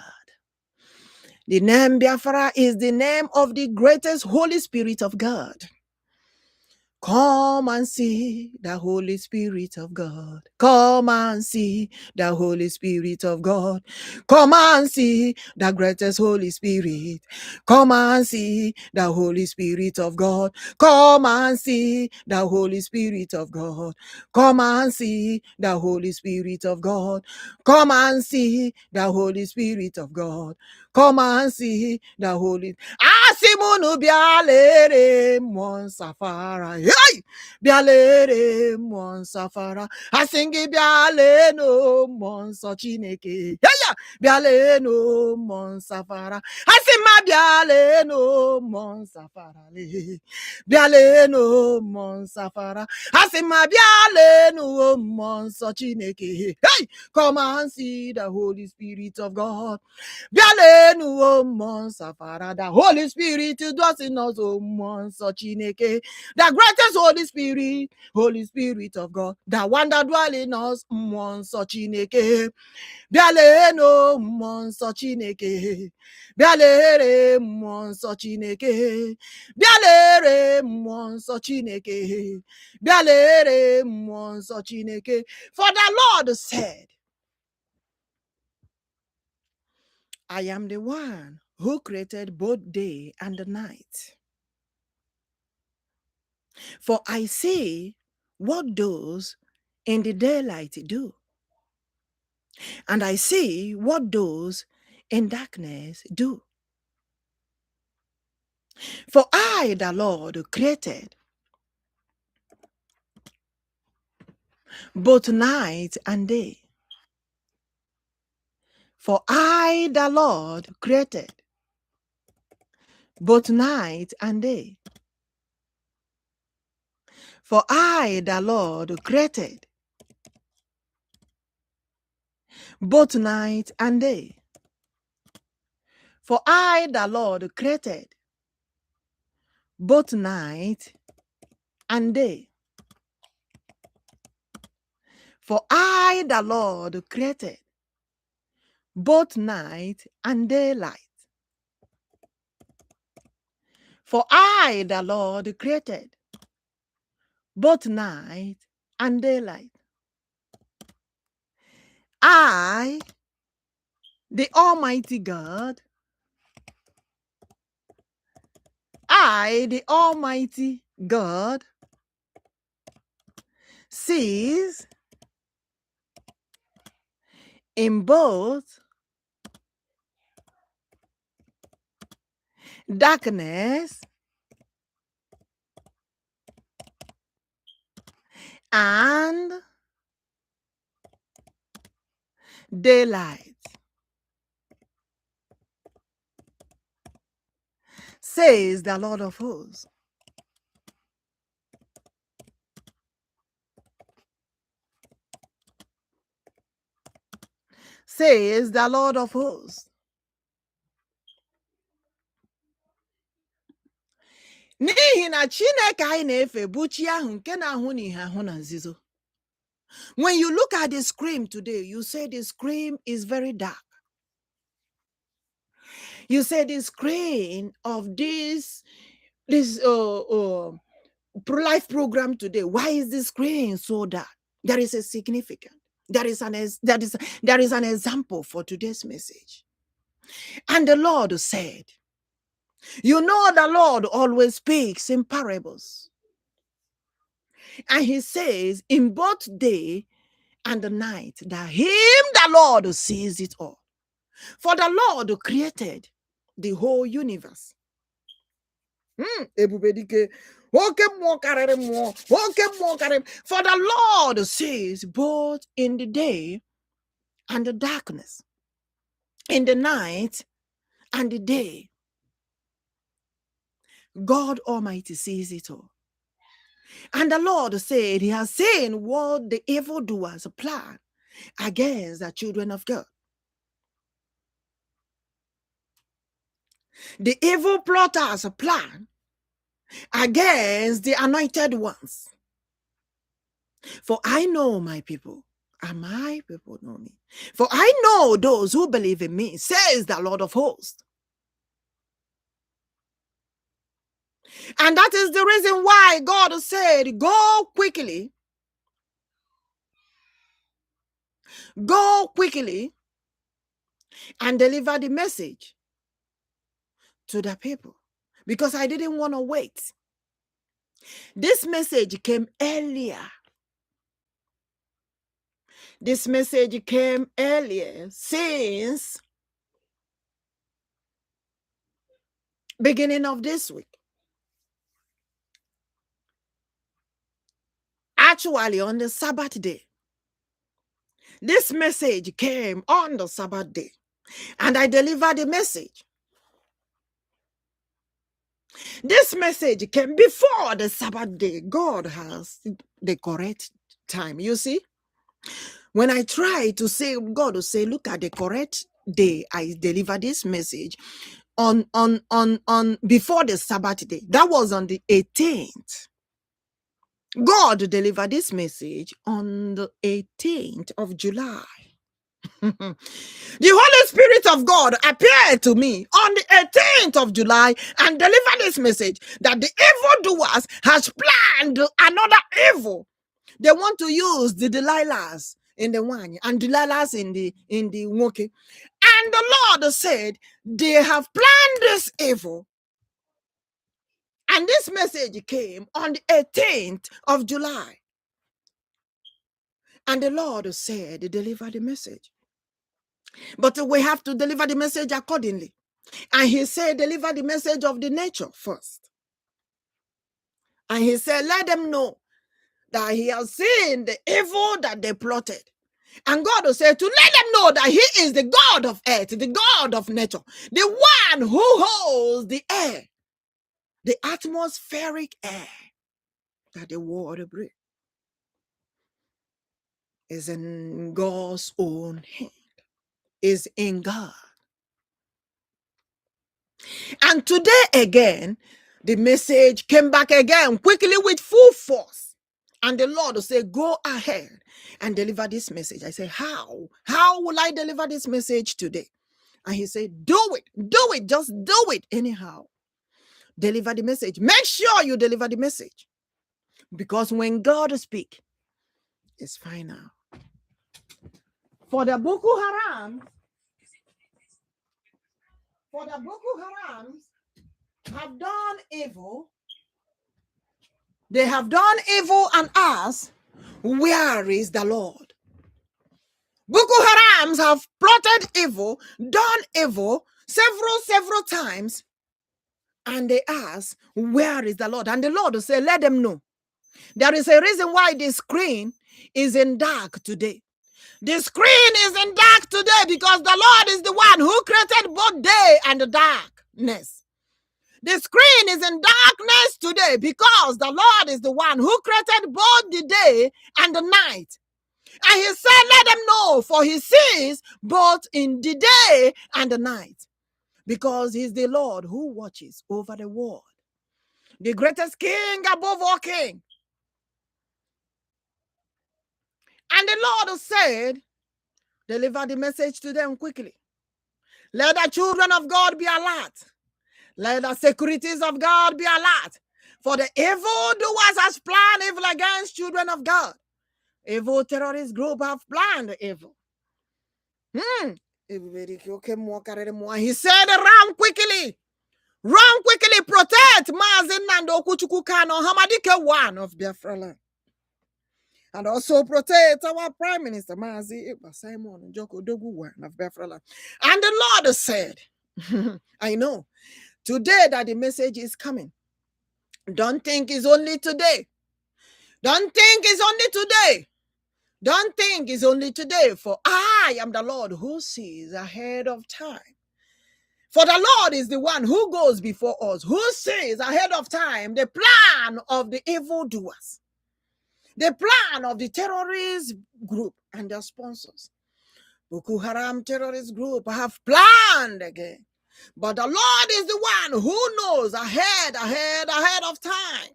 The name Biafra is the name of the greatest Holy Spirit of God. Come and see the Holy Spirit of God. Come and see the Holy Spirit of God. Come and see the greatest Holy Spirit. Come and see the Holy Spirit of God. Come and see the Holy Spirit of God. Come and see the Holy Spirit of God. Come and see the Holy Spirit of God. Come and see the Holy. Asimunu bialere monsafara. Hey! Bialere monsafara. Asingi biale no monso chineke. Yeah! Biale no monsafara. Asima biale no monsafara. Biale no monsafara. Asima biale no monso chineke. Hey! Come and see the Holy Spirit of God. The Holy Spirit dwells in us, Chineke. The greatest Holy Spirit of God, the one that dwells in us, Chineke. Biale no Chineke. Bialere Chineke. Bialere Chineke. Bialere Chineke. For the Lord said, I am the one who created both day and the night. For I see what those in the daylight do, and I see what those in darkness do. For I, the Lord, created both night and day. For I, the Lord, created both night and day. For I, the Lord, created both night and day. For I, the Lord, created both night and day. For I, the Lord, created both night and daylight. For I, the Lord, created both night and daylight. I, the Almighty God, I, the Almighty God, sees in both darkness and daylight, says the Lord of hosts. Says the Lord of hosts. N'ihi na Chineke anyị na-efe bụ chi ahụ nke na-ahụ n'ihe ahụ na nzuzo. When you look at the screen today, you say the screen is very dark. You say the screen of this pro-life program today, why is the screen so dark? There is a significance. There is an example for today's message. And the Lord said, you know, the Lord always speaks in parables. And he says, in both day and the night, that him, the Lord, sees it all. For the Lord created the whole universe. EBUBEDIKE. For the Lord sees both in the day and the darkness, in the night and the day. God Almighty sees it all. And the Lord said he has seen what the evildoers plan against the children of God. The evil plotters plan against the anointed ones. For I know my people, and my people know me. For I know those who believe in me, says the Lord of hosts. And that is the reason why God said, go quickly and deliver the message to the people, because I didn't want to wait. This message came earlier. This message came earlier since beginning of this week. Actually, on the Sabbath day. This message came on the Sabbath day, and I delivered the message. This message came before the Sabbath day. God has the correct time. You see, when I try to say, God will say, look at the correct day I deliver this message on before the Sabbath day. That was on the 18th. God delivered this message on the 18th of July. The Holy Spirit of God appeared to me on the 18th of July and delivered this message that the evildoers has planned another evil. They want to use the Delilahs in the wine and Delilahs in the Njoku. And the Lord said they have planned this evil. And this message came on the 18th of July. And the Lord said, deliver the message. But we have to deliver the message accordingly. And he said, deliver the message of the nature first. And he said, let them know that he has seen the evil that they plotted. And God will say to let them know that he is the God of earth, the God of nature, the one who holds the air, the atmospheric air that the water breathes, is in God's own hand, is in God. And today again, the message came back again quickly with full force. And the Lord will say, go ahead and deliver this message. I say, how? How will I deliver this message today? And he said, do it, just do it anyhow. Deliver the message. Make sure you deliver the message. Because when God speaks, it's final. For the Boko Haram, have done evil. They have done evil and asked, where is the Lord? Boko Harams have plotted evil, done evil several times, and they ask, where is the Lord? And the Lord will say, let them know. There is a reason why the screen is in dark today. The screen is in dark today because the Lord is the one who created both day and the darkness. The screen is in darkness today because the Lord is the one who created both the day and the night. And he said, let them know, for he sees both in the day and the night, because he's the Lord who watches over the world, the greatest king above all kings. And the Lord said, deliver the message to them quickly. Let the children of God be alert. Let the securities of God be alert. For the evildoers has planned evil against children of God. Evil terrorist group have planned evil. He said, run quickly. Run quickly, protect Mazi Nnamdi OKWUCHUKWU Kanu AMMADI 1 of Biafra land. And also protect our Prime Minister Mazi Ekpa Njoku ODOGWU 1 of Biafra land. And the Lord said, I know, today that the message is coming. Don't think it's only today. Don't think it's only today. Don't think it's only today, for I am the Lord who sees ahead of time. For the Lord is the one who goes before us, who sees ahead of time the plan of the evildoers, the plan of the terrorist group and their sponsors. Boko Haram terrorist group have planned again. But the Lord is the one who knows ahead of time.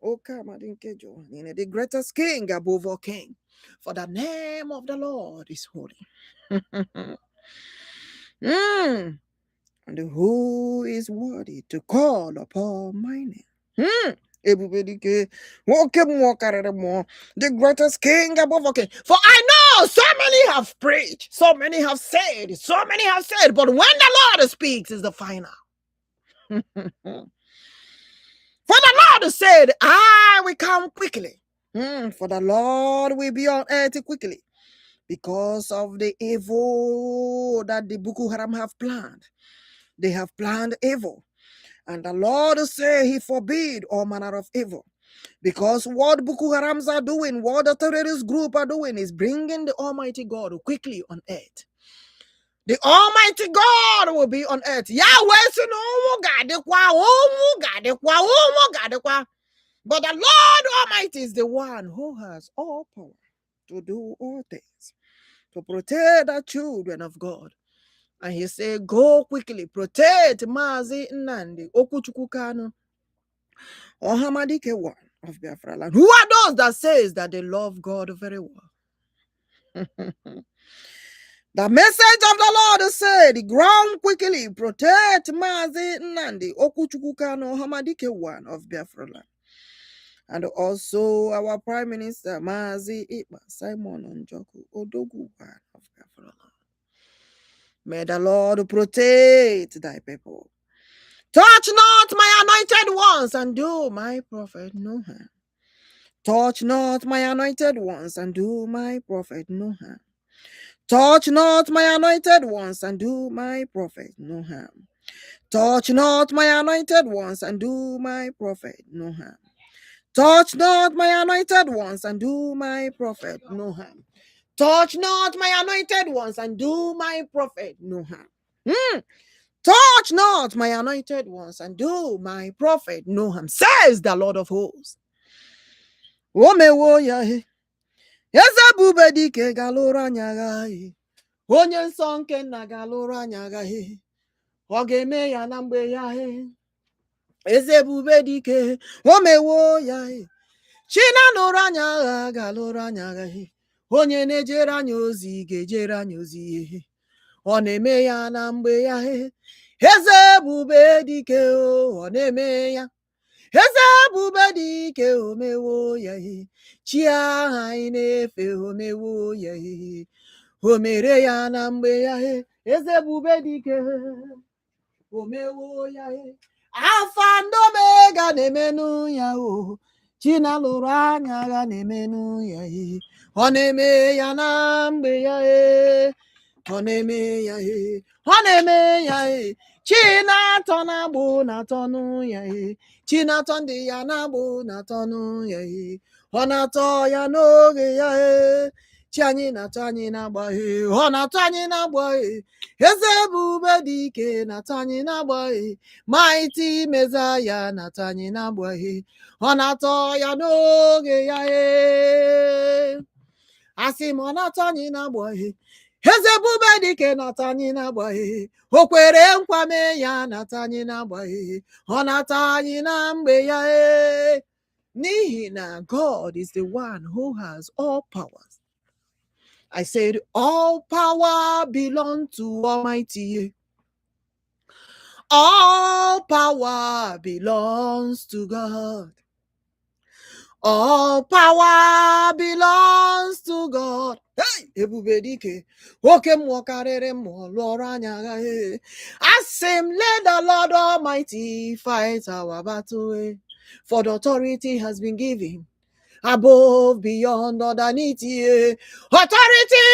OKWUCHUKWU, the greatest king above all king. For the name of the Lord is holy. And who is worthy to call upon my name? EBUBEDIKE, the greatest king above all king. For I know so many have preached, so many have said, but when the Lord speaks is the final. For the Lord said, I will come quickly. For the Lord will be on earth quickly, because of the evil that the Boko Haram have planned. They have planned evil. And the Lord said he forbid all manner of evil. Because what Boko Harams are doing, what the terrorist group are doing, is bringing the Almighty God quickly on earth. The Almighty God will be on earth. But the Lord Almighty is the one who has all power to do all things, to protect the children of God. And he said, go quickly, protect Mazi Nnamdi OKWUCHUKWU Kanu OHAMADIKE 1 of Biafra land. Who are those that says that they love God very well? The message of the Lord said, ground quickly, protect Mazi Nnamdi OKWUCHUKWU Kanu OHAMADIKE 1 of Biafra land. And also our Prime Minister Mazi Ekpa Njoku ODOGWU 1 of Biafra land. May the Lord protect thy people. Touch not my anointed ones and do my prophet no harm. Touch not my anointed ones and do my prophet no harm. Touch not my anointed ones and do my prophet no harm. Touch not my anointed ones and do my prophet no harm. Touch not my anointed ones and do my prophet no harm. Touch not my anointed ones and do my prophet no harm. Touch not my anointed ones and do my prophet no harm, says the Lord of hosts. EBUBEDIKE galora nyagahi. Onye nsọ nke nna galora nyagahi. Ọ ga-eme ya na mgbe ya. EBUBEDIKE omewo ya. China loranya galoranya onye na-ejere anyị ozi ga-ejere anyị ozi ọ na-eme ya na mgbe ya eze EBUBEDIKE ọ na-eme ya eze EBUBEDIKE omewo ya chi aha anyị na-efe omewo ya o mere ya na mgbe ya eze EBUBEDIKE omewo ya Alpha and Omega na-emenu ya China lụrụ anya agha na-emenu ya ọ na-eme ya na mgbe ya ọ na-eme ya ọ na-eme ya China atọ na-agbụ na-atọnụ ya China atọ ndị ya na-agbụ na-atọnụ ya ọ na-atọ ya n'oge ya chi anyị na-atọ anyị na-agba ọ na-atọ anyị na-agba eze EBUBEDIKE na-atọ anyị na-agba mighty Messiah na-atọ anyị na-agba ọ na-atọ ya n'oge ya asị m ọ na-atọ anyị na-agba eze EBUBEDIKE na-atọ anyị na-agba o kwere nkwa mee ya na-atọ anyị na-agba ọ na-atọ anyị na mgbe ya n'ihi na God is the one who has all powers. I said all power belongs to Almighty. All power belongs to God. All power belongs to God. Hey, EBUBEDIKE, oke mmụọ karịrị mmụọ lụọrọ anyị agha asị m, let the Lord Almighty fight our battle, for the authority has been given above, beyond, underneath. Authority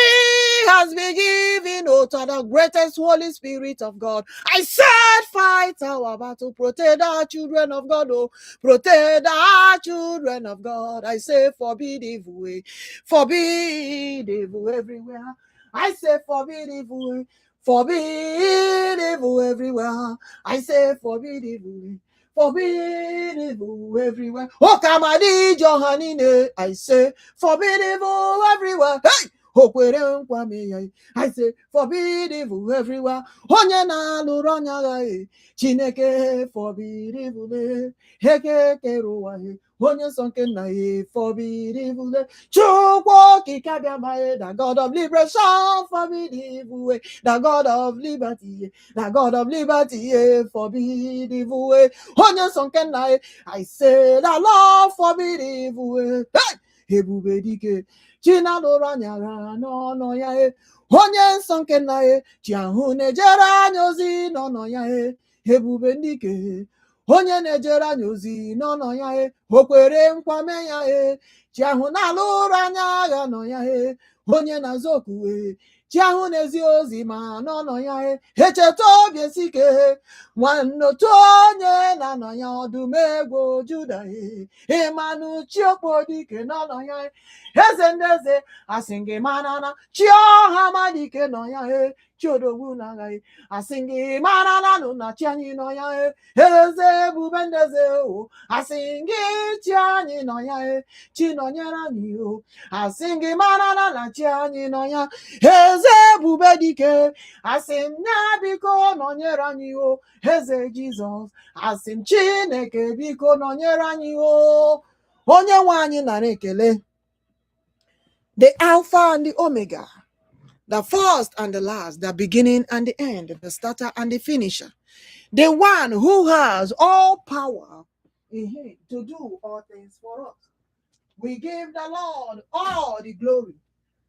has been given to the greatest Holy Spirit of God. I said, fight our battle, protect our children of God. Oh, protect our children of God. I say, forbid evil, forbid evil everywhere. I say, forbid evil, forbid evil everywhere. I say, forbid evil. Forbid evil everywhere. OKWUCHUKWU Johanine. I say, forbid evil everywhere. Hey! I say, forbid evil everywhere. Onye na-alụrụ anya agha Chineke forbid evil. Heke keruwa onye nsọ nke nna forbid evil. CHUKWU OKIKE ABIAMA, the God of liberation, forbid evil. The God of liberty, the God of liberty, forbid evil. Onye nsọ nke nna I say, the Lord forbid evil. Hey! EBUBEDIKE China lụrụ anya agha n'ọnọ ya onye nsọ nke nna chi ahụ na-ejere anya ozi n'ọnọ ya EBUBEDIKE onye na-ejere anya ozi n'ọnọ ya o kwere nkwa mee ya chi ahụ na-alụrụ anya agha nọ ya onye na-azụ oku chi ahụ na-ezi ozi ma n'ọnọ ya echeta obi esike nwanne otu onye na-anọ ya ọdụm egwu Juda ịmanụ chi OKWUCHUKWU n'ọnọ ya eze ndị eze asị gị mara na chi OHAMADIKE nọ ya chi ODOGWU na-agaghị asị gị mara na nụ na chi anyị nọ ya eze ebube ndị eze asị gị chi anyị nọ ya chi nọnyere anyị asị gị mara na chi anyị nọ ya eze EBUBEDIKE asị m ya biko nọnyere anyị eze Jizọs asị m Chineke biko nọnyere anyị onye nwe anyị nara ekele, the Alpha and the Omega, the first and the last, the beginning and the end, the starter and the finisher, the one who has all power in him to do all things for us. We give the Lord all the glory.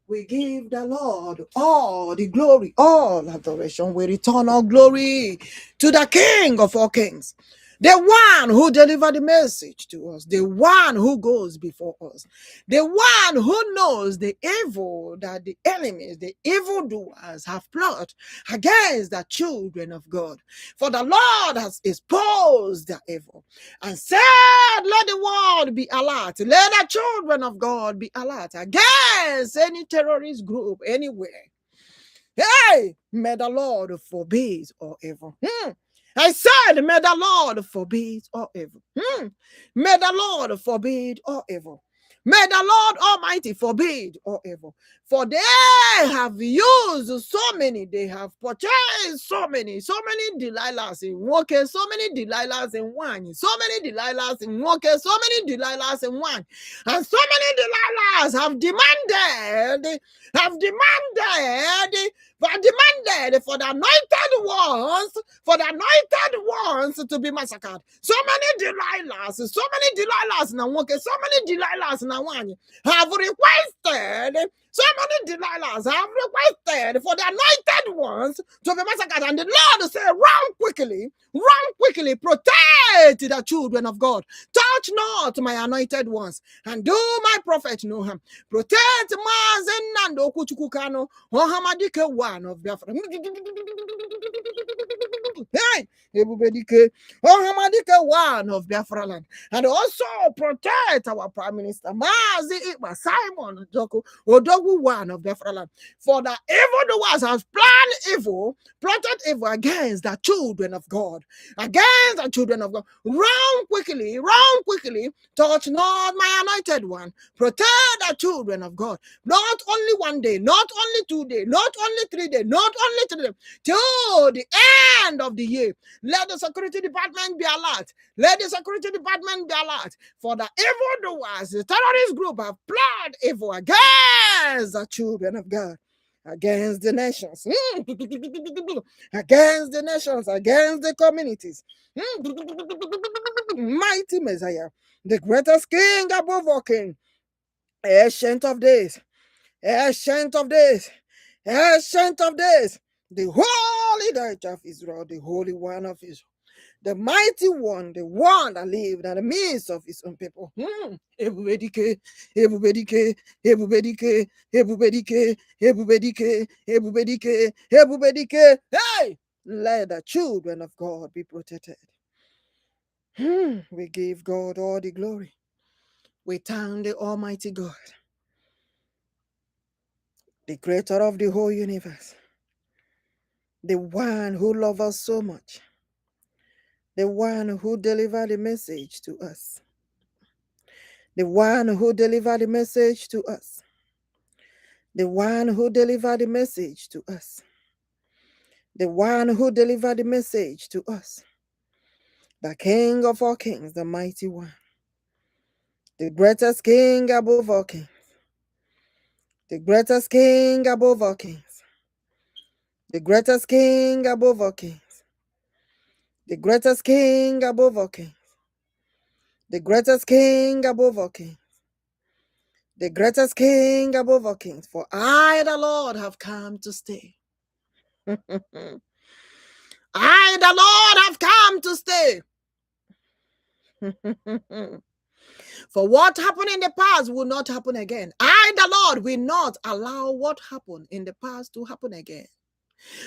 We give the Lord all the glory, all adoration. We return all glory to the King of all kings, the one who delivered the message to us, the one who goes before us, the one who knows the evil that the enemies, the evildoers have plotted against the children of God. For the Lord has exposed the evil and said, let the world be alert, let the children of God be alert against any terrorist group anywhere. Hey, may the Lord forbid all evil. I said, may the Lord forbid all evil. May the Lord forbid all evil. May the Lord Almighty forbid all evil. For they have used so many, they have purchased so many Delilahs in work, so many Delilahs in wine, so many Delilahs in work, so many Delilahs in wine, and so many Delilahs have demanded for the anointed ones to be massacred. So many Delilahs now work, so many Delilahs now wine have requested. So many Delilahs have requested for the anointed ones to be massacred. And the Lord said, run quickly, protect the children of God. Touch not my anointed ones, and do my prophet no harm. Protect Mazi Nnamdi OKWUCHUKWU Kanu, OHAMADIKE one of Biafra. Hey, EBUBEDIKE, OHAMADIKE one of Biafra land. And also protect our Prime Minister, Mazi Ekpa, Simon Njoku, ODOGWU one of Biafra land. For the evildoers have plotted evil against the children of God. Against the children of God. Run quickly, touch not my anointed one. Protect the children of God. Not only one day, not only 2 days, not only 3 days, not only 3 days, till the end of the year. Let the security department be alert. Let the security department be alert. For the evildoers, the terrorist group have planned evil against the children of God. Against the nations, against the nations, against the communities. Mighty Messiah, the greatest king above all king, ancient of days, ancient of days, ancient of days, the holy Light of Israel, the Holy One of Israel, the mighty one, the one that lived in the midst of his own people. EBUBEDIKE, EBUBEDIKE, EBUBEDIKE, EBUBEDIKE, EBUBEDIKE, EBUBEDIKE, EBUBEDIKE. Hey, let the children of God be protected. We give God all the glory. We thank the Almighty God, the creator of the whole universe, the one who loves us so much, the one who delivered the message to us, the one who delivered the message to us, the one who delivered the message to us, the one who delivered the message to us, the King of all kings, the mighty one, the greatest king above all kings, the greatest king above all kings, the greatest king above all kings, the greatest king above all kings, the greatest king above all kings, the greatest king above all kings. For I, the Lord, have come to stay. I, the Lord, have come to stay. For what happened in the past will not happen again. I, the Lord, will not allow what happened in the past to happen again.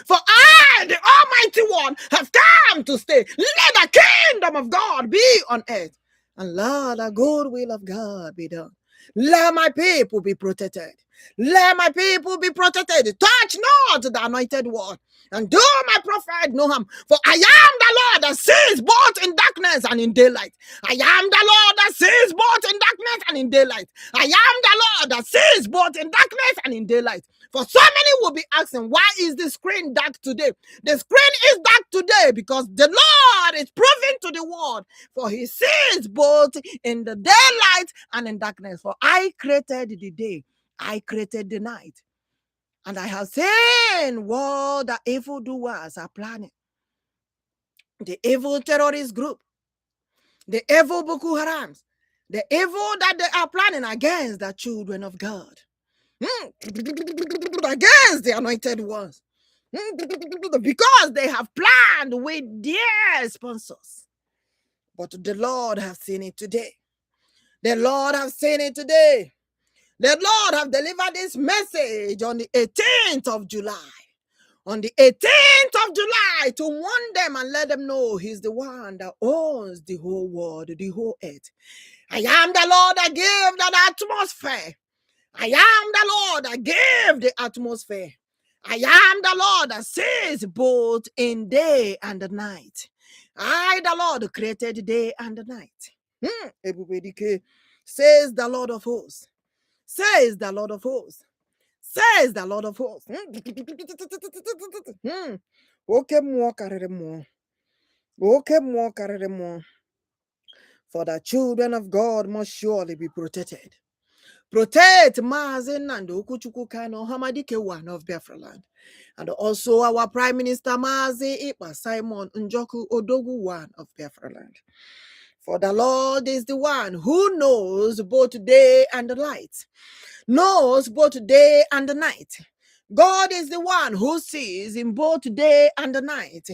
For I, the Almighty One, have come to stay. Let the kingdom of God be on earth, and let the good will of God be done. Let my people be protected. Let my people be protected. Touch not the anointed one, and do my prophet no harm. For I am the Lord that sees both in darkness and in daylight. I am the Lord that sees both in darkness and in daylight. I am the Lord that sees both in darkness and in daylight. For so many will be asking, why is the screen dark today? The screen is dark today because the Lord is proving to the world, for he sees both in the daylight and in darkness. For I created the day, I created the night, and I have seen what the evildoers are planning. The evil terrorist group, the evil Boko Harams, the evil that they are planning against the children of God. Against the anointed ones, because they have planned with their sponsors. But the Lord has seen it today. The Lord has seen it today. The Lord have delivered this message on the 18th of July. On the 18th of July, to warn them and let them know he's the one that owns the whole world, the whole earth. I am the Lord that gave that atmosphere. I am the Lord that gave the atmosphere. I am the Lord that sees both in day and the night. I, the Lord, created the day and the night. EBUBEDIKE. says the Lord of hosts, says the Lord of hosts, says the Lord of hosts. Okay, more, carry more. Okay, more, carry more. For the children of God must surely be protected. Protect Mazi Nnamdi OKWUCHUKWU Kanu AMMADI one of Biafra land. And also our Prime Minister Mazi Ekpa Simon Njoku ODOGWU one of Biafra land. For the Lord is the one who knows both day and light, knows both day and night. God is the one who sees in both day and night.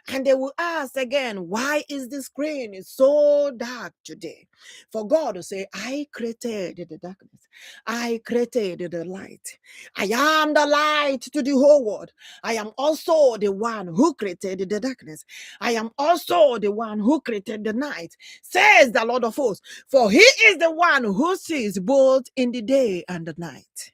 And they will ask again, why is the screen so dark today? For God to say, I created the darkness. I created the light. I am the light to the whole world. I am also the one who created the darkness. I am also the one who created the night, says the Lord of hosts. For he is the one who sees both in the day and the night.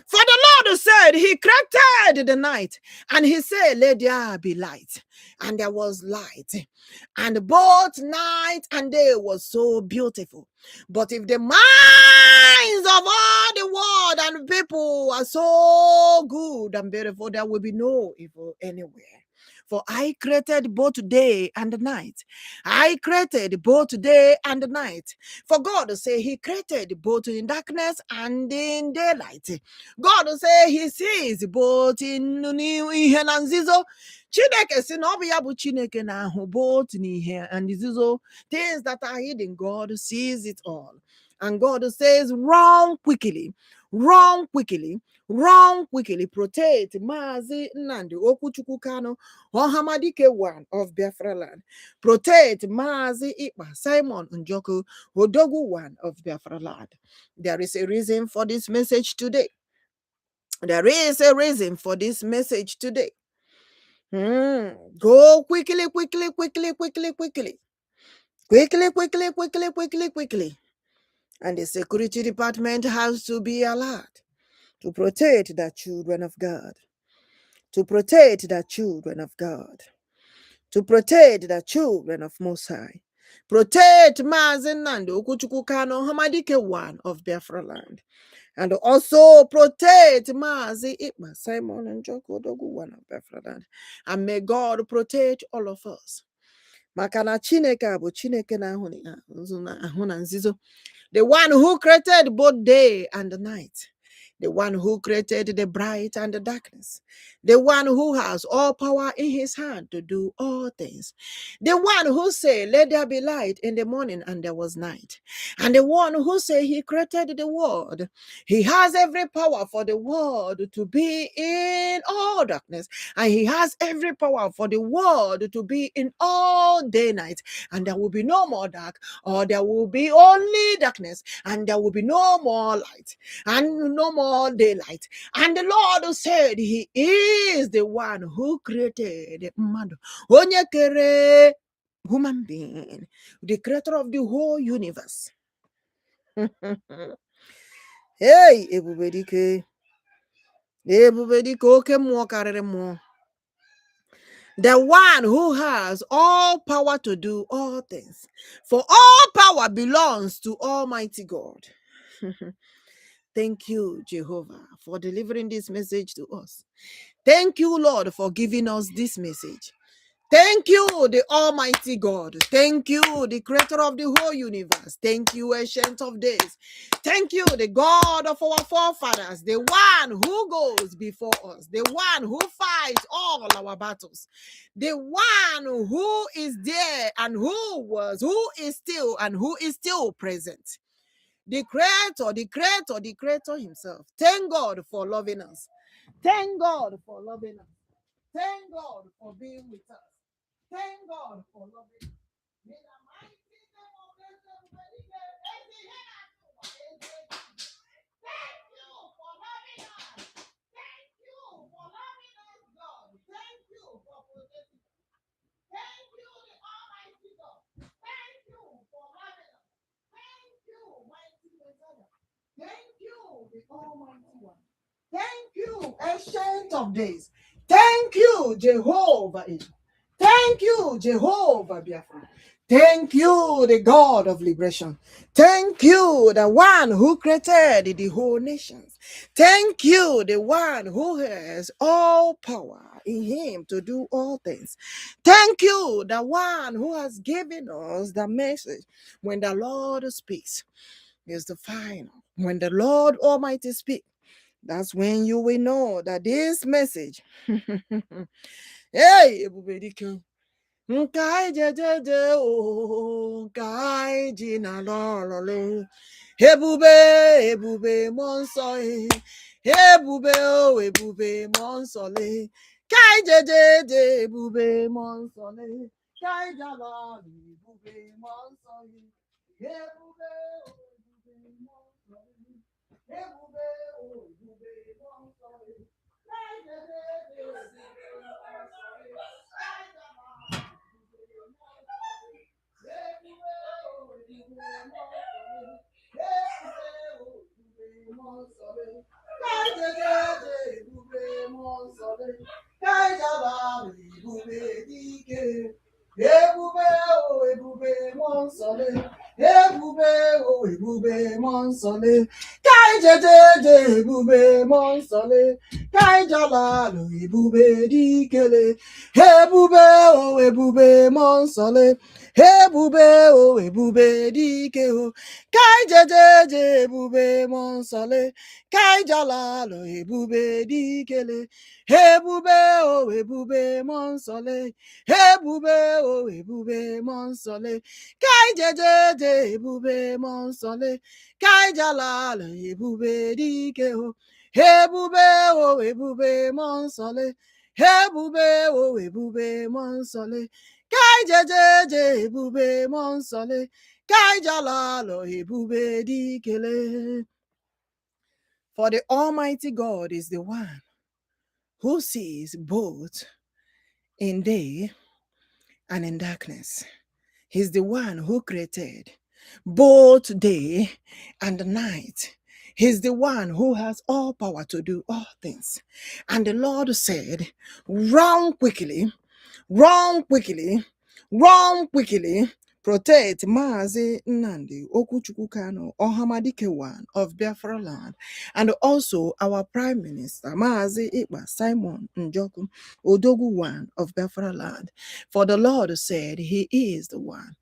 For the Lord said, he created the night, and he said, let there be light. And there was light. And both night and day was so beautiful. But if the minds of all the world and people are so good and beautiful, there will be no evil anywhere. For I created both day and night. I created both day and night. For God to say he created both in darkness and in daylight. God will say he sees both in ihe na nzizo. Chineke si na ọ bụ ya bụ Chineke na-ahụ both n'ihe and nzizo. Things that are hidden, God sees it all. And God says, run quickly, run quickly, run quickly, protect Mazi Nnamdi OKWUCHUKWU Kanu AMMADI one of Biafra land. Protect Mazi Ekpa Simon Njoku ODOGWU one of Biafra land. There is a reason for this message today. There is a reason for this message today. Go quickly, quickly, quickly, quickly, quickly. Quickly, quickly, quickly, quickly, quickly. And the security department has to be alert to protect the children of God. To protect the children of God. To protect the children of Most High. Protect Mazi Nnamdi OKWUCHUKWU Kanu AMMADI one of Biafra land. And also protect Mazi Ekpa Simon Njoku ODOGWU one of Biafra land. And may God protect all of us. Makana Chineke bụ Chineke na-ahụ na nzizo. The one who created both day and night. The one who created the bright and the darkness. The one who has all power in his hand to do all things. The one who said, let there be light in the morning, and there was night. And the one who said he created the world. He has every power for the world to be in all darkness. And he has every power for the world to be in all day night. And there will be no more dark, or there will be only darkness, and there will be no more light, and no more daylight. And the Lord said he is the one who created man, onye kere human being, the creator of the whole universe. Hey, EBUBEDIKE, EBUBEDIKE, oke mmụọ karịrị mmụọ. The one who has all power to do all things. For all power belongs to Almighty God. Thank you, Jehovah, for delivering this message to us. Thank you, Lord, for giving us this message. Thank you, the Almighty God. Thank you, the creator of the whole universe. Thank you, Ancient of Days. Thank you, the God of our forefathers, the one who goes before us, the one who fights all our battles, the one who is there and who was, who is still, and who is still present. The creator himself. Thank God for loving us. Thank God for loving us. Thank God for being with us. Thank God for loving us. May the mighty name of everybody thank you for loving us. Thank you for loving us, God. Thank you for protecting us. Thank you, the Almighty God. Thank you for loving us. Thank you, mighty Messiah. Thank you, the Almighty One. Thank you, Ancient of Days. Thank you, Jehovah Israel. Thank you, Jehovah Biafra. Thank you, the God of liberation. Thank you, the one who created the whole nations. Thank you, the one who has all power in him to do all things. Thank you, the one who has given us the message. When the Lord speaks, is the final. When the Lord Almighty speaks, that's when you will know that this message, hey, EBUBEDIKE, Nkai jejeje o nkai ji na lọrọle ebube ebube mmụọ nsọ ebube o ebube mmụọ nsọ le kai jejeje ebube mmụọ nsọ le kai jala ebube mmụọ nsọ le ebube o ebube mmụọ nsọ le ebube o ebube mmụọ nsọ le kai jejeje ebube mmụọ nsọ le kai jala Ebube o EBUBEDIKE o kai jejeje ebube mmụọ nsọ le kai jala lo EBUBEDIKE le ebube o ebube mmụọ nsọ le ebube o ebube mmụọ nsọ le kai jejeje ebube mmụọ nsọ le kai jala lo EBUBEDIKE o ebube o ebube mmụọ nsọ le ebube o ebube mmụọ nsọ le kai jejeje ebube mmụọ nsọ le kai jala lo EBUBEDIKE le. For the Almighty God is the one who sees both in day and in darkness. He's the one who created both day and night. He's the one who has all power to do all things. And the Lord said, run quickly, run quickly, run quickly, protect Mazi Nnamdi, OKWUCHUKWU Kanu, OHAMADIKE one of Biafra land, and also our Prime Minister, Mazi Ekpa, Simon Njoku, ODOGWU one of Biafra land. For the Lord said, he is the one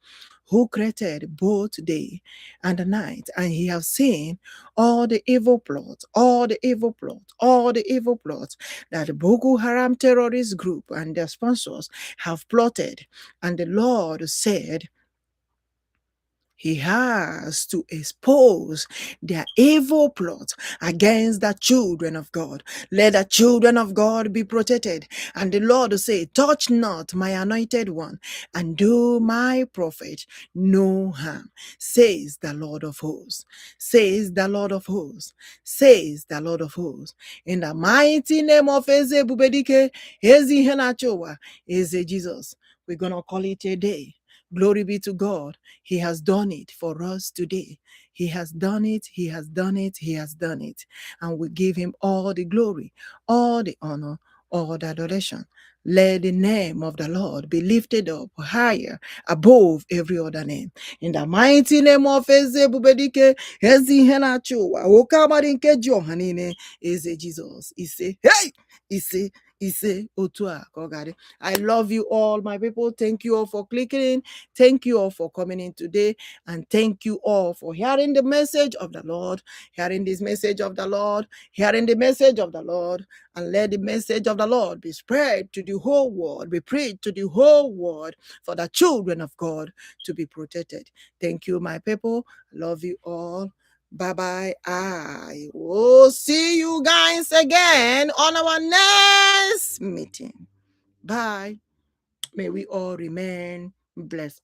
who created both day and night, and he has seen all the evil plots, all the evil plots, all the evil plots that the Boko Haram terrorist group and their sponsors have plotted. And the Lord said, he has to expose their evil plots against the children of God. Let the children of God be protected. And the Lord say, touch not my anointed one and do my prophet no harm, says the Lord of hosts, says the Lord of hosts, says the Lord of hosts. In the mighty name of EBUBEDIKE, Ezihenachowa, Eze Jesus, we're going to call it a day. Glory be to God. He has done it for us today. He has done it. He has done it. He has done it. And we give him all the glory, all the honor, all the adoration. Let the name of the Lord be lifted up higher above every other name. In the mighty name of EBUBEDIKE, Ezihenachowa, OKWUCHUKWU Johanine, Eze Jesus. Ise, hey! Ise, Otua, Kogari. I love you all, my people. Thank you all for clicking in. Thank you all for coming in today. And thank you all for hearing the message of the Lord, hearing this message of the Lord, hearing the message of the Lord. And let the message of the Lord be spread to the whole world, be preached to the whole world for the children of God to be protected. Thank you, my people. I love you all. Bye-bye. I will see you guys again on our next meeting. Bye. May we all remain blessed.